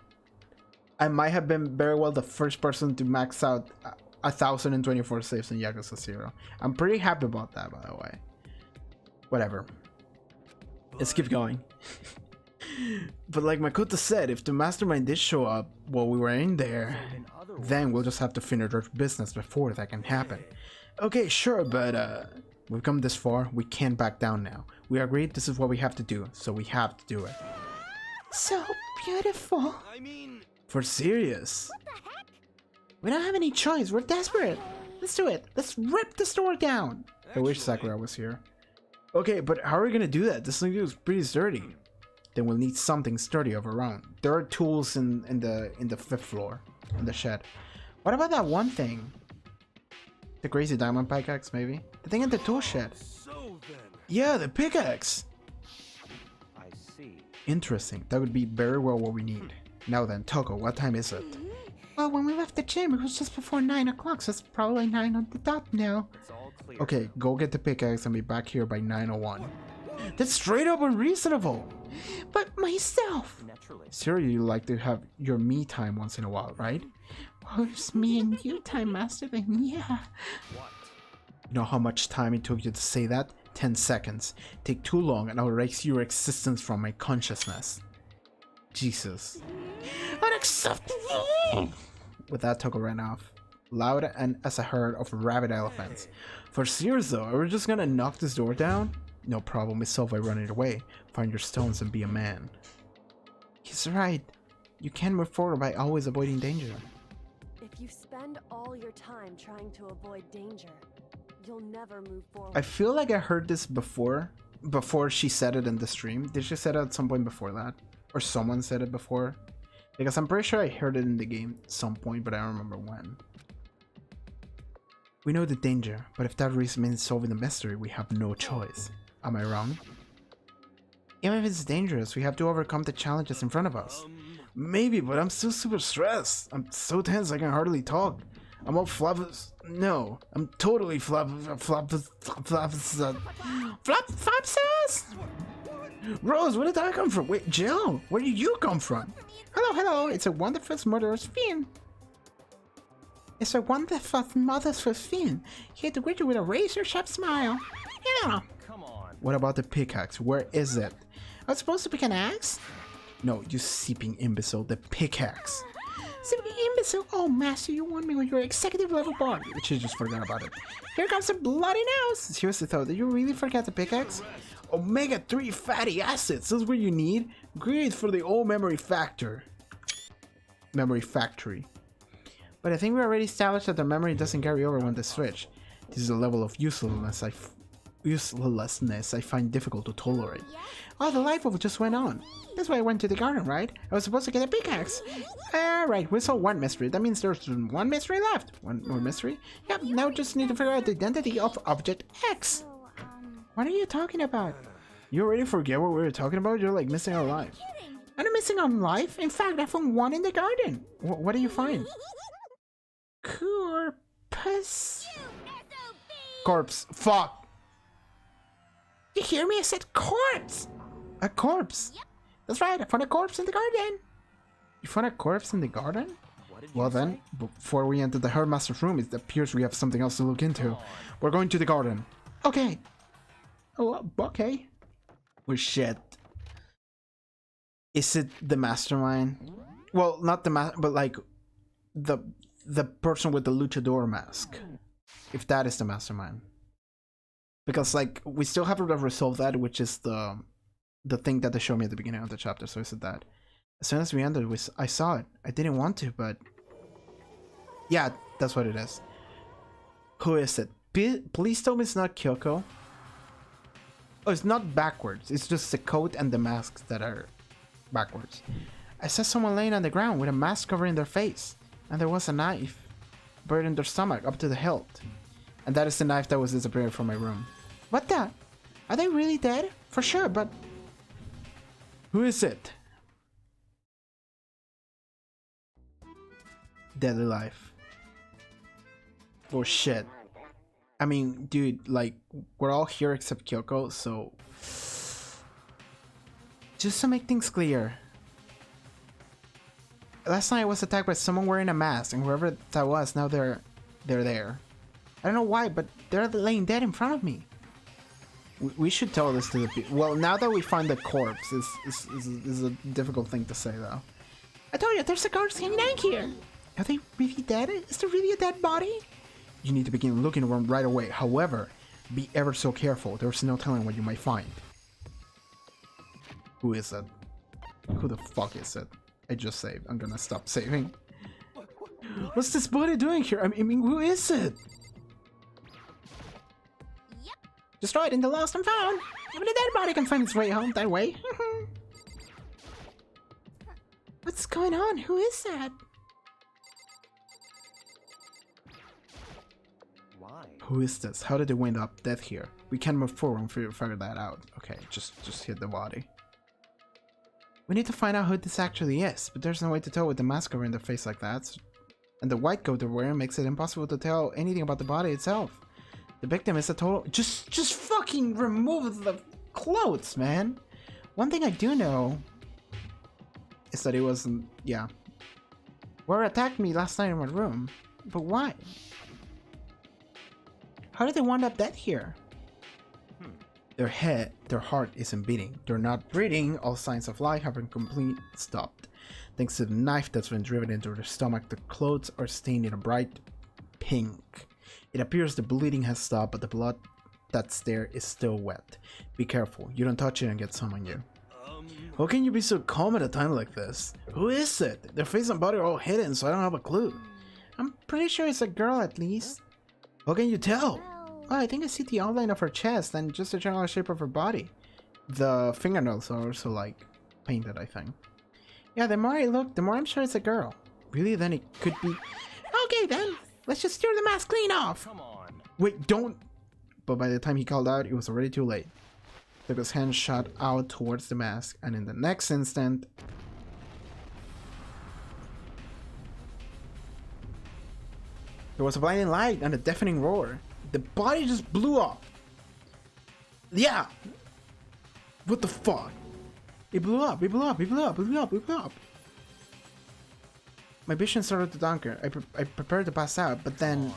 I might have been very well the first person to max out 1,024 saves in Yakuza 0. I'm pretty happy about that, by the way. Whatever. Let's keep going. But like Makoto said, if the mastermind did show up while we were in there, then we'll just have to finish our business before that can happen. Okay, sure, but we've come this far, we can't back down now. We agreed this is what we have to do, so we have to do it. So beautiful. I mean... For serious. What the heck? We don't have any choice, we're desperate. Let's do it. Let's rip this door down. I wish Sakura was here. Okay, but how are we gonna do that? This thing is pretty sturdy. Then we'll need something sturdy of our own. There are tools in the 5th floor, in the shed. What about that one thing? The crazy diamond pickaxe, maybe? The thing in the tool shed. So then... Yeah, the pickaxe! I see. Interesting. That would be very well what we need. Now then, Toko, what time is it? Well, when we left the gym, it was just before 9 o'clock, so it's probably 9 on the dot now. It's all clear. Okay, go get the pickaxe and be back here by 9:01. That's straight up unreasonable! But myself! Naturally. Seriously, you like to have your me time once in a while, right? Well, it's me and you time, Master, then yeah. What? You know how much time it took you to say that? 10 seconds. Take too long and I'll erase your existence from my consciousness. Jesus. Unacceptable! With that, Toko ran off, loud and as a herd of rabid elephants. For serious though, are we just gonna knock this door down? No problem, we solve by running away. Find your stones and be a man. He's right. You can't move forward by always avoiding danger. If you spend all your time trying to avoid danger, you'll never move forward. I feel like I heard this before she said it in the stream. Did she say it at some point before that? Or someone said it before? Because I'm pretty sure I heard it in the game at some point, but I don't remember when. We know the danger, but if that reason means solving the mystery, we have no choice. Am I wrong? Even if it's dangerous, we have to overcome the challenges in front of us. Maybe, but I'm still super stressed. I'm so tense I can hardly talk. I'm all flabbers. No, I'm totally flabbers. Rose, where did I come from? Wait, Jill, where did you come from? Hello, it's a wonderful murderous fiend. It's a wonderful mother's fiend. Here to greet you with a razor-sharp smile. Yeah. Come on. What about the pickaxe? Where is it? I was supposed to pick an axe? No, you seeping imbecile, the pickaxe. Seeping imbecile? Oh, master, you want me with your executive level bar. She just forgot about it. Here comes a bloody nose. Seriously though, did you really forget the pickaxe? Omega-3 fatty acids, that's what you need? Great for the old memory factor. Memory factory. But I think we already established that the memory doesn't carry over when they switch. This is a level of uselessness I find difficult to tolerate. Oh, the light bulb just went on. That's why I went to the garden, right? I was supposed to get a pickaxe. Alright, we solved one mystery. That means there's one mystery left. One more mystery? Yep, now just need to figure out the identity of Object X. What are you talking about? You already forget what we were talking about? You're like missing on life. I'm not missing on life. In fact, I found one in the garden. What do you find? Corpus. Corpse. Fuck. You hear me? I said corpse. A corpse. That's right. I found a corpse in the garden. You found a corpse in the garden? Well then, before we enter the Headmaster's room, it appears we have something else to look into. We're going to the garden. Okay. Oh, okay. Well, shit. Is it the mastermind? Well, not the but like the person with the luchador mask. If that is the mastermind. Because like we still haven't resolved that, which is the thing that they showed me at the beginning of the chapter. So I said that. As soon as we ended, I saw it. I didn't want to, but yeah, that's what it is. Who is it? Please tell me it's not Kyoko. Oh, it's not backwards. It's just the coat and the masks that are backwards. I saw someone laying on the ground with a mask covering their face. And there was a knife buried in their stomach up to the hilt. And that is the knife that was disappearing from my room. What the? Are they really dead? For sure, but... Who is it? Deadly life. Oh shit. I mean, dude, like, we're all here except Kyoko, so... Just to make things clear. Last night I was attacked by someone wearing a mask, and whoever that was, now they're there. I don't know why, but they're laying dead in front of me. We should tell this to the people. Well, now that we find the corpse, is a difficult thing to say, though. I told you, there's a corpse hanging out here. Are they really dead? Is there really a dead body? You need to begin looking around right away. However, be ever so careful. There's no telling what you might find. Who is it? Who the fuck is it? I just saved. I'm gonna stop saving. What's this body doing here? I mean, who is it? Destroyed in the lost and found. Even a dead body can find its way home that way. What's going on? Who is that? Why? Who is this? How did they wind up dead here? We can move forward and figure that out. Okay, just hit the body. We need to find out who this actually is, but there's no way to tell with the mask covering their face like that. And the white coat they're wearing makes it impossible to tell anything about the body itself. The victim is a total... Just fucking remove the clothes, man! One thing I do know is that it wasn't... Yeah. Whoever attacked me last night in my room. But why? How did they wind up dead here? Their heart isn't beating. They're not breathing. All signs of life have been completely stopped. Thanks to the knife that's been driven into their stomach, the clothes are stained in a bright pink. It appears the bleeding has stopped, but the blood that's there is still wet. Be careful. You don't touch it and get some on you. How can you be so calm at a time like this? Who is it? Their face and body are all hidden, so I don't have a clue. I'm pretty sure it's a girl at least. How can you tell? Oh, I think I see the outline of her chest and just the general shape of her body. The fingernails are also like painted, I think. Yeah, the more I look, the more I'm sure it's a girl. Really? Then it could be... Okay then, let's just tear the mask clean off. Come on. Wait, don't... But by the time he called out, it was already too late. Took his hand shot out towards the mask, and in the next instant... there was a blinding light and a deafening roar. The body just blew up. Yeah. What the fuck? It blew up, it blew up, it blew up, it blew up, it blew up. My vision started to darken. I prepared to pass out, but then...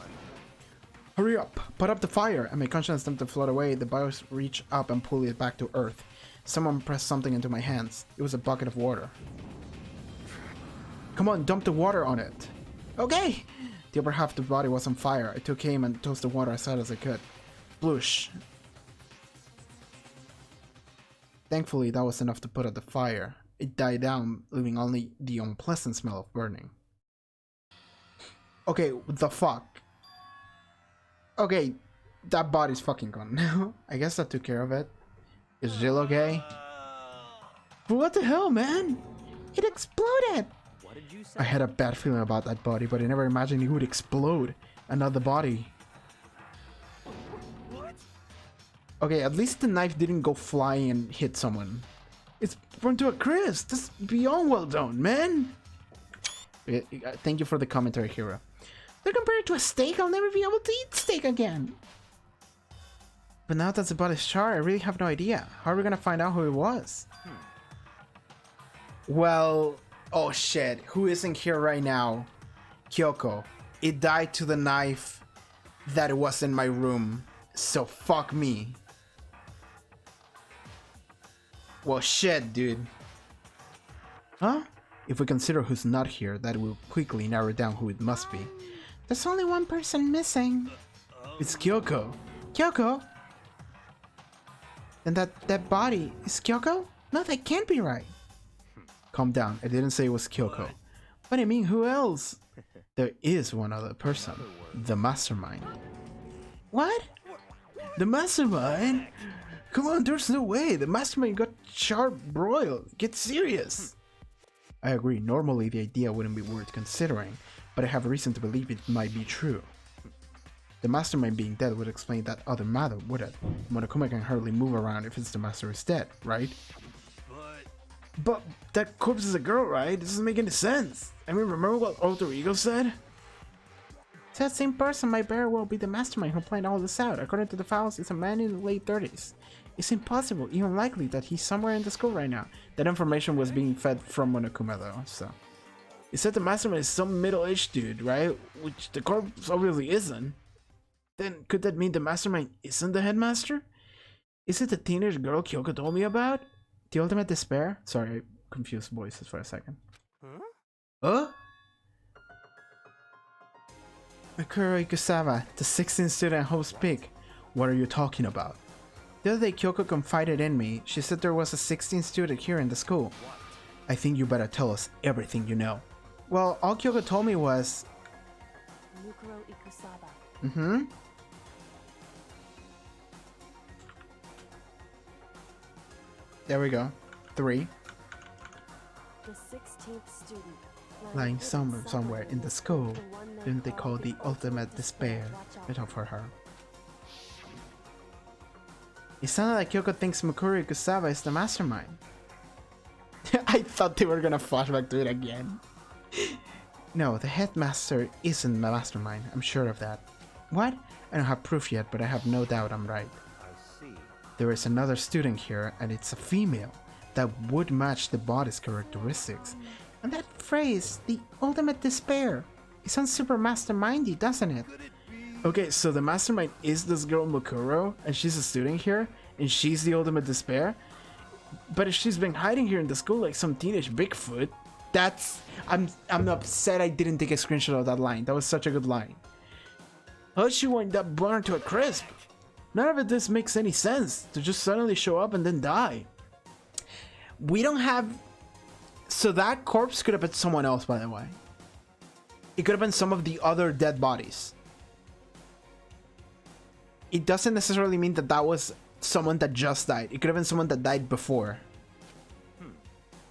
Hurry up, put up the fire, and my conscience attempted to float away. The bodies reached up and pulled it back to earth. Someone pressed something into my hands. It was a bucket of water. Come on, dump the water on it. Okay. The upper half of the body was on fire. I took aim and tossed the water as hard as I could. Sploosh. Thankfully, that was enough to put out the fire. It died down, leaving only the unpleasant smell of burning. Okay, what the fuck? Okay, that body's fucking gone now. I guess that took care of it. Is Jill okay? But what the hell, man? It exploded! What did you say? I had a bad feeling about that body, but I never imagined it would explode. Another body. What? Okay, at least the knife didn't go flying and hit someone. It's burned to a crisp. That's beyond well done, man. Thank you for the commentary, Hero. They're compared to a steak. I'll never be able to eat steak again. But now that the body's charred, I really have no idea. How are we gonna find out who it was? Well, oh shit. Who isn't here right now? Kyoko. It died to the knife that was in my room. So fuck me. Well, shit, dude. Huh? If we consider who's not here, that will quickly narrow down who it must be. There's only one person missing. It's Kyoko. Kyoko? And that body is Kyoko? No, that can't be right. Calm down. I didn't say it was Kyoko. But I mean, who else? There is one other person. The mastermind. What? The mastermind? Come on, there's no way. The mastermind got sharp broiled. Get serious. I agree. Normally, the idea wouldn't be worth considering, but I have a reason to believe it might be true. The mastermind being dead would explain that other matter, would it? Monokuma can hardly move around if it's the master is dead, right? But that corpse is a girl, right? It doesn't make any sense. I mean, remember what Alter Ego said? That same person might very well be the mastermind who planned all this out. According to the files, it's a man in the late 30s. It's impossible, even likely, that he's somewhere in the school right now. That information was being fed from Monokuma though, so... It said the mastermind is some middle-aged dude, right? Which the corpse obviously isn't. Then could that mean the mastermind isn't the headmaster? Is it the teenage girl Kyoko told me about? The ultimate despair? Sorry, I confused voices for a second. Huh? Mikuro Ikusawa, the 16th student at Hope's Peak. What are you talking about? The other day Kyoko confided in me. She said there was a 16th student here in the school. I think you better tell us everything you know. Well, all Kyoko told me was... Mikuro Ikusawa. Mm-hmm. There we go. 3. The 16th student. Lying somewhere in the school. Didn't they call the ultimate despair? Better for her. It sounded like Kyoko thinks Mikuro Ikusawa is the mastermind. I thought they were gonna flashback to it again. No, the headmaster isn't the mastermind. I'm sure of that. What? I don't have proof yet, but I have no doubt I'm right. I see. There is another student here, and it's a female that would match the body's characteristics. And that phrase, the ultimate despair, it sounds super mastermindy, doesn't it? Okay, so the mastermind is this girl Mukuro, and she's a student here, and she's the ultimate despair. But if she's been hiding here in the school like some teenage Bigfoot, that's... I'm upset I didn't take a screenshot of that line. That was such a good line. How'd she wind up burned to a crisp? None of this makes any sense. To just suddenly show up and then die. We don't have... So that corpse could have been someone else, by the way. It could have been some of the other dead bodies. It doesn't necessarily mean that that was someone that just died. It could have been someone that died before.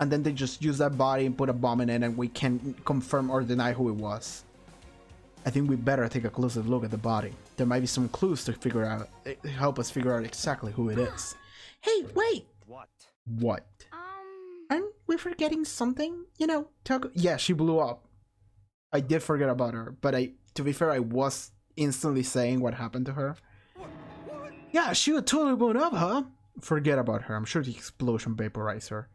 And then they just used that body and put a bomb in it, and we can't confirm or deny who it was. I think we better take a closer look at the body. There might be some clues to figure out, help us figure out exactly who it is. Hey, wait! What? Aren't we forgetting something? You know, yeah, she blew up. I did forget about her, but to be fair, I was instantly saying what happened to her. Yeah, she would totally blown up, huh? Forget about her. I'm sure the explosion vaporized her.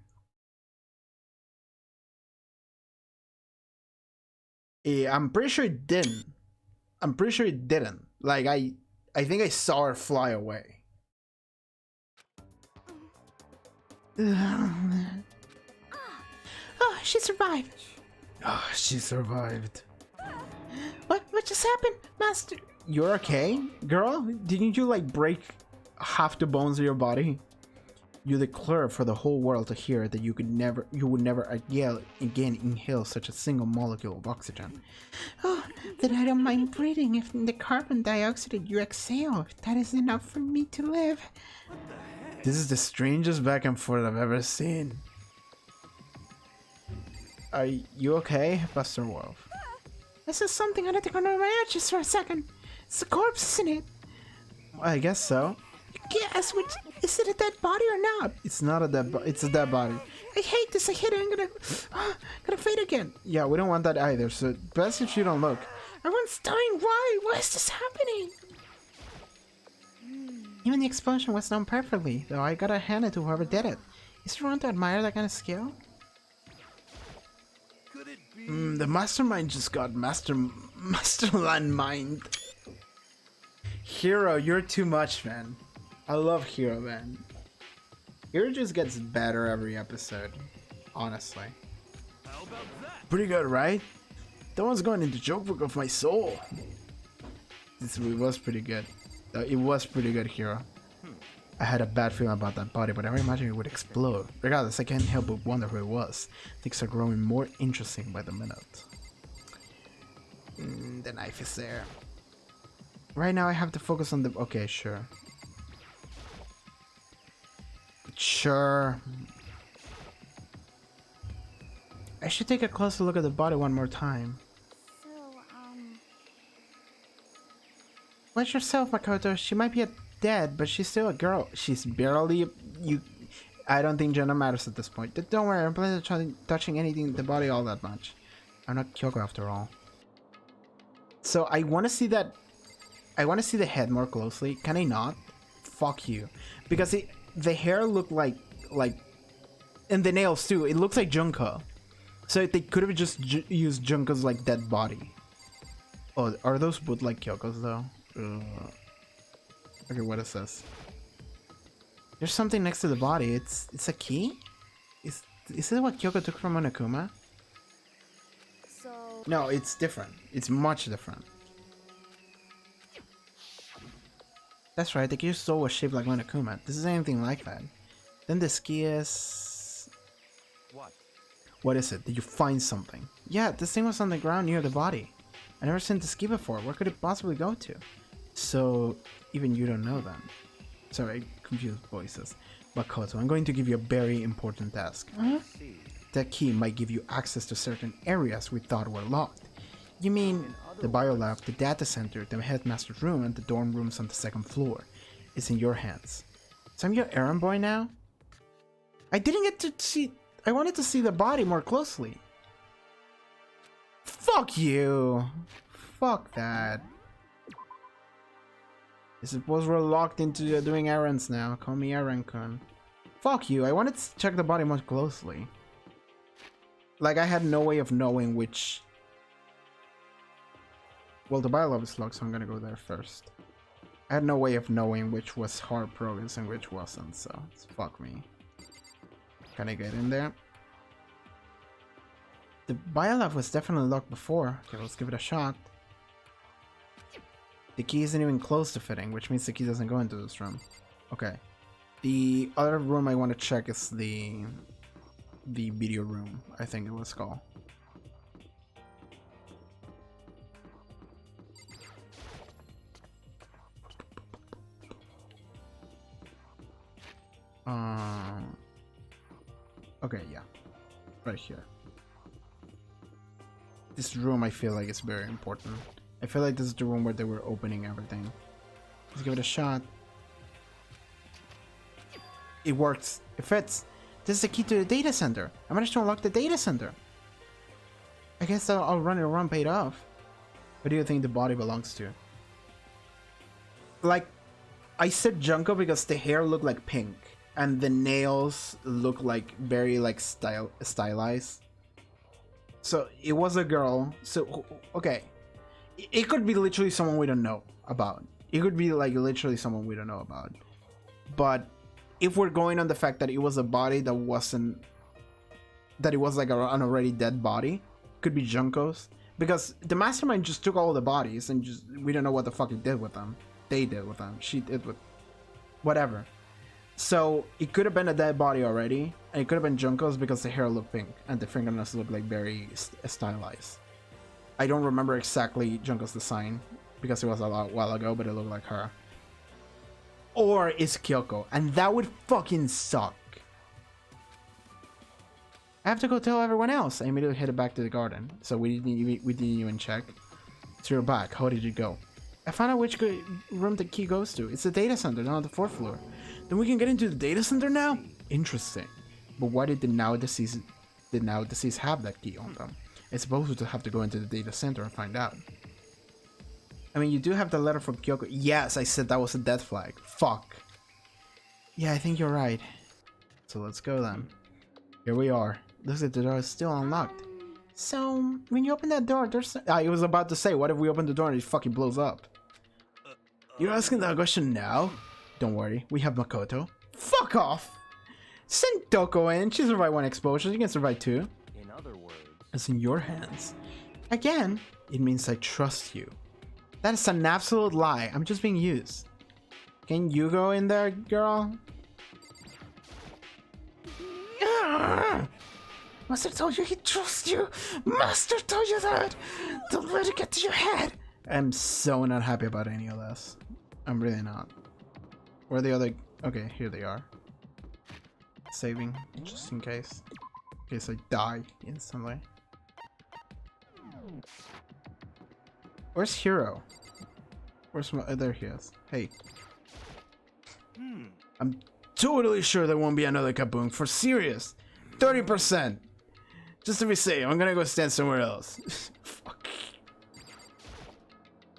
I'm pretty sure it didn't. I'm pretty sure it didn't. Like, I think I saw her fly away. Oh, she survived. Oh, she survived. What just happened, Master? You're okay, girl? Didn't you like break half the bones of your body? You declare for the whole world to hear that you would never again inhale such a single molecule of oxygen. Oh, then I don't mind breathing if the carbon dioxide you exhale, that is enough for me to live. This is the strangest back and forth I've ever seen. Are you okay, Buster Wolf? This is something I had to go under my edges for a second. It's a corpse, isn't it? I guess so. Yes, which is it a dead body or not? It's not a dead body. It's a dead body. I hate this. I hate it. I'm gonna fade again. Yeah, we don't want that either. So best if you don't look. Everyone's dying. Why? Why is this happening? Even the explosion was done perfectly, though I gotta hand it to whoever did it. Is there one to admire that kind of skill? Could it be? The mastermind just got masterland mind. Hero, you're too much, man. I love Hero, man. Hero just gets better every episode, honestly. How about that? Pretty good, right? That one's going into joke book of my soul. It was pretty good. It was pretty good, Hero. I had a bad feeling about that body, but I imagine it would explode. Regardless, I can't help but wonder who it was. Things are growing more interesting by the minute. The knife is there. Right now I have to focus on the... Okay, sure. Sure. I should take a closer look at the body one more time. So, Watch yourself, Makoto. She might be dead, but she's still a girl. She's barely... I don't think gender matters at this point. Don't worry, I'm planning on touching anything in the body all that much. I'm not Kyoko after all. So I want to see that... I want to see the head more closely. Can I not? Fuck you. Because the hair looked like... And the nails too. It looks like Junko. So they could have just used Junko's like dead body. Oh, are those bootleg Kyoko's though? Okay, what is this? There's something next to the body. It's a key? Is it what Kyoko took from Monokuma? So... No, it's different. It's much different. That's right, the key soul was shaped like Monokuma. This is anything like that. Then this key is... What? What is it? Did you find something? Yeah, this thing was on the ground near the body. I never seen this key before. Where could it possibly go to? So, even you don't know then. Sorry, confused voices. Makoto, I'm going to give you a very important task. That key might give you access to certain areas we thought were locked. You mean the biolab, the data center, the headmaster's room, and the dorm rooms on the second floor. It's in your hands. So I'm your errand boy now? I didn't get to see... I wanted to see the body more closely. Fuck you! Fuck that. I suppose we're locked into doing errands now. Call me Errand-kun. Fuck you, I wanted to check the body more closely. Like, I had no way of knowing which... Well, the biolab is locked, so I'm gonna go there first. I had no way of knowing which was hard progress and which wasn't, so fuck me. Can I get in there? The biolab was definitely locked before. Okay, let's give it a shot. The key isn't even close to fitting, which means the key doesn't go into this room. Okay. The other room I want to check is the video room, I think it was called. Okay, yeah. Right here. This room I feel like is very important. I feel like this is the room where they were opening everything. Let's give it a shot. It works. It fits. This is the key to the data center. I managed to unlock the data center. I guess I'll run it around paid off. What do you think the body belongs to? Like, I said Junko because the hair looked like pink. And the nails look like very like stylized. So it was a girl. So okay, it could be literally someone we don't know about. It could be like literally someone we don't know about. But if we're going on the fact that it was a body that wasn't, that it was like an already dead body, could be Junko's. Because the mastermind just took all the bodies and just we don't know what the fuck it did with them. They did with them. She did with whatever. So it could have been a dead body already, and it could have been Junko's because the hair looked pink and the fingernails looked like very stylized. I don't remember exactly Junko's design because it was a while ago, but it looked like her. Or it's Kyoko, and that would fucking suck. I have to go tell everyone else. I immediately headed back to the garden, so we didn't even check. So you're back. How did you go? I found out which room the key goes to. It's the data center down on the 4th floor. Then we can get into the data center now? Interesting. But why did the now deceased have that key on them? I suppose we'll have to go into the data center and find out. I mean, you do have the letter from Kyoko. Yes, I said that was a death flag. Fuck. Yeah, I think you're right. So let's go then. Here we are. Looks like the door is still unlocked. So, when you open that door, there's... I was about to say, what if we open the door and it fucking blows up? You're asking that question now? Don't worry, we have Makoto. Fuck off! Send Doko in. She survived 1 exposure. You can survive 2. In other words, It's in your hands. Again, it means I trust you. That is an absolute lie. I'm just being used. Can you go in there, girl? Master told you he trusts you. Master told you that. Don't let it get to your head. I'm so not happy about any of this. I'm really not. Where are the other... Okay, here they are. Saving, just in case. In case I die instantly. Where's Hero? Where's my... there he is. Hey. I'm totally sure there won't be another Kaboom. For serious. 30%. Just to be safe, I'm gonna go stand somewhere else. Fuck.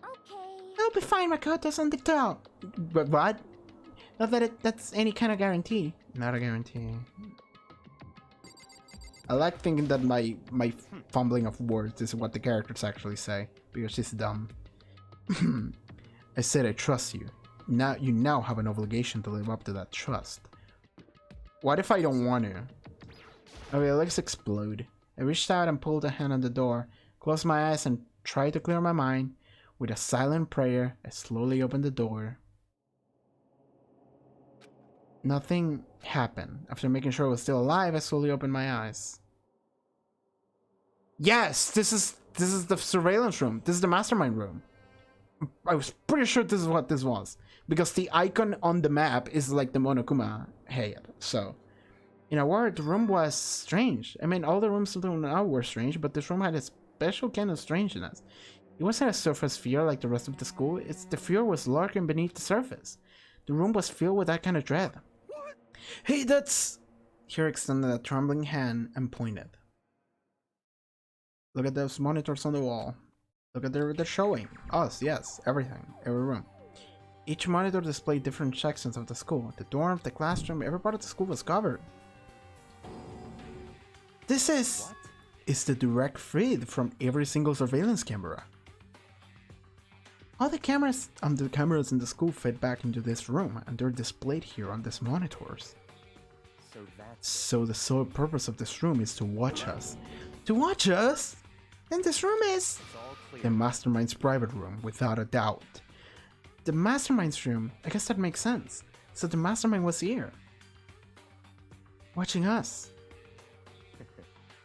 Okay. I'll be fine, Makoto's on the top. But what? Not that that's any kind of guarantee. Not a guarantee. I like thinking that my fumbling of words is what the characters actually say, because she's dumb. I said I trust you. Now you now have an obligation to live up to that trust. What if I don't want to? Okay, let's explode. I reached out and pulled a hand on the door, closed my eyes and tried to clear my mind. With a silent prayer, I slowly opened the door. Nothing happened. After making sure I was still alive, I slowly opened my eyes. Yes, this is the surveillance room. This is the mastermind room. I was pretty sure this is what this was, because the icon on the map is like the Monokuma head. So, in a word, the room was strange. I mean, all the rooms until now were strange, but this room had a special kind of strangeness. It wasn't a surface fear like the rest of the school. The fear was lurking beneath the surface. The room was filled with that kind of dread. What? Hey, that's... Here extended a trembling hand and pointed. Look at those monitors on the wall. Look at they're showing. Us, yes, everything, every room. Each monitor displayed different sections of the school. The dorm, the classroom, every part of the school was covered. This is the direct feed from every single surveillance camera. All the cameras in the school fit back into this room, and they're displayed here on these monitors. So the sole purpose of this room is to watch us. To watch us? And this room is the Mastermind's private room, without a doubt. The Mastermind's room, I guess that makes sense. So the Mastermind was here, watching us.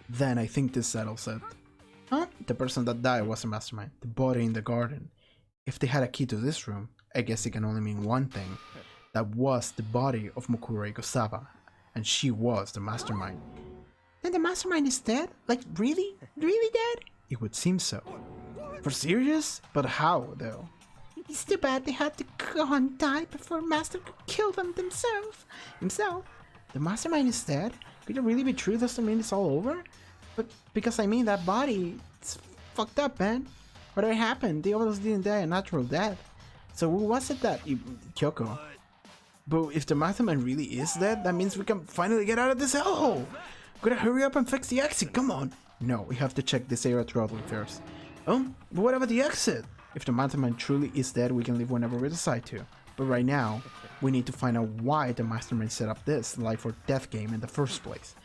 Then I think this settles it. Huh? The person that died was a Mastermind. The body in the garden. If they had a key to this room, I guess it can only mean one thing. That was the body of Mukuro Ikosawa, and she was the Mastermind. Then the Mastermind is dead? Like, really? Really dead? It would seem so. For serious? But how, though? It's too bad they had to go and die before Master could kill them himself. The Mastermind is dead? Could it really be true? Doesn't mean it's all over? But because I mean that body, it's fucked up, man. Whatever happened, they almost didn't die a natural death. So who was it that... Kyoko. But if the Mastermind really is dead, that means we can finally get out of this hellhole. Gotta hurry up and fix the exit, come on. No, we have to check this area thoroughly first. Oh, but what about the exit? If the Mastermind truly is dead, we can leave whenever we decide to. But right now, we need to find out why the Mastermind set up this life or death game in the first place.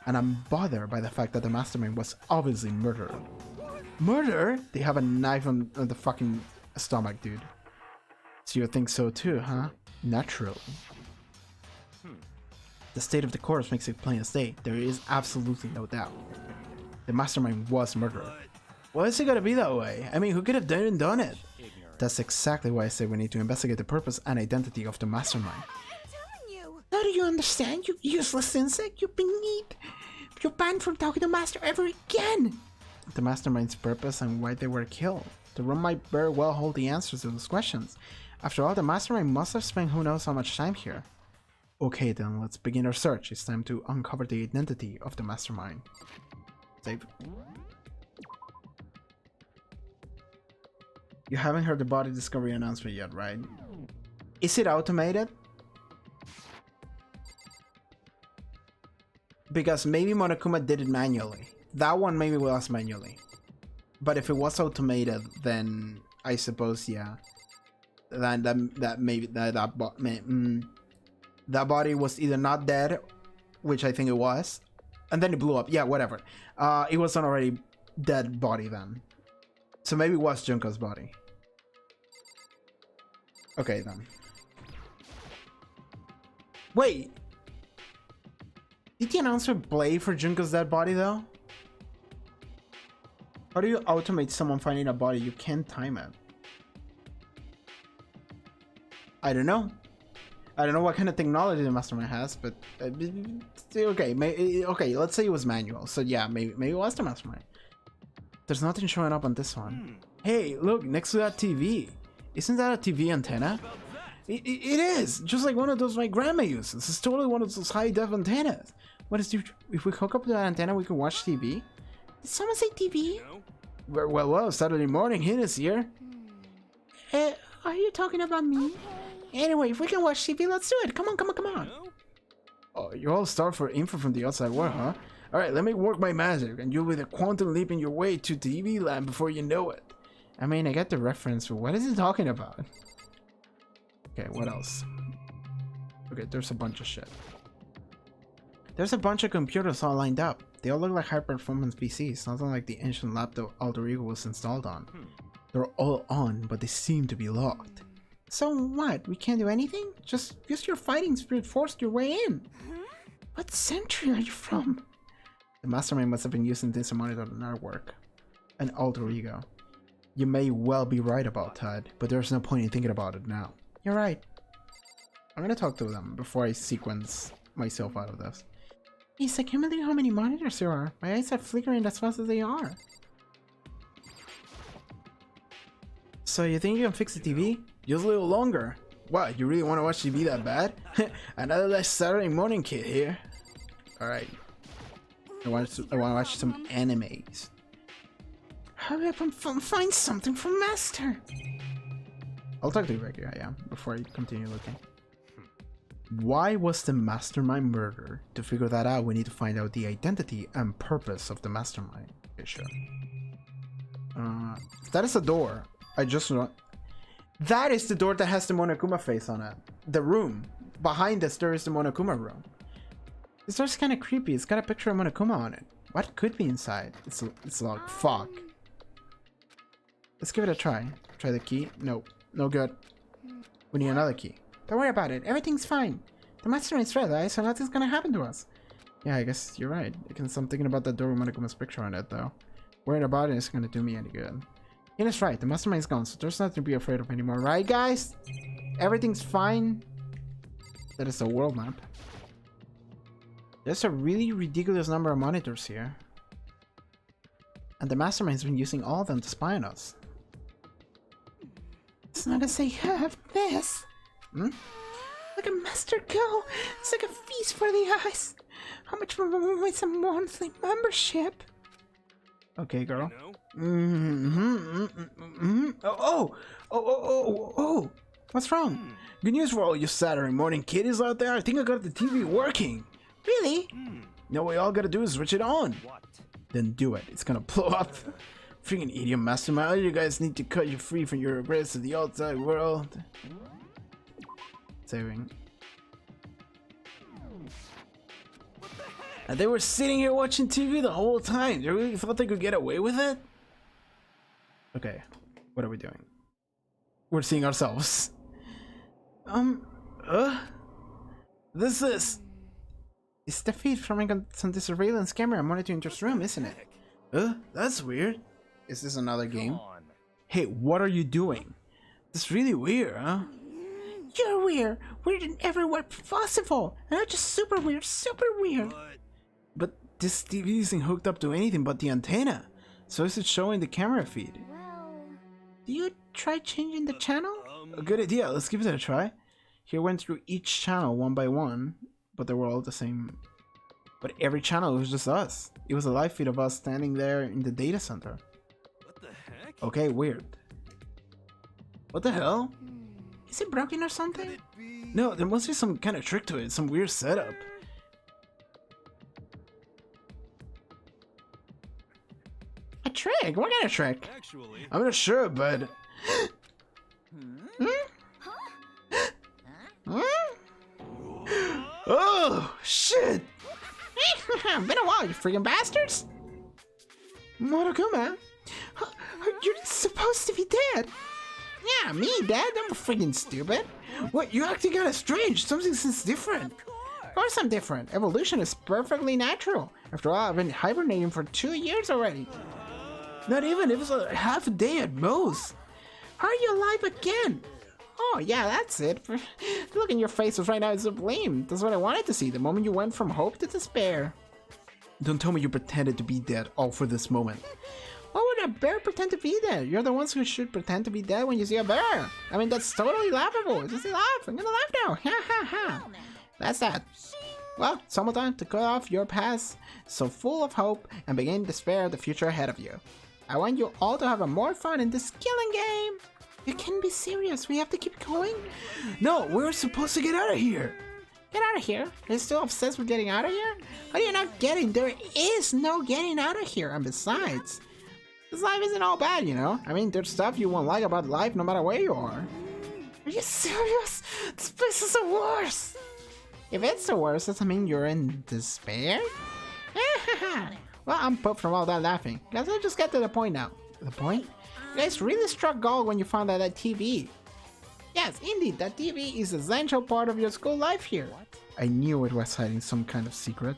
And I'm bothered by the fact that the Mastermind was obviously murdered. Murder? They have a knife on the fucking stomach, dude. So you think so too, huh? Naturally. The state of the corpse makes it plain as day. There is absolutely no doubt. The Mastermind was murdered. Why is it gotta be that way? I mean, who could have done it? That's exactly why I say we need to investigate the purpose and identity of the Mastermind. Now do you understand, you useless insect? You're banned from talking to Master ever again! The Mastermind's purpose and why they were killed. The room might very well hold the answers to those questions. After all, the Mastermind must have spent who knows how much time here. Okay then, let's begin our search. It's time to uncover the identity of the Mastermind. Save. You haven't heard the body discovery announcement yet, right? Is it automated? Because maybe Monokuma did it manually. That one maybe was manually. But if it was automated, then I suppose, yeah. That body was either not dead, which I think it was, and then it blew up. Yeah, whatever. It was an already dead body then. So maybe it was Junko's body. Okay then. Wait! Did the announcer play for Junko's dead body though? How do you automate someone finding a body? You can't time it. I don't know. I don't know what kind of technology the Mastermind has, but okay, okay, let's say it was manual. So yeah, maybe it was the Mastermind. There's nothing showing up on this one. Hey, look, next to that TV. Isn't that a TV antenna? It is, just like one of those my grandma uses. It's totally one of those high-def antennas. What is if we hook up to that antenna, we can watch TV? Did someone say TV? Well, Saturday morning, hit us here. Are you talking about me? Anyway, if we can watch TV, let's do it. Come on. Oh, you all start for info from the outside world, huh? Alright, let me work my magic, and you'll be the quantum leaping your way to TV land before you know it. I mean, I get the reference, but what is he talking about? Okay, what else? Okay, there's a bunch of shit. There's a bunch of computers all lined up. They all look like high-performance PCs, nothing like the ancient laptop Alter Ego was installed on. They're all on, but they seem to be locked. So what? We can't do anything? Just use your fighting spirit, force your way in. What century are you from? The Mastermind must have been using this to monitor the network. An Alter Ego. You may well be right about that, but there's no point in thinking about it now. You're right. I'm gonna talk to them before I sequence myself out of this. It's like, can't believe how many monitors there are. My eyes are flickering as fast as they are. So you think you can fix the TV? Just a little longer. What, you really want to watch TV that bad? Another less Saturday morning kid here. Alright. I want to watch some animes. Hurry up and find something from Master! I'll talk to you right here, yeah, before I continue looking. Why was the Mastermind murdered? To figure that out, we need to find out the identity and purpose of the Mastermind. Okay, sure. That is a door. I just That is the door that has the Monokuma face on it. The room. Behind us, there is the Monokuma room. This door's kind of creepy. It's got a picture of Monokuma on it. What could be inside? It's like, fuck. Let's give it a try. Try the key. Nope. No good. We need another key. Don't worry about it. Everything's fine. The mastermind's red eye, so nothing's gonna happen to us. Yeah, I guess you're right. I can stop thinking about that door with Monokuma's picture on it, though. Worrying about it isn't gonna do me any good. Yeah, that's right. The mastermind's gone, so there's nothing to be afraid of anymore, right, guys? Everything's fine. That is the world map. There's a really ridiculous number of monitors here. And the mastermind's been using all of them to spy on us. As long as I have this. Like a master go. It's like a feast for the eyes. How much more is a monthly membership? Okay, girl. Oh. What's wrong? Good news for all you Saturday morning kiddies out there. I think I got the TV working. Really? No, we all gotta do is switch it on. What? Then do it. It's gonna blow up. Freaking idiot mastermind. All you guys need to cut you free from your regrets to the outside world. Saving. And they were sitting here watching TV the whole time. They really thought they could get away with it? Okay. What are we doing? We're seeing ourselves. This is... It's the feed from the surveillance camera monitoring your room, isn't it? That's weird. Is this another game? Hey, what are you doing? That's really weird, huh? You're weird. Weird in every way possible. And not just super weird, super weird. But this TV isn't hooked up to anything but the antenna. So is it showing the camera feed? Well, Do you try changing the channel? A good idea. Let's give it a try. Here went through each channel one by one, but they were all the same. But every channel was just us. It was a live feed of us standing there in the data center. What the heck? Okay, weird. What the hell? Is it broken or something? Could it be? No, there must be some kind of trick to it, some weird setup. A trick? What kind of trick? Actually, I'm not sure, but... Oh, shit! Been a while, you freaking bastards! Monokuma? You're supposed to be dead! Yeah, me, Dad? I'm freaking stupid. What, you acting kinda strange. Something seems different. Of course I'm different. Evolution is perfectly natural. After all, I've been hibernating for 2 years already. Not even, it was a half a day at most. How are you alive again? Oh, yeah, that's it. The look in your faces right now is sublime. That's what I wanted to see, the moment you went from hope to despair. Don't tell me you pretended to be dead all for this moment. Why would a bear pretend to be dead? You're the ones who should pretend to be dead when you see a bear. I mean, that's totally laughable. Just laugh. I'm gonna laugh now. Ha ha ha. That's that. Well, it's almost time to cut off your past so full of hope and begin despair of the future ahead of you. I want you all to have a more fun in this killing game. You can't be serious. We have to keep going. No, we're supposed to get out of here. Get out of here? You're still obsessed with getting out of here? How are you not getting? There is no getting out of here. And besides, this life isn't all bad, you know? I mean, there's stuff you won't like about life no matter where you are. Are you serious? This place is the worst. If it's the worst, does that mean you're in despair? Well, I'm pooped from all that laughing. Guys, let's just get to the point now. The point? You guys really struck gold when you found out that TV. Yes, indeed, that TV is an essential part of your school life here. I knew it was hiding some kind of secret.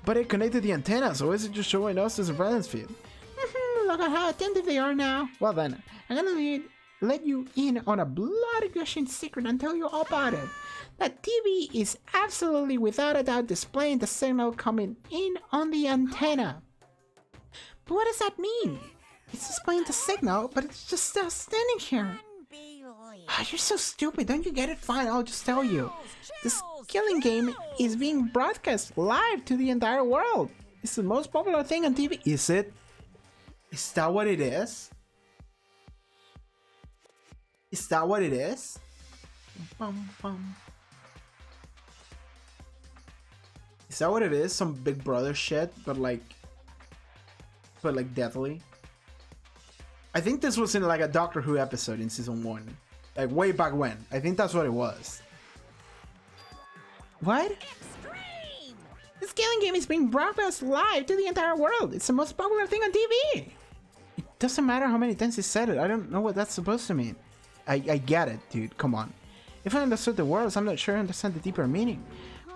But it connected the antenna, so is it just showing us the surveillance feed? Look at how attentive they are now. Well then, I'm gonna let you in on a bloody gushing secret and tell you all about it. That TV is absolutely without a doubt displaying the signal coming in on the antenna. But what does that mean? It's displaying the signal, but it's just still standing here. Ah, you're so stupid. Don't you get it? Fine, I'll just tell you. This killing game is being broadcast live to the entire world. It's the most popular thing on TV. Is it? Is that what it is? Is that what it is? Bum, bum. Is that what it is? Some Big Brother shit, but like deathly. I think this was in like a Doctor Who episode in season 1. Like way back when. I think that's what it was. What? Extreme! This killing game is being broadcast live to the entire world. It's the most popular thing on TV. It doesn't matter how many times he said it. I don't know what that's supposed to mean. I get it, dude. Come on. If I understood the words, I'm not sure I understand the deeper meaning.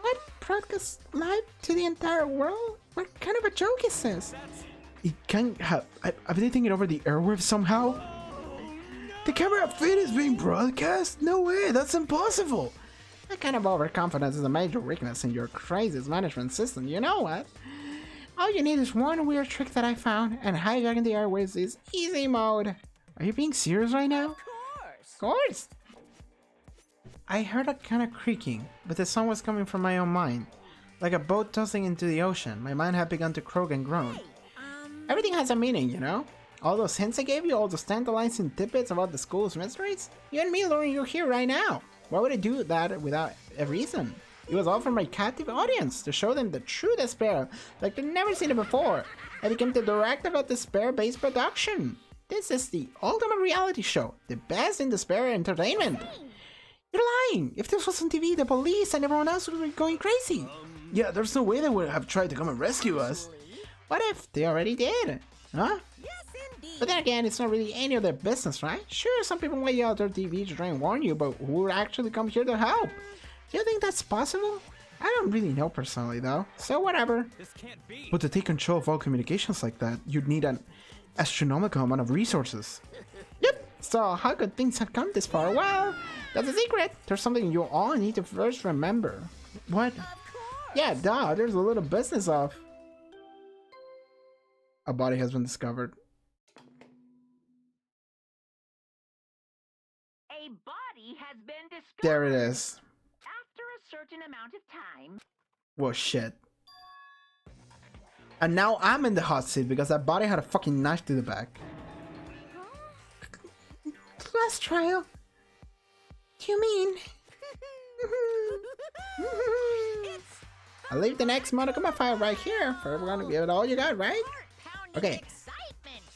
What? Broadcast live to the entire world? What kind of a joke is this? It can't have... Have they taken over the airwaves somehow? The camera feed is being broadcast? No way, that's impossible. That kind of overconfidence is a major weakness in your crisis management system, you know what? All you need is one weird trick that I found, and hijacking the airwaves is easy mode. Are you being serious right now? Of course. I heard a kind of creaking, but the sound was coming from my own mind. Like a boat tossing into the ocean, my mind had begun to croak and groan. Everything has a meaning, you know? All those hints I gave you, all those tantalizing tidbits about the school's mysteries? You and me luring you here right now. Why would I do that without a reason? It was all for my captive audience, to show them the true despair, like they've never seen it before. I became the director of a despair-based production. This is the ultimate reality show, the best in despair entertainment. You're lying! If this was on TV, the police and everyone else would be going crazy. Yeah, there's no way they would have tried to come and rescue us. What if they already did? Huh? But then again, it's not really any of their business, right? Sure, some people might yell at their TV to try and warn you, but who would actually come here to help? Do you think that's possible? I don't really know personally, though, so whatever. This can't be. But to take control of all communications like that, you'd need an astronomical amount of resources. Yep, so how could things have come this far? Well, that's a secret. There's something you all need to first remember. What? Yeah, duh, there's a little business of... A body has been discovered. A body has been discovered. There it is. After a certain amount of time. Well, shit. And now I'm in the hot seat because that body had a fucking knife to the back. Class trial? Do you mean? I'll leave the next Monokuma file right here for everyone to give it all you got, right? Okay.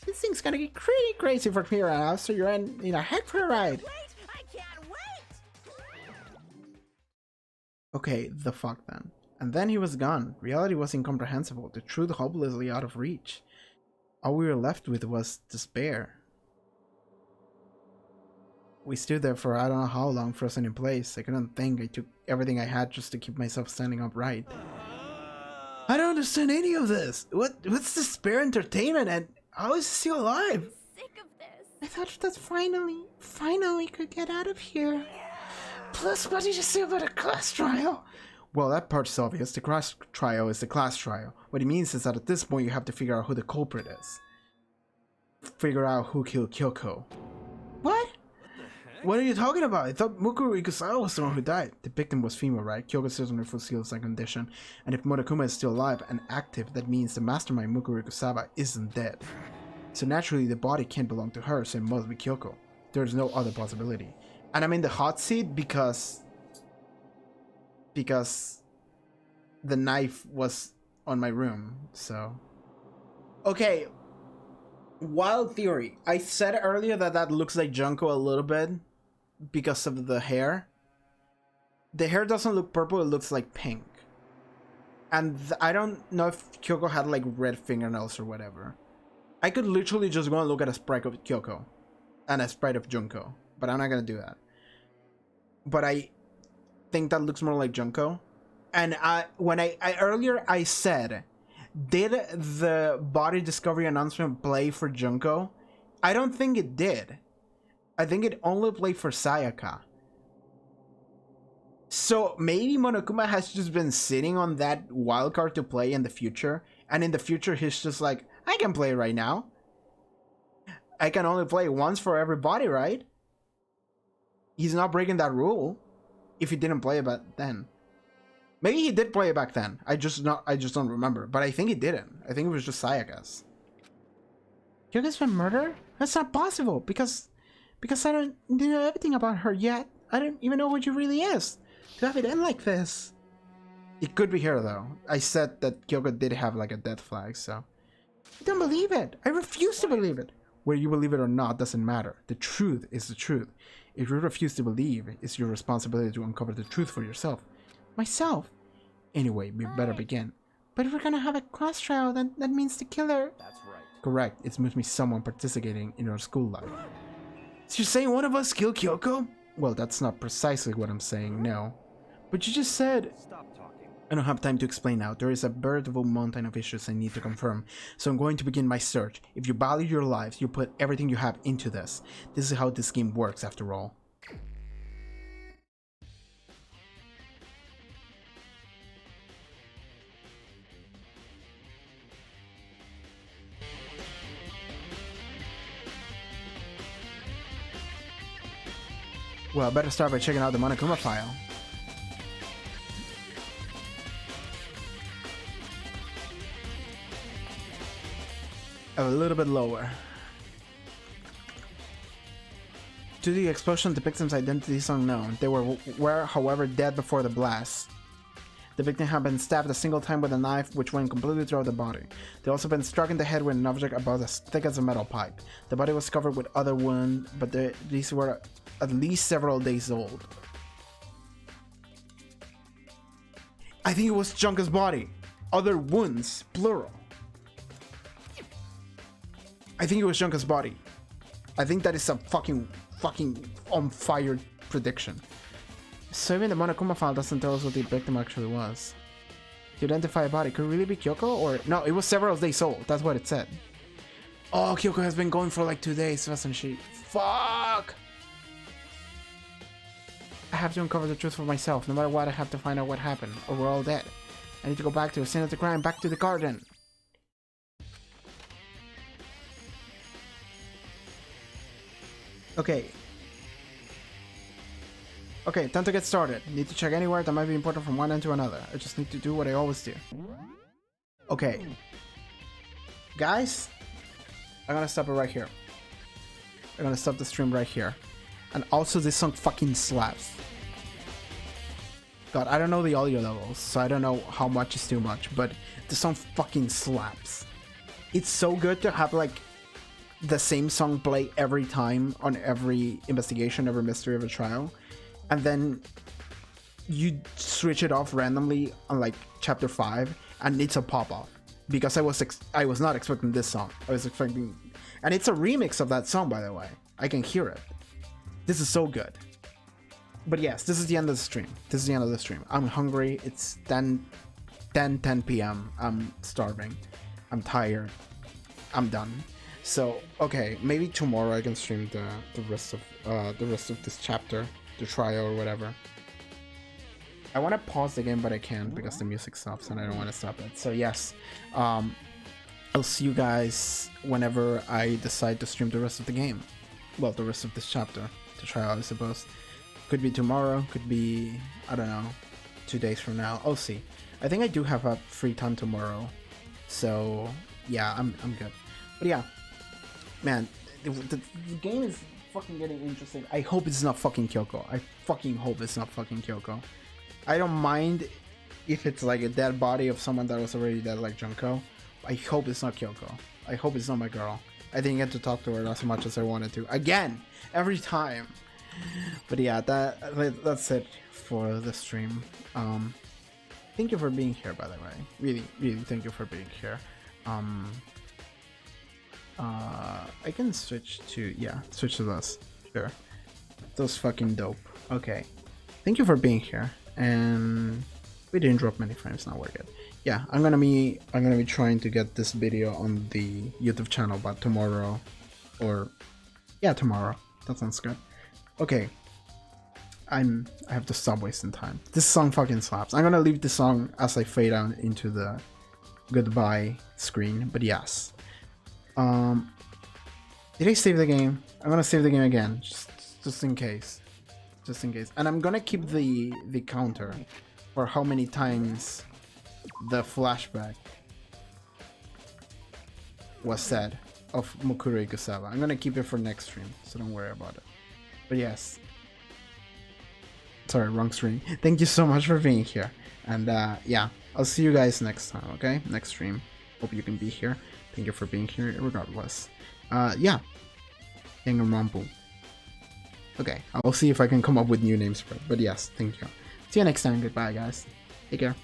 This thing's gonna get pretty crazy from here on out, so you're in a heck for a ride. I can't wait. Okay, the fuck then. And then he was gone. Reality was incomprehensible, the truth hopelessly out of reach. All we were left with was despair. We stood there for I don't know how long, frozen in place. I couldn't think. I took everything I had just to keep myself standing upright. I don't understand any of this. What's despair entertainment and how is he still alive? Sick of this. I thought that finally could get out of here. Plus, what did you say about a class trial? Well, that part's obvious. The class trial is the class trial. What it means is that at this point you have to figure out who the culprit is. Figure out who killed Kyoko. What? What are you talking about? I thought Mukuro Ikusawa was the one who died. The victim was female, right? Kyoko still in her full skills-like condition. And if Monokuma is still alive and active, that means the mastermind Mukuro Ikusawa isn't dead. So naturally the body can't belong to her, so it must be Kyoko. There's no other possibility. And I'm in the hot seat because the knife was on my room, so... Okay. Wild theory. I said earlier that looks like Junko a little bit because of the hair. The hair doesn't look purple, it looks like pink. And I don't know if Kyoko had like red fingernails or whatever. I could literally just go and look at a sprite of Kyoko and a sprite of Junko, but I'm not gonna do that. But I think that looks more like Junko. And earlier I said, did the body discovery announcement play for Junko? I don't think it did. I think it only played for Sayaka. So maybe Monokuma has just been sitting on that wildcard to play in the future, and in the future he's just like, I can play right now. I can only play once for every body, right? He's not breaking that rule if he didn't play it back then. Maybe he did play it back then. I just don't remember. But I think he didn't. I think it was just Sayaka's. Kyoko's been murdered? That's not possible because I don't know everything about her yet. I don't even know who she really is. To have it end like this. It could be her though. I said that Kyoko did have like a death flag, so. I don't believe it. I refuse to believe it. Whether you believe it or not doesn't matter. The truth is the truth. If you refuse to believe, it's your responsibility to uncover the truth for yourself. Myself? Anyway, we better begin. But if we're gonna have a class trial, then that means the killer... That's right. Correct. It must be someone participating in our school life. So you're saying one of us killed Kyoko? Well, that's not precisely what I'm saying, no. But you just said... Stop talking. I don't have time to explain now. There is a veritable mountain of issues I need to confirm. So I'm going to begin my search. If you value your lives, you put everything you have into this. This is how this game works, after all. Well, I better start by checking out the Monokuma file. A little bit lower. Due to the explosion, the victim's identity is unknown. They were, however, dead before the blast. The victim had been stabbed a single time with a knife, which went completely throughout the body. They also been struck in the head with an object about as thick as a metal pipe. The body was covered with other wounds, but these were at least several days old. I think it was Junka's body. Other wounds, plural. I think it was Junka's body. I think that is a fucking on fire prediction. So even the Monokuma file doesn't tell us what the victim actually was. To identify a body, could it really be Kyoko? Or no, it was several days old. That's what it said. Oh, Kyoko has been going for like 2 days, hasn't she? Fuck! I have to uncover the truth for myself. No matter what, I have to find out what happened. Or we're all dead. I need to go back to the scene of the crime, back to the garden. Okay. Okay, time to get started. Need to check anywhere that might be important from one end to another. I just need to do what I always do. Okay. Guys, I'm gonna stop it right here. I'm gonna stop the stream right here. And also, this song fucking slaps. God, I don't know the audio levels, so I don't know how much is too much, but the song fucking slaps. It's so good to have, like, the same song play every time on every investigation, every mystery of a trial. And then you switch it off randomly on, like, chapter 5, and it's a pop-off. Because I was not expecting this song. I was expecting... And it's a remix of that song, by the way. I can hear it. This is so good. But yes, this is the end of the stream. This is the end of the stream. I'm hungry. It's 10 p.m. I'm starving. I'm tired. I'm done. So, okay, maybe tomorrow I can stream the rest of this chapter, the trial or whatever. I want to pause the game, but I can't because the music stops and I don't want to stop it. So yes, I'll see you guys whenever I decide to stream the rest of the game. Well, the rest of this chapter, the trial, I suppose. Could be tomorrow, could be, I don't know, 2 days from now. I'll see. I think I do have a free time tomorrow. So yeah, I'm good. But yeah, man, the game is fucking getting interesting. I hope it's not fucking Kyoko. I fucking hope it's not fucking Kyoko. I don't mind if it's like a dead body of someone that was already dead, like Junko. I hope it's not Kyoko. I hope it's not my girl. I didn't get to talk to her as much as I wanted to. Again, every time. But yeah, that's it for the stream. Thank you for being here, by the way. Really, really thank you for being here. I can switch to, switch to those. Sure. Those fucking dope. Okay. Thank you for being here. And we didn't drop many frames, now we're good. Yeah, I'm gonna be trying to get this video on the YouTube channel, but tomorrow, or yeah, tomorrow. That sounds good. Okay, I have to stop wasting time. This song fucking slaps. I'm gonna leave the song as I fade out into the goodbye screen. But yes, did I save the game? I'm gonna save the game again, just in case. Just in case. And I'm gonna keep the counter for how many times the flashback was said of Mukuro Ikusawa. I'm gonna keep it for next stream, so don't worry about it. But yes. Sorry, wrong stream. Thank you so much for being here. And yeah, I'll see you guys next time, okay? Next stream. Hope you can be here. Thank you for being here regardless. Yeah, Danganronpa. Okay, I'll see if I can come up with new names for it. But yes, thank you. See you next time. Goodbye, guys. Take care.